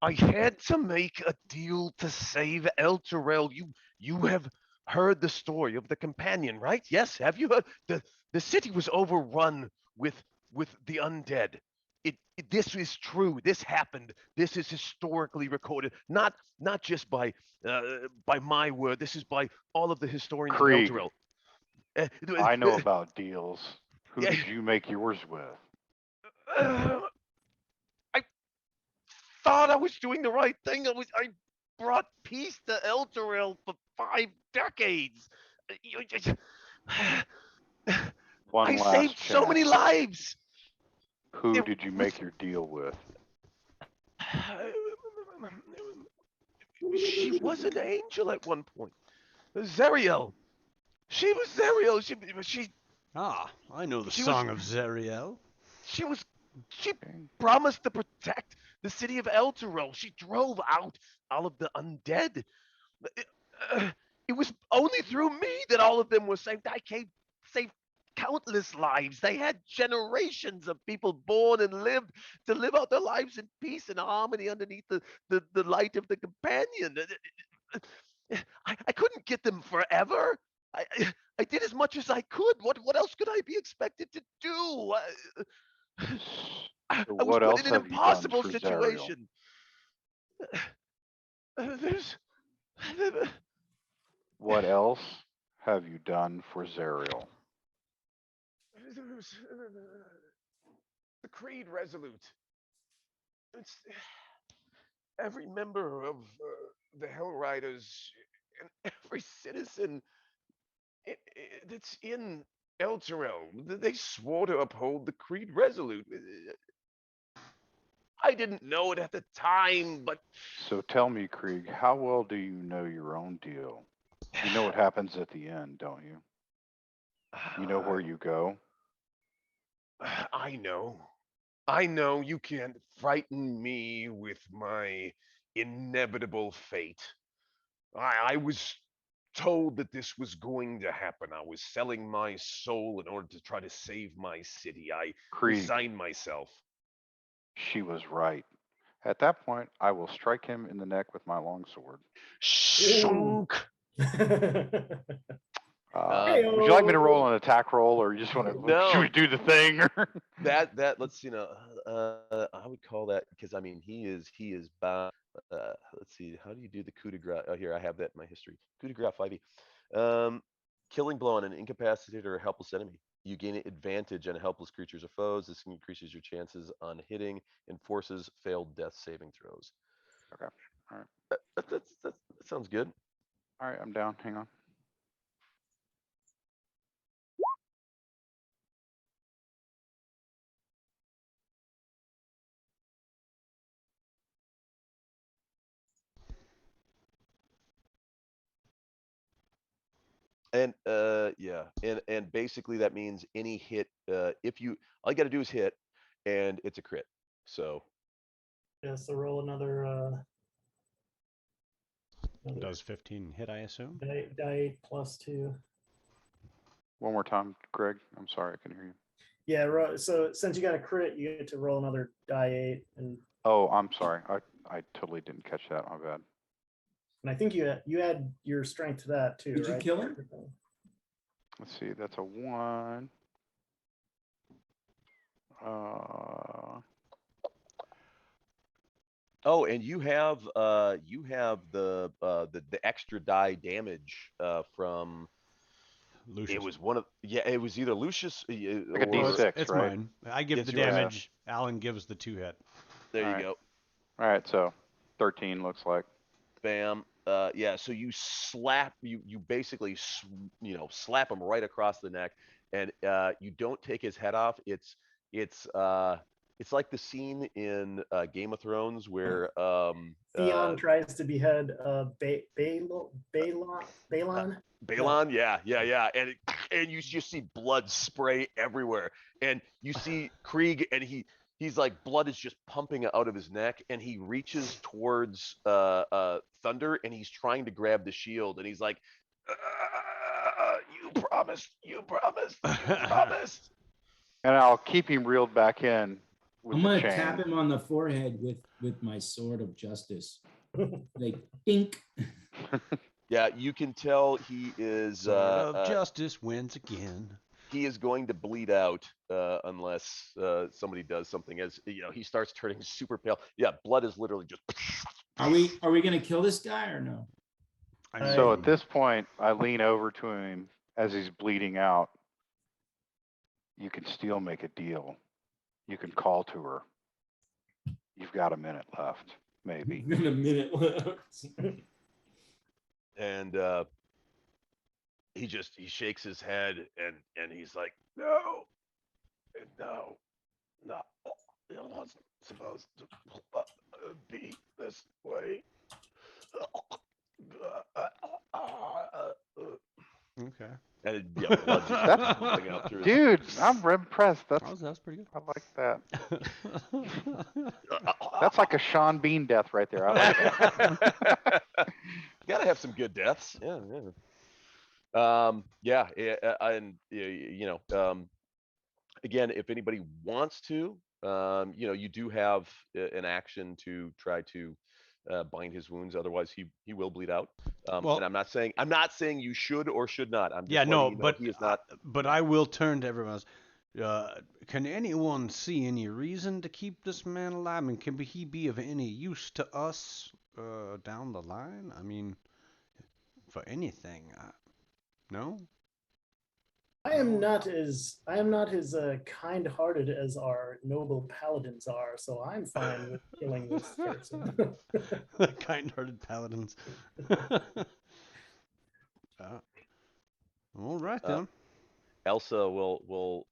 [SPEAKER 10] I had to make a deal to save Elturel. You have heard the story of the companion, right? Yes, have you heard? The city was overrun with the undead. This is true. This happened. This is historically recorded. Not just by my word. This is by all of the historians
[SPEAKER 6] Krieg,
[SPEAKER 10] of Elturel.
[SPEAKER 6] I know about deals. Who did you make yours with?
[SPEAKER 10] I thought I was doing the right thing. I brought peace to Elturel for 5 decades.
[SPEAKER 6] One
[SPEAKER 10] I
[SPEAKER 6] last
[SPEAKER 10] saved so many
[SPEAKER 6] chance.
[SPEAKER 10] lives.
[SPEAKER 6] Who did you make your deal with?
[SPEAKER 10] She was an angel at one point. Zeriel. She was Zeriel. She
[SPEAKER 3] Ah, I know the
[SPEAKER 10] She
[SPEAKER 3] song
[SPEAKER 10] was-
[SPEAKER 3] of Zeriel.
[SPEAKER 10] She promised to protect the city of Elturel. She drove out all of the undead. It was only through me that all of them were saved. I saved countless lives. They had generations of people born and lived to live out their lives in peace and harmony underneath the light of the companion. I couldn't get them forever. I did as much as I could. What else could I be expected to do? I was
[SPEAKER 6] what
[SPEAKER 10] put
[SPEAKER 6] else
[SPEAKER 10] in an
[SPEAKER 6] have you done
[SPEAKER 10] impossible
[SPEAKER 6] for Zariel?
[SPEAKER 10] situation.
[SPEAKER 6] What else have you done for Zariel?
[SPEAKER 10] There's the Creed Resolute. It's every member of the Hell Riders and every citizen that's in Elturel. They swore to uphold the Creed Resolute. I didn't know it at the time, but
[SPEAKER 6] So tell me, Krieg, how well do you know your own deal? You know what happens at the end, don't you? You know where you go?
[SPEAKER 10] I know you can't frighten me with my inevitable fate. I was told that this was going to happen. I was selling my soul in order to try to save my city. I
[SPEAKER 6] Krieg,
[SPEAKER 10] resigned myself.
[SPEAKER 6] she was right. At that point, I will strike him in the neck with my longsword.
[SPEAKER 10] Shunk.
[SPEAKER 6] Would you like me to roll an attack roll, or you just want to
[SPEAKER 5] No.
[SPEAKER 6] should we do the thing?
[SPEAKER 5] That let's I would call that, because I mean he is bound. Let's see, how do you do the coup de grace? Oh, here I have that in my history. Coup de grace 5e. Killing blow on an incapacitated or a helpless enemy. You gain advantage on helpless creatures or foes. This increases your chances on hitting and forces failed death saving throws.
[SPEAKER 6] Okay, all right.
[SPEAKER 5] That sounds good.
[SPEAKER 6] All right, I'm down. Hang on.
[SPEAKER 5] And yeah, and basically that means any hit, if you, all you got to do is hit, and it's a crit. So
[SPEAKER 11] Yeah, so roll another
[SPEAKER 3] Does 15 hit, I assume?
[SPEAKER 11] die 8 plus 2.
[SPEAKER 6] One more time, Greg. I'm sorry, I couldn't hear you.
[SPEAKER 11] Yeah, so since you got a crit, you get to roll another die 8, and
[SPEAKER 6] Oh, I'm sorry. I totally didn't catch that. My bad.
[SPEAKER 11] I think you add your strength to that too,
[SPEAKER 9] Did you
[SPEAKER 11] right?
[SPEAKER 9] kill him?
[SPEAKER 6] Let's see. That's a 1.
[SPEAKER 5] oh, and you have the extra die damage from
[SPEAKER 3] Lucius.
[SPEAKER 5] It was one of, yeah, it was either Lucius
[SPEAKER 6] Like a
[SPEAKER 5] or
[SPEAKER 6] D6,
[SPEAKER 3] It's
[SPEAKER 6] right?
[SPEAKER 3] mine. I give
[SPEAKER 5] It's
[SPEAKER 3] the
[SPEAKER 5] yours.
[SPEAKER 3] damage. Alan gives the 2 hit.
[SPEAKER 5] there you
[SPEAKER 6] Alright.
[SPEAKER 5] go.
[SPEAKER 6] All right, so 13 looks like.
[SPEAKER 5] Bam. Yeah, so you slap, you basically slap him right across the neck, and you don't take his head off. It's like the scene in Game of Thrones where
[SPEAKER 11] Theon tries to behead Balon.
[SPEAKER 5] Balon, yeah, and you just see blood spray everywhere, and you see Krieg, and he's like, blood is just pumping out of his neck, and he reaches towards Thunder, and he's trying to grab the shield, and he's like, you promised.
[SPEAKER 6] And I'll keep him reeled back in with
[SPEAKER 9] I'm
[SPEAKER 6] the
[SPEAKER 9] gonna
[SPEAKER 6] chain.
[SPEAKER 9] tap him on the forehead with my sword of justice. Like dink.
[SPEAKER 5] Yeah, you can tell he is
[SPEAKER 3] Sword of justice wins again.
[SPEAKER 5] he is going to bleed out unless somebody does something. As you know, he starts turning super pale. Yeah, blood is literally just.
[SPEAKER 9] Are we gonna kill this guy or no?
[SPEAKER 6] So at this point, I lean over to him as he's bleeding out. You can still make a deal. You can call to her. You've got a minute left, maybe.
[SPEAKER 9] In a minute left.
[SPEAKER 5] And he shakes his head, and he's like, no, it wasn't supposed to be this way.
[SPEAKER 3] Okay.
[SPEAKER 5] And yeah, blood just coming out through his-
[SPEAKER 6] Dude, I'm impressed.
[SPEAKER 3] That's pretty good.
[SPEAKER 6] I like that. That's like a Sean Bean death right there. I like that.
[SPEAKER 5] Gotta have some good deaths. Yeah. And again, if anybody wants to, you do have an action to try to bind his wounds. Otherwise, he will bleed out.
[SPEAKER 3] Well-
[SPEAKER 5] and I'm not saying you should or should not. I'm just
[SPEAKER 3] Yeah,
[SPEAKER 5] letting
[SPEAKER 3] no,
[SPEAKER 5] you know
[SPEAKER 3] but
[SPEAKER 5] he is not.
[SPEAKER 3] But I will turn to everyone else. Can anyone see any reason to keep this man alive? I mean, can he be of any use to us down the line? I mean, for anything? No.
[SPEAKER 11] I am not as kind-hearted as our noble paladins are, so I'm fine with killing this person.
[SPEAKER 3] Kind-hearted paladins. All right then.
[SPEAKER 5] Elsa will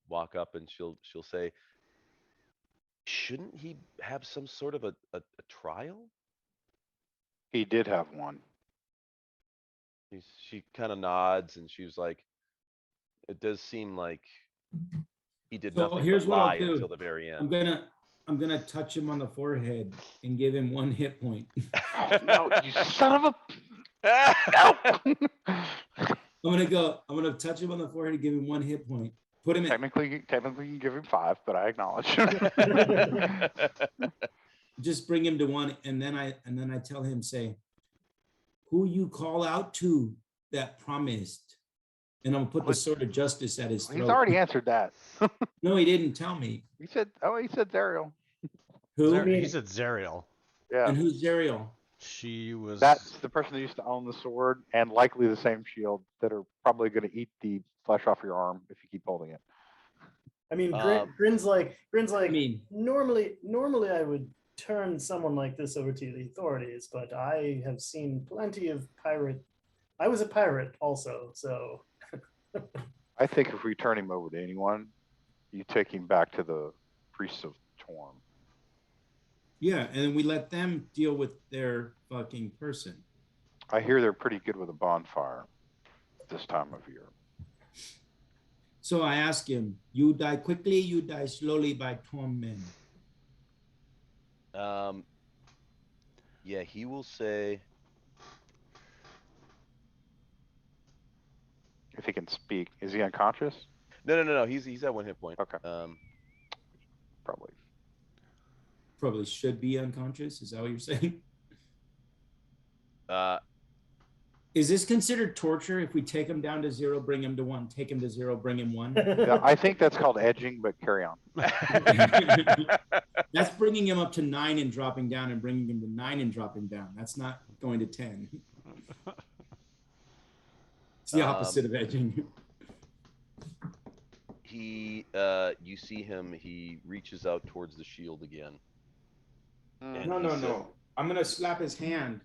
[SPEAKER 5] walk up, and she'll say, shouldn't he have some sort of a trial?
[SPEAKER 6] He did have one.
[SPEAKER 5] She kind of nods, and she's like, it does seem like he did
[SPEAKER 9] So
[SPEAKER 5] nothing
[SPEAKER 9] here's
[SPEAKER 5] but
[SPEAKER 9] what I'll
[SPEAKER 5] lie
[SPEAKER 9] do.
[SPEAKER 5] until the very
[SPEAKER 9] I'm
[SPEAKER 5] end.
[SPEAKER 9] gonna touch him on the forehead and give him 1 hit point.
[SPEAKER 6] No, you son of a. No.
[SPEAKER 9] I'm gonna touch him on the forehead and give him 1 hit point. Put him in.
[SPEAKER 6] Technically, you can give him 5, but I acknowledge.
[SPEAKER 9] Just bring him to 1, and then I tell him, say, who you call out to that promised, and I'm gonna put the sword of justice at his throat.
[SPEAKER 6] He's already answered that.
[SPEAKER 9] No, he didn't tell me.
[SPEAKER 6] He said Zariel.
[SPEAKER 9] Who?
[SPEAKER 3] He said Zariel.
[SPEAKER 6] Yeah.
[SPEAKER 9] And who's Zariel?
[SPEAKER 3] She was.
[SPEAKER 6] That's the person that used to own the sword and likely the same shield that are probably going to eat the flesh off your arm if you keep holding it.
[SPEAKER 11] I mean, Grin's like,
[SPEAKER 9] I mean,
[SPEAKER 11] normally I would turn someone like this over to the authorities, but I have seen plenty of I was a pirate also, so.
[SPEAKER 6] I think if we turn him over to anyone, you take him back to the priests of Torm.
[SPEAKER 9] yeah, and we let them deal with their fucking person.
[SPEAKER 6] I hear they're pretty good with a bonfire this time of year.
[SPEAKER 9] So I ask him, you die quickly, you die slowly by torment.
[SPEAKER 5] Yeah, he will say.
[SPEAKER 6] If he can speak, is he unconscious?
[SPEAKER 5] No. He's at 1 hit point.
[SPEAKER 6] Okay. Probably.
[SPEAKER 9] Probably should be unconscious. Is that what you're saying? Is this considered torture if we take him down to 0, bring him to 1, take him to 0, bring him 1?
[SPEAKER 6] Yeah, I think that's called edging, but carry on.
[SPEAKER 9] That's bringing him up to 9 and dropping down, and bringing him to 9 and dropping down. That's not going to 10. It's the opposite of edging.
[SPEAKER 5] You see him. He reaches out towards the shield again. And
[SPEAKER 9] No.
[SPEAKER 5] he said-
[SPEAKER 9] I'm gonna slap his hand.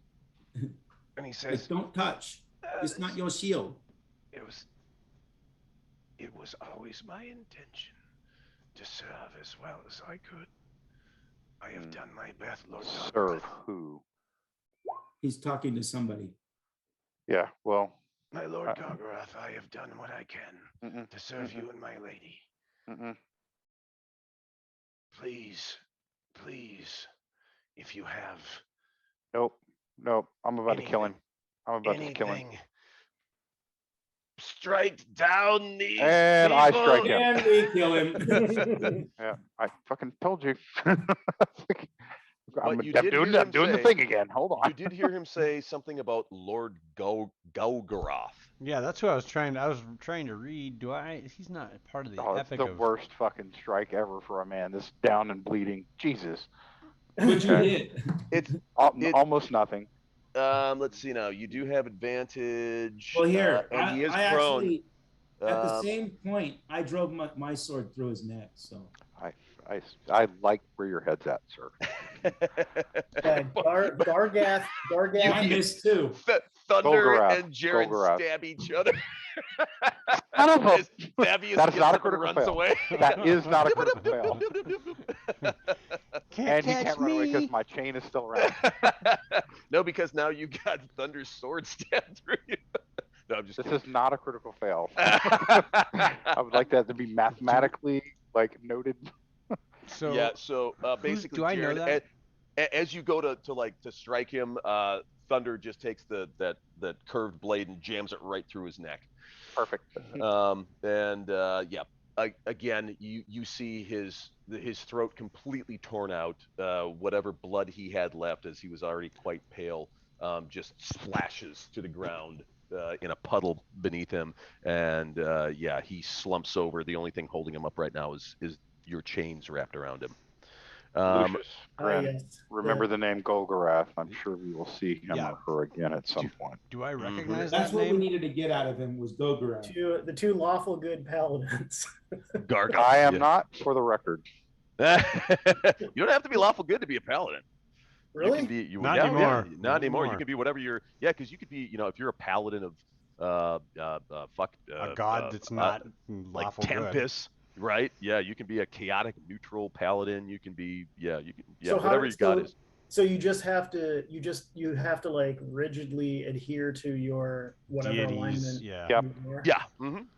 [SPEAKER 10] And he says,
[SPEAKER 9] Don't touch. It's not your shield.
[SPEAKER 10] It was always my intention to serve as well as I could. I have done my best, Lord.
[SPEAKER 6] Serve who?
[SPEAKER 9] He's talking to somebody.
[SPEAKER 6] Yeah, well.
[SPEAKER 10] My Lord Gargaroth, I have done what I can to serve you and my lady. Please, if you have
[SPEAKER 6] Nope. I'm about to kill him. I'm about to kill him.
[SPEAKER 10] anything, strike down these
[SPEAKER 6] And
[SPEAKER 10] people.
[SPEAKER 6] I strike him.
[SPEAKER 9] And we kill him.
[SPEAKER 6] Yeah, I fucking told you.
[SPEAKER 5] But
[SPEAKER 6] I'm
[SPEAKER 5] you did
[SPEAKER 6] doing
[SPEAKER 5] hear him
[SPEAKER 6] the
[SPEAKER 5] say-
[SPEAKER 6] thing again. Hold on.
[SPEAKER 5] You did hear him say something about Lord Golgaroth.
[SPEAKER 3] Yeah, that's what I was trying to read. He's not part of the
[SPEAKER 6] Oh, it's
[SPEAKER 3] epic
[SPEAKER 6] the
[SPEAKER 3] of.
[SPEAKER 6] worst fucking strike ever for a man this down and bleeding. Jesus.
[SPEAKER 9] But you did.
[SPEAKER 5] It's
[SPEAKER 6] almost nothing.
[SPEAKER 5] Let's see now. You do have advantage.
[SPEAKER 9] Well, here,
[SPEAKER 5] and he is
[SPEAKER 9] I
[SPEAKER 5] prone.
[SPEAKER 9] actually, at the
[SPEAKER 5] Um,
[SPEAKER 9] same point, I drove my sword through his neck. So
[SPEAKER 6] I like where your head's at, sir.
[SPEAKER 11] Yeah, Gargath.
[SPEAKER 9] I missed too.
[SPEAKER 5] Thunder
[SPEAKER 6] Golgaroth,
[SPEAKER 5] and Jared
[SPEAKER 6] Golgaroth.
[SPEAKER 5] stab each other.
[SPEAKER 6] Son of a-
[SPEAKER 5] As Fabius
[SPEAKER 6] That is
[SPEAKER 5] gets
[SPEAKER 6] not a
[SPEAKER 5] up and
[SPEAKER 6] critical
[SPEAKER 5] runs
[SPEAKER 6] fail.
[SPEAKER 5] away.
[SPEAKER 6] That is not a critical fail.
[SPEAKER 3] Can't
[SPEAKER 6] And he
[SPEAKER 3] catch
[SPEAKER 6] can't run away
[SPEAKER 3] me.
[SPEAKER 6] because my chain is still around.
[SPEAKER 5] No, because now you got Thunder's sword stabbed through you. No, I'm just
[SPEAKER 6] This
[SPEAKER 5] kidding.
[SPEAKER 6] is not a critical fail. I would like that to be mathematically noted.
[SPEAKER 3] So
[SPEAKER 5] Yeah, so basically,
[SPEAKER 3] do I know
[SPEAKER 5] Jared,
[SPEAKER 3] that?
[SPEAKER 5] as you go to strike him, Thunder just takes that curved blade and jams it right through his neck.
[SPEAKER 6] Perfect.
[SPEAKER 5] Again, you see his throat completely torn out. Whatever blood he had left, as he was already quite pale, just splashes to the ground in a puddle beneath him. And he slumps over. The only thing holding him up right now is your chains wrapped around him.
[SPEAKER 6] Lucius, Gren,
[SPEAKER 11] yes.
[SPEAKER 6] remember the name Golgaroth. I'm sure we will see him
[SPEAKER 3] Yeah.
[SPEAKER 6] or her again at some point.
[SPEAKER 3] do I recognize
[SPEAKER 9] That's
[SPEAKER 3] that
[SPEAKER 9] what we
[SPEAKER 3] name?
[SPEAKER 9] needed to get out of him was Gogara.
[SPEAKER 11] The two lawful good paladins.
[SPEAKER 5] Gargoyle.
[SPEAKER 6] I am
[SPEAKER 5] Yeah.
[SPEAKER 6] not, for the record.
[SPEAKER 5] You don't have to be lawful good to be a paladin. You
[SPEAKER 11] Really?
[SPEAKER 5] can be,
[SPEAKER 3] Not
[SPEAKER 5] yeah,
[SPEAKER 3] anymore.
[SPEAKER 5] yeah,
[SPEAKER 3] Not
[SPEAKER 5] not anymore. You
[SPEAKER 3] anymore.
[SPEAKER 5] can be whatever you're. Yeah, because you could be. If you're a paladin of
[SPEAKER 3] A god that's not
[SPEAKER 5] like
[SPEAKER 3] lawful good.
[SPEAKER 5] Tempest, right? Yeah, you can be a chaotic neutral paladin. You can be. Yeah, you can. Yeah,
[SPEAKER 11] So how-
[SPEAKER 5] whatever your god
[SPEAKER 11] so-
[SPEAKER 5] is.
[SPEAKER 11] So you just have to like rigidly adhere to your whatever
[SPEAKER 3] Deities,
[SPEAKER 11] alignment.
[SPEAKER 3] yeah.
[SPEAKER 6] Yep.
[SPEAKER 11] you are.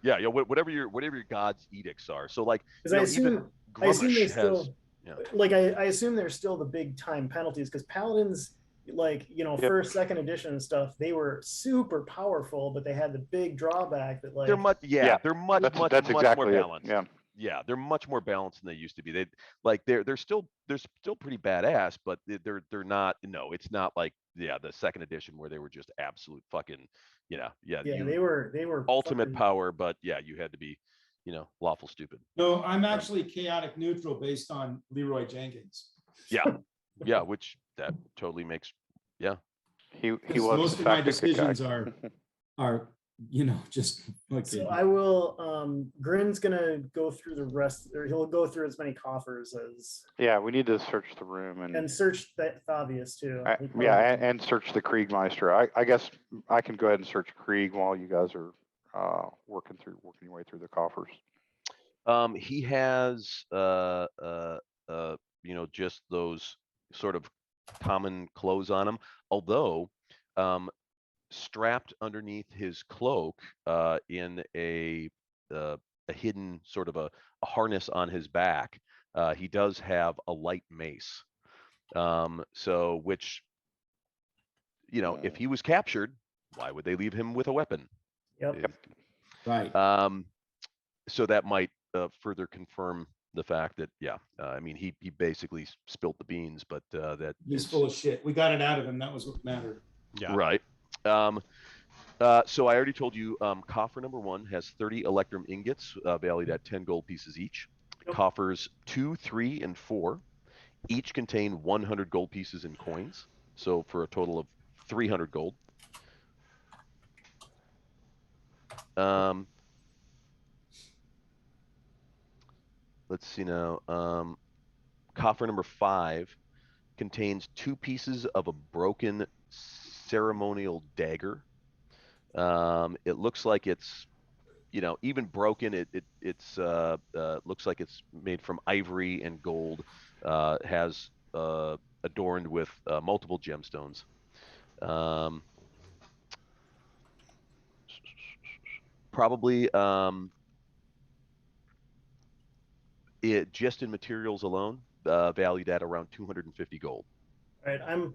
[SPEAKER 5] Yeah. Yeah. Whatever your god's edicts are. So like.
[SPEAKER 11] Because I assume
[SPEAKER 5] Grummash
[SPEAKER 11] they
[SPEAKER 5] has.
[SPEAKER 11] still
[SPEAKER 5] Yeah.
[SPEAKER 11] like I assume there's still the big time penalties because paladins like, you know,
[SPEAKER 6] Yep.
[SPEAKER 11] first, second edition and stuff, they were super powerful, but they had the big drawback that like
[SPEAKER 5] They're much,
[SPEAKER 6] Yeah,
[SPEAKER 5] they're much
[SPEAKER 6] that's
[SPEAKER 5] more
[SPEAKER 6] exactly it.
[SPEAKER 5] balanced.
[SPEAKER 6] Yeah.
[SPEAKER 5] Yeah, they're much more balanced than they used to be. They're still pretty badass, but they're not. No, it's not like the second edition where they were just absolute fucking,
[SPEAKER 11] yeah,
[SPEAKER 5] you
[SPEAKER 11] they were
[SPEAKER 5] ultimate
[SPEAKER 11] fucking-
[SPEAKER 5] power, but yeah, you had to be, lawful stupid.
[SPEAKER 9] No, I'm actually chaotic neutral based on Leroy Jenkins.
[SPEAKER 5] Yeah, yeah, which that totally makes, yeah.
[SPEAKER 6] He
[SPEAKER 9] Because
[SPEAKER 6] was
[SPEAKER 9] most
[SPEAKER 6] in
[SPEAKER 9] of my
[SPEAKER 6] fact a good guy.
[SPEAKER 9] decisions are just like
[SPEAKER 11] So I will. Grin's gonna go through the rest, or he'll go through as many coffers as
[SPEAKER 6] Yeah, we need to search the room
[SPEAKER 11] and search that Thavius too. He probably-
[SPEAKER 6] yeah, and search the Kriegmeister. I guess I can go ahead and search Krieg while you guys are working your way through the coffers.
[SPEAKER 5] He has just those sort of common clothes on him, although strapped underneath his cloak in a hidden sort of a harness on his back, he does have a light mace. So which, if he was captured, why would they leave him with a weapon?
[SPEAKER 11] Yep.
[SPEAKER 9] right.
[SPEAKER 5] So that might further confirm the fact that, I mean, he basically spilt the beans, but that
[SPEAKER 9] He's
[SPEAKER 5] is-
[SPEAKER 9] full of shit. We got it out of him. That was what mattered.
[SPEAKER 3] Yeah.
[SPEAKER 5] Right. So I already told you, coffer number 1 has 30 electrum ingots, valued at 10 gold pieces each.
[SPEAKER 11] Yep.
[SPEAKER 5] Coffers 2, 3, and 4 each contain 100 gold pieces in coins, so for a total of 300 gold. Let's see now. Coffer number 5 contains 2 pieces of a broken ceremonial dagger. It looks like it's, even broken, it's looks like it's made from ivory and gold. Has adorned with multiple gemstones. Probably it just in materials alone, valued at around 250 gold.
[SPEAKER 11] All right, I'm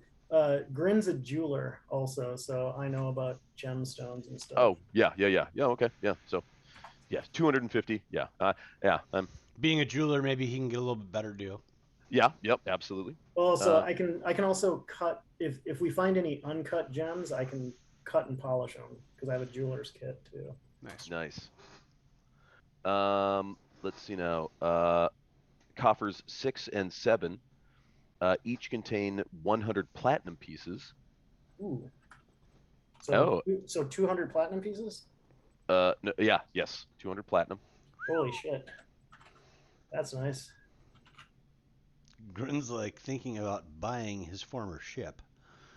[SPEAKER 11] Grin's a jeweler also, so I know about gemstones and stuff.
[SPEAKER 5] Oh, yeah, okay, yeah. So, yeah, 250, yeah.
[SPEAKER 3] Being a jeweler, maybe he can get a little bit better deal.
[SPEAKER 5] Yeah, yep, absolutely.
[SPEAKER 11] Well, so I can also cut if we find any uncut gems, I can cut and polish them because I have a jeweler's kit too.
[SPEAKER 3] Nice.
[SPEAKER 5] Let's see now. Coffers 6 and 7 each contain 100 platinum pieces.
[SPEAKER 11] Ooh. So 200 platinum pieces?
[SPEAKER 5] No, yeah, yes, 200 platinum.
[SPEAKER 11] Holy shit. That's nice.
[SPEAKER 3] Grin's like thinking about buying his former ship.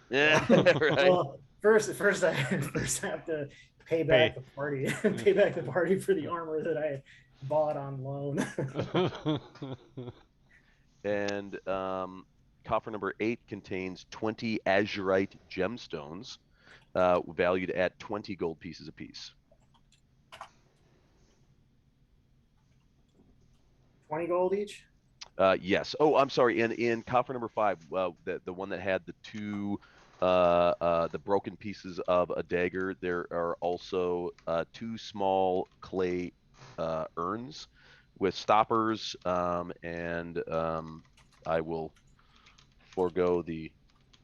[SPEAKER 5] Yeah, right.
[SPEAKER 11] Well, first I have to pay back the party. Pay back the party for the armor that I bought on loan.
[SPEAKER 5] And coffer number 8 contains 20 azurite gemstones, valued at 20 gold pieces apiece.
[SPEAKER 11] 20 gold each?
[SPEAKER 5] Yes. Oh, I'm sorry. In coffer number 5, the one that had the 2 the broken pieces of a dagger, there are also 2 small clay urns with stoppers, and I will forego the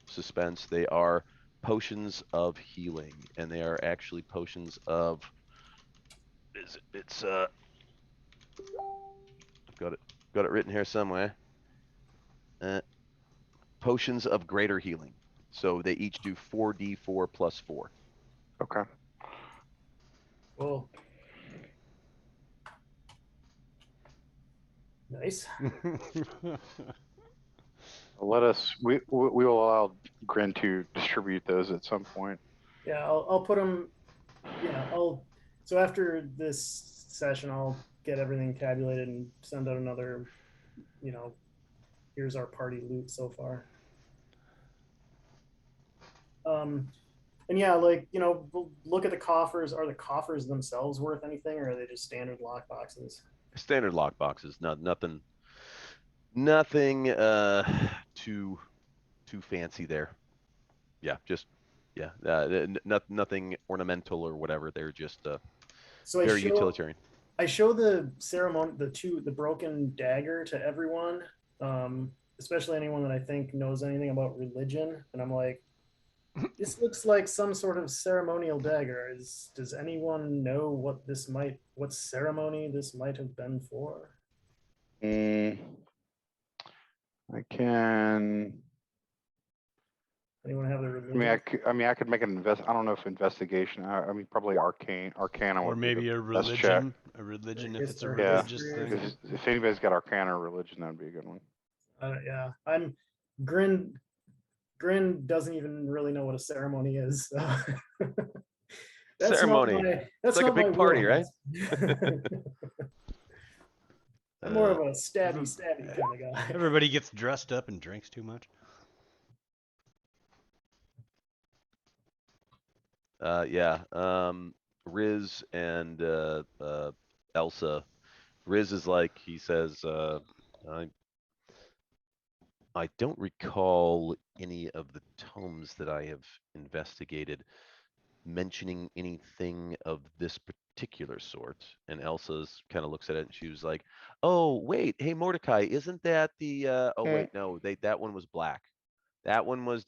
[SPEAKER 5] suspense. They are potions of healing, and they are actually potions of. It's I've got it written here somewhere. Potions of greater healing. So they each do 4d4 plus 4.
[SPEAKER 6] Okay.
[SPEAKER 11] Well, nice.
[SPEAKER 6] We will allow Grin to distribute those at some point.
[SPEAKER 11] Yeah, I'll put them. Yeah, so after this session, I'll get everything tabulated and send out another. Here's our party loot so far. And yeah, we'll look at the coffers. Are the coffers themselves worth anything, or are they just standard lock boxes?
[SPEAKER 5] Standard lock boxes. Nothing too fancy there. nothing ornamental or whatever. They're just
[SPEAKER 11] So
[SPEAKER 5] very utilitarian.
[SPEAKER 11] I show the ceremony, the broken dagger to everyone, especially anyone that I think knows anything about religion, and I'm like, this looks like some sort of ceremonial dagger. Does anyone know what ceremony this might have been for?
[SPEAKER 6] I can.
[SPEAKER 11] Anyone have the religion?
[SPEAKER 6] I could make an I don't know if investigation. I mean, probably arcana.
[SPEAKER 3] Or
[SPEAKER 6] would be
[SPEAKER 3] maybe
[SPEAKER 6] the
[SPEAKER 3] a
[SPEAKER 6] best check.
[SPEAKER 3] religion. If it's a
[SPEAKER 11] Yeah.
[SPEAKER 3] religious thing.
[SPEAKER 6] If anybody's got arcana or religion, that'd be a good one.
[SPEAKER 11] Yeah, Grin doesn't even really know what a ceremony is. So. That's
[SPEAKER 5] Ceremony.
[SPEAKER 11] That's
[SPEAKER 5] it's like a
[SPEAKER 11] not
[SPEAKER 5] big
[SPEAKER 11] my
[SPEAKER 5] party, right?
[SPEAKER 11] wheelhouse. I'm more of a stabby kind of guy.
[SPEAKER 3] Everybody gets dressed up and drinks too much.
[SPEAKER 5] Riz and Elsa. Riz is like, he says, I don't recall any of the tomes that I have investigated mentioning anything of this particular sort. And Elsa's kind of looks at it and she was like, oh, wait, hey, Mordecai, isn't that the, oh, wait, no, that one was black. That one was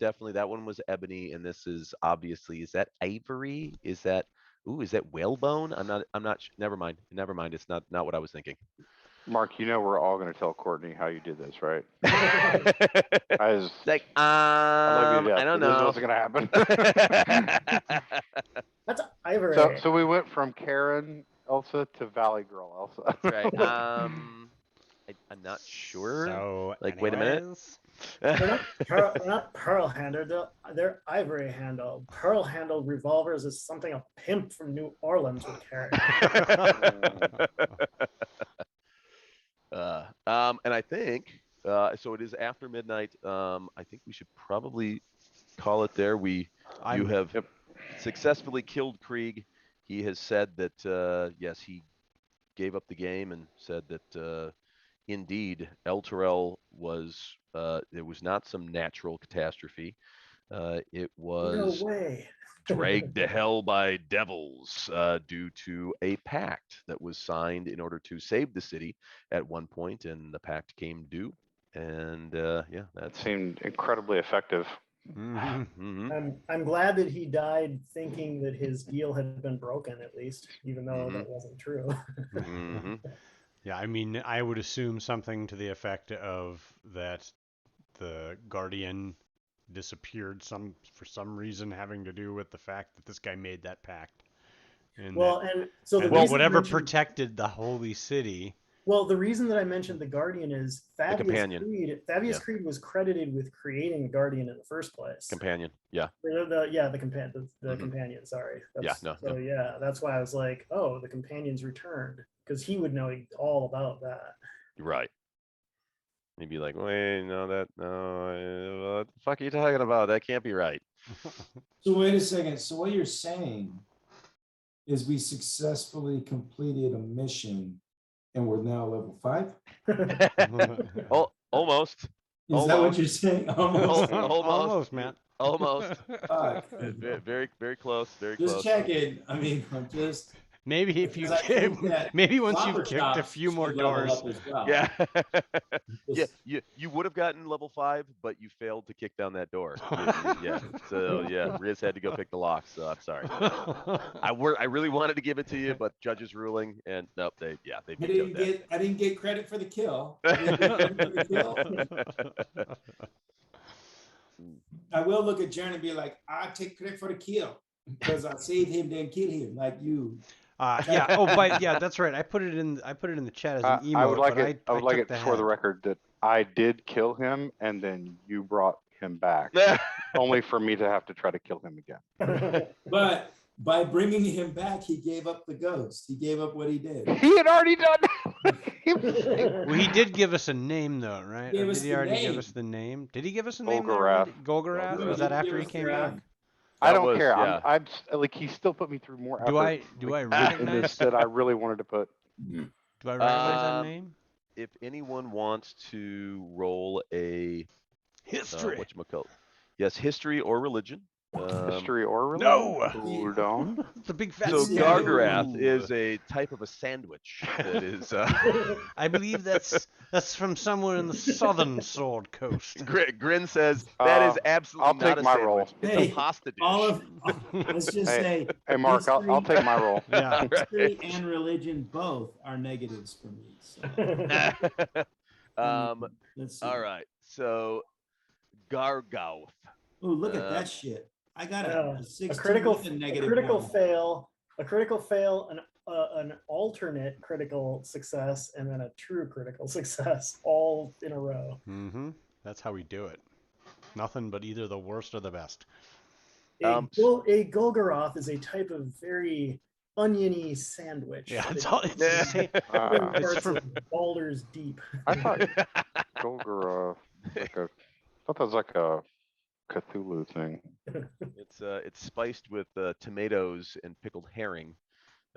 [SPEAKER 5] ebony. And this is obviously, is that ivory? Is that whalebone? I'm not, never mind. It's not what I was thinking.
[SPEAKER 6] Mark, you know we're all going to tell Courtney how you did this, right? I love you to death,
[SPEAKER 5] I don't
[SPEAKER 6] but
[SPEAKER 5] know.
[SPEAKER 6] This is what's going to happen.
[SPEAKER 11] That's ivory.
[SPEAKER 6] So we went from Karen Elsa to Valley Girl Elsa.
[SPEAKER 5] That's right. I'm not sure.
[SPEAKER 3] So,
[SPEAKER 5] wait a minute.
[SPEAKER 11] They're not pearl handled. They're ivory handled. Pearl handled revolvers is something a pimp from New Orleans would carry.
[SPEAKER 5] And I think so. It is after midnight. I think we should probably call it there. You have successfully killed Krieg. He has said that yes, he gave up the game and said that indeed Elturel was it was not some natural catastrophe. It was
[SPEAKER 11] No way.
[SPEAKER 5] dragged to hell by devils due to a pact that was signed in order to save the city at one point, and the pact came due. And that
[SPEAKER 6] seemed incredibly effective.
[SPEAKER 11] I'm glad that he died thinking that his deal had been broken, at least, even though that wasn't true.
[SPEAKER 3] Yeah, I mean, I would assume something to the effect of that the Guardian disappeared for some reason having to do with the fact that this guy made that pact. And whatever protected the holy city.
[SPEAKER 11] Well, the reason that I mentioned the Guardian is Fabius Creed was credited with creating a Guardian in the first place.
[SPEAKER 5] Companion, yeah.
[SPEAKER 11] The companion. Sorry. That's why I was like, oh, the companion's returned, because he would know all about that.
[SPEAKER 5] Right. He'd be like, wait, no, what the fuck are you talking about? That can't be right.
[SPEAKER 9] So wait a second. So what you're saying is we successfully completed a mission and we're now level 5?
[SPEAKER 5] Oh, almost.
[SPEAKER 9] Is that what you're saying? Almost.
[SPEAKER 3] Almost, man.
[SPEAKER 5] Almost. Very, very close. Very close.
[SPEAKER 9] Just checking. I mean, I'm just.
[SPEAKER 3] Maybe if you maybe once you've kicked a few more doors.
[SPEAKER 9] Well.
[SPEAKER 5] Yeah. You would have gotten level 5, but you failed to kick down that door. Yeah. So yeah, Riz had to go pick the lock. So I'm sorry. I really wanted to give it to you, but judge's ruling, and nope, they vetoed that.
[SPEAKER 9] I didn't get credit for the kill. I will look at Jaron and be like, I take credit for the kill because I saved him, then killed him, like you.
[SPEAKER 3] Yeah. Oh, but yeah, that's right. I put it in the chat as an emote.
[SPEAKER 6] I would like it for the record that I did kill him, and then you brought him back, only for me to have to try to kill him again.
[SPEAKER 9] But by bringing him back, he gave up the ghost. He gave up what he did.
[SPEAKER 6] He had already done.
[SPEAKER 3] Well, he did give us a name, though, right?
[SPEAKER 9] Did
[SPEAKER 3] he already give us the name? Did he give us a name?
[SPEAKER 6] Golgarath.
[SPEAKER 3] Was that after he came back?
[SPEAKER 6] I don't care. Yeah. I'm like, he still put me through more effort.
[SPEAKER 3] Do I recognize
[SPEAKER 6] this that I really wanted to put?
[SPEAKER 3] Do I recognize that name?
[SPEAKER 5] If anyone wants to roll a
[SPEAKER 3] history,
[SPEAKER 5] Yes, history or religion.
[SPEAKER 6] History or religion?
[SPEAKER 3] No!
[SPEAKER 6] Hold on.
[SPEAKER 3] It's a big fat
[SPEAKER 5] So
[SPEAKER 3] no.
[SPEAKER 5] Gargarath is a type of a sandwich that is.
[SPEAKER 3] I believe that's from somewhere in the southern Sword Coast.
[SPEAKER 5] Grin says that is absolutely
[SPEAKER 6] I'll
[SPEAKER 5] not
[SPEAKER 6] take
[SPEAKER 5] a
[SPEAKER 6] my
[SPEAKER 5] sandwich.
[SPEAKER 6] role.
[SPEAKER 5] It's
[SPEAKER 8] Hey,
[SPEAKER 5] a pasta dish.
[SPEAKER 8] all of let's just say
[SPEAKER 6] Hey, Mark, I'll take my role.
[SPEAKER 3] Yeah.
[SPEAKER 8] history and religion both are negatives for me. So let's see.
[SPEAKER 5] All right. So Gargauth.
[SPEAKER 8] Oh, look at that shit. I got
[SPEAKER 11] Yeah.
[SPEAKER 8] a 16
[SPEAKER 11] a critical,
[SPEAKER 8] with a
[SPEAKER 11] a
[SPEAKER 8] negative
[SPEAKER 11] critical
[SPEAKER 8] one.
[SPEAKER 11] fail, a critical fail, an alternate critical success, and then a true critical success, all in a row.
[SPEAKER 3] Mm-hmm. That's how we do it. Nothing but either the worst or the best.
[SPEAKER 11] A Golgoroth is a type of very oniony sandwich.
[SPEAKER 3] Yeah, it's
[SPEAKER 11] that
[SPEAKER 3] all. It's the same.
[SPEAKER 11] different
[SPEAKER 3] It's
[SPEAKER 11] parts
[SPEAKER 3] from.
[SPEAKER 11] of Baldur's Deep.
[SPEAKER 6] I thought Golgoroth, I thought that was like a Cthulhu thing.
[SPEAKER 5] It's spiced with tomatoes and pickled herring,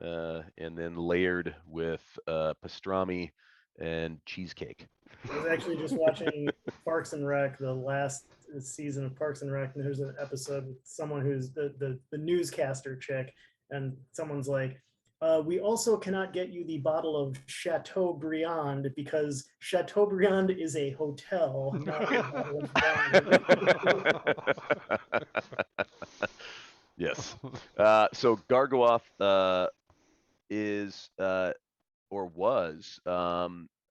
[SPEAKER 5] and then layered with pastrami and cheesecake.
[SPEAKER 11] I was actually just watching Parks and Rec, the last season of Parks and Rec, and there's an episode with someone who's the newscaster chick, and someone's like, we also cannot get you the bottle of Chateaubriand because Chateaubriand is a hotel, not a bottle of wine.
[SPEAKER 5] Yes. So Gargoth is or was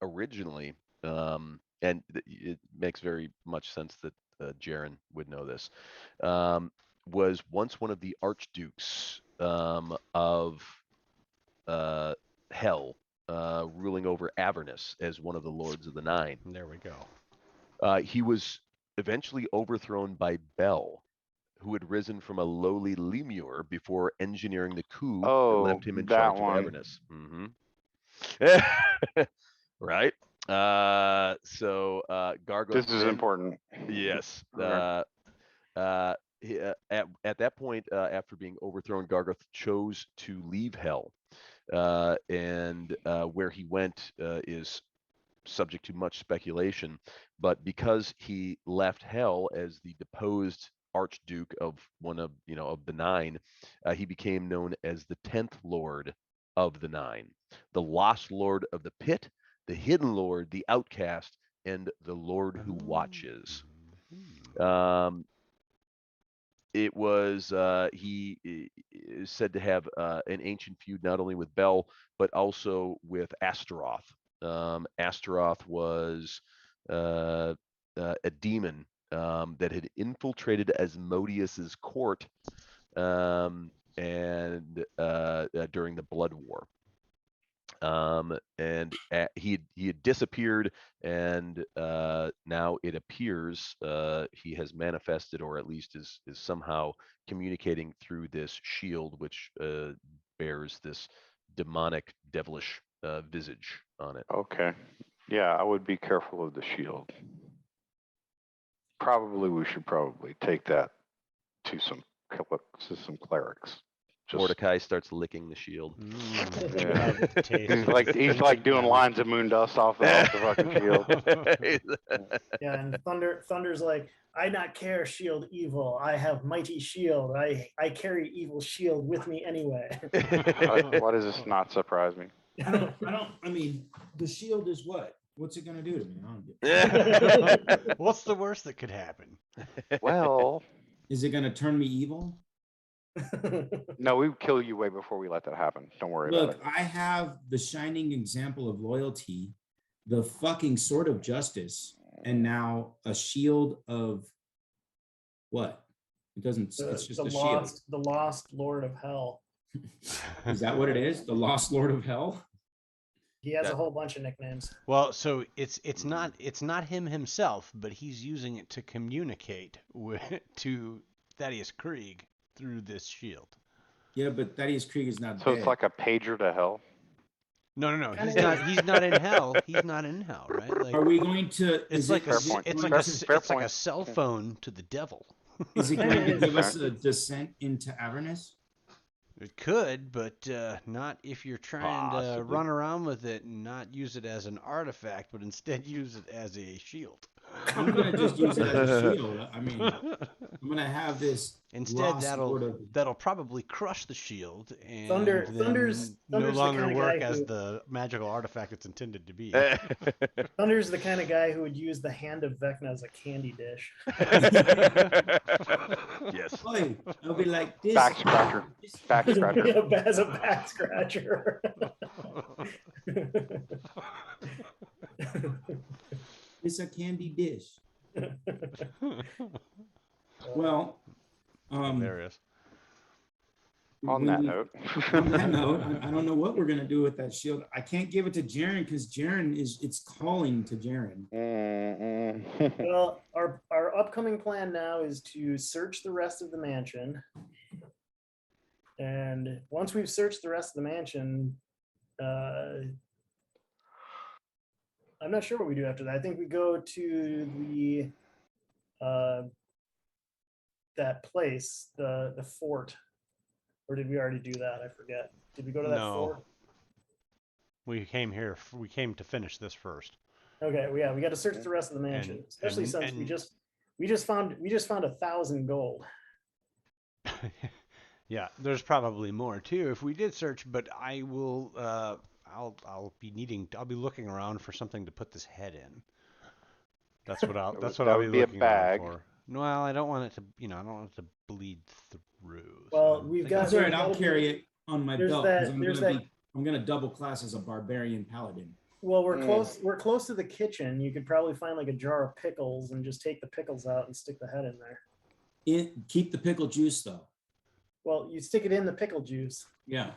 [SPEAKER 5] originally, and it makes very much sense that Jaren would know this, was once one of the archdukes of Hell, ruling over Avernus as one of the Lords of the Nine.
[SPEAKER 3] There we go.
[SPEAKER 5] He was eventually overthrown by Bel, who had risen from a lowly lemure before engineering the coup that left him in charge of Avernus. Right. So Gargoth.
[SPEAKER 6] This is important.
[SPEAKER 5] Yes.
[SPEAKER 6] Okay.
[SPEAKER 5] At that point, after being overthrown, Gargoth chose to leave Hell, and where he went is subject to much speculation. But because he left Hell as the deposed Archduke of one of the Nine, he became known as the 10th Lord of the Nine, the Lost Lord of the Pit, the Hidden Lord, the Outcast, and the Lord who watches. It was he is said to have an ancient feud not only with Bel but also with Astaroth. Astaroth was a demon that had infiltrated Asmodeus's court and during the Blood War. And he had disappeared, and now it appears he has manifested, or at least is somehow communicating through this shield, which bears this demonic, devilish visage on it.
[SPEAKER 6] Okay. Yeah, I would be careful of the shield. We should probably take that to some clerics.
[SPEAKER 5] Mordecai starts licking the shield.
[SPEAKER 6] Yeah. he's like doing lines of moon dust off the fucking shield.
[SPEAKER 11] Yeah, and Thunder's like, I not care shield evil. I have mighty shield. I carry evil shield with me anyway.
[SPEAKER 6] Why does this not surprise me?
[SPEAKER 9] I mean, the shield is what? What's it gonna do to me? I don't get
[SPEAKER 3] What's the worst that could happen?
[SPEAKER 6] Well,
[SPEAKER 9] is it gonna turn me evil?
[SPEAKER 6] No, we would kill you way before we let that happen. Don't worry about it.
[SPEAKER 9] Look, I have the shining example of loyalty, the fucking sword of justice, and now a shield of what? It doesn't. It's just a shield.
[SPEAKER 11] The lost Lord of Hell.
[SPEAKER 9] Is that what it is? The lost Lord of Hell?
[SPEAKER 11] He has a whole bunch of nicknames.
[SPEAKER 3] Well, so it's not him himself, but he's using it to communicate to Thaddeus Krieg through this shield.
[SPEAKER 9] Yeah, but Thaddeus Krieg is not.
[SPEAKER 6] So
[SPEAKER 9] dead.
[SPEAKER 6] it's like a pager to hell.
[SPEAKER 3] No. He's not in hell. He's not in hell, right? Like,
[SPEAKER 9] are we going to?
[SPEAKER 3] It's like a cell phone to the devil.
[SPEAKER 9] Is it going to give us a descent into Avernus?
[SPEAKER 3] It could, but not if you're trying to run around with it and not use it as an artifact, but instead use it as a shield.
[SPEAKER 9] I'm gonna just use it as a shield. I mean, I'm gonna have this.
[SPEAKER 3] Instead,
[SPEAKER 9] raw
[SPEAKER 3] that'll
[SPEAKER 9] sword of-
[SPEAKER 3] that'll probably crush the shield and
[SPEAKER 11] Thunder's
[SPEAKER 3] no
[SPEAKER 11] the
[SPEAKER 3] longer
[SPEAKER 11] kinda
[SPEAKER 3] work
[SPEAKER 11] guy
[SPEAKER 3] as
[SPEAKER 11] who-
[SPEAKER 3] the magical artifact it's intended to be.
[SPEAKER 11] Thunder's the kind of guy who would use the hand of Vecna as a candy dish.
[SPEAKER 5] Yes.
[SPEAKER 9] Boy, I'll be like this.
[SPEAKER 6] Back scratcher. Back scratcher.
[SPEAKER 11] As a back scratcher.
[SPEAKER 9] It's a candy dish. Well,
[SPEAKER 3] Hilarious.
[SPEAKER 6] On that note.
[SPEAKER 9] on that note, I don't know what we're gonna do with that shield. I can't give it to Jaren because Jaren it's calling to Jaren.
[SPEAKER 11] Well, our upcoming plan now is to search the rest of the mansion. And once we've searched the rest of the mansion, I'm not sure what we do after that. I think we go to the that place, the fort. Or did we already do that? I forget. Did we go to that
[SPEAKER 3] No.
[SPEAKER 11] fort?
[SPEAKER 3] We came here. We came to finish this first.
[SPEAKER 11] Okay, well, yeah, we got to search the rest of the mansion,
[SPEAKER 3] And-
[SPEAKER 11] especially
[SPEAKER 3] and-
[SPEAKER 11] since
[SPEAKER 3] and-
[SPEAKER 11] we just found 1,000 gold.
[SPEAKER 3] Yeah, there's probably more too if we did search, but I will. I'll be looking around for something to put this head in. That's what I'll. That's what
[SPEAKER 6] That
[SPEAKER 3] I'll
[SPEAKER 6] would
[SPEAKER 3] be
[SPEAKER 6] be a
[SPEAKER 3] looking around
[SPEAKER 6] bag.
[SPEAKER 3] for. Well, I don't want it to. I don't want it to bleed through.
[SPEAKER 11] Well,
[SPEAKER 3] so
[SPEAKER 11] we've
[SPEAKER 3] I
[SPEAKER 11] got-
[SPEAKER 3] think
[SPEAKER 9] That's all right.
[SPEAKER 11] there's
[SPEAKER 9] I'll
[SPEAKER 11] gotta be-
[SPEAKER 9] carry it on my
[SPEAKER 11] there's
[SPEAKER 9] belt
[SPEAKER 11] that-
[SPEAKER 9] because
[SPEAKER 11] there's
[SPEAKER 9] I'm gonna double class as a barbarian paladin.
[SPEAKER 11] Well, we're close. We're close to the kitchen. You could probably find like a jar of pickles and just take the pickles out and stick the head in there.
[SPEAKER 9] Keep the pickle juice though.
[SPEAKER 11] Well, you stick it in the pickle juice.
[SPEAKER 9] Yeah.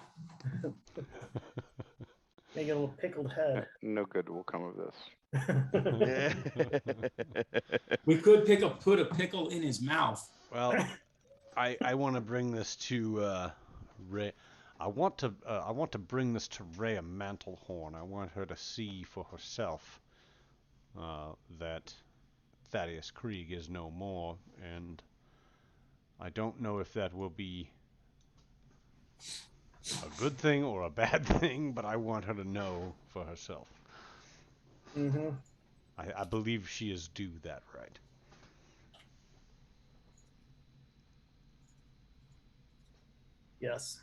[SPEAKER 11] Make it a little pickled head.
[SPEAKER 6] No good will come of this.
[SPEAKER 9] We could put a pickle in his mouth.
[SPEAKER 3] Well, I want to bring this to Ray. I want to bring this to Rhea Mantlehorn. I want her to see for herself that Thaddeus Krieg is no more, and I don't know if that will be a good thing or a bad thing, but I want her to know for herself.
[SPEAKER 11] Mm-hmm.
[SPEAKER 3] I believe she is due that right.
[SPEAKER 11] Yes.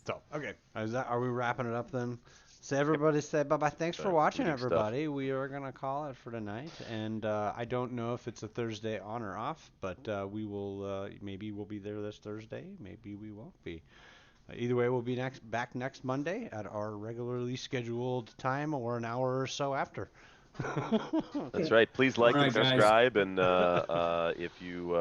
[SPEAKER 3] So, okay. Are we wrapping it up then? So everybody say bye-bye. Thanks for
[SPEAKER 5] Start
[SPEAKER 3] watching,
[SPEAKER 5] reading stuff.
[SPEAKER 3] everybody. We are going to call it for tonight. And I don't know if it's a Thursday on or off, but we will, maybe we'll be there this Thursday. Maybe we won't be. Either way, we'll be back next Monday at our regularly scheduled time or an hour or so after.
[SPEAKER 5] That's right. Please like
[SPEAKER 9] All
[SPEAKER 5] and
[SPEAKER 9] right, guys.
[SPEAKER 5] subscribe, and if you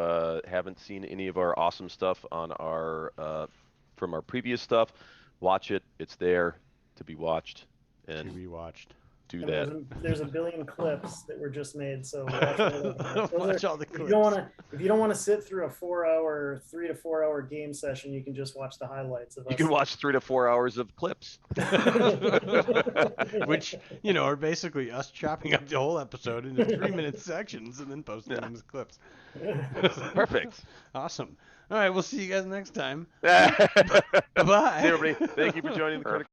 [SPEAKER 5] haven't seen any of our awesome stuff on our from our previous stuff, watch it. It's there to be watched,
[SPEAKER 3] To
[SPEAKER 5] and
[SPEAKER 3] be watched.
[SPEAKER 5] do
[SPEAKER 11] And
[SPEAKER 5] that.
[SPEAKER 11] there's a billion clips that were just made, so watch all of them.
[SPEAKER 3] Watch all the
[SPEAKER 11] If you
[SPEAKER 3] clips.
[SPEAKER 11] don't want to, if you don't want to sit through a 3 to 4 hour game session, you can just watch the highlights of us.
[SPEAKER 5] You can watch 3 to 4 hours of clips.
[SPEAKER 3] Which, are basically us chopping up the whole episode into 3-minute sections and then posting them as clips.
[SPEAKER 5] Perfect.
[SPEAKER 3] Awesome. All right, we'll see you guys next time.
[SPEAKER 5] See
[SPEAKER 3] Bye.
[SPEAKER 5] everybody. Thank you for joining the Critical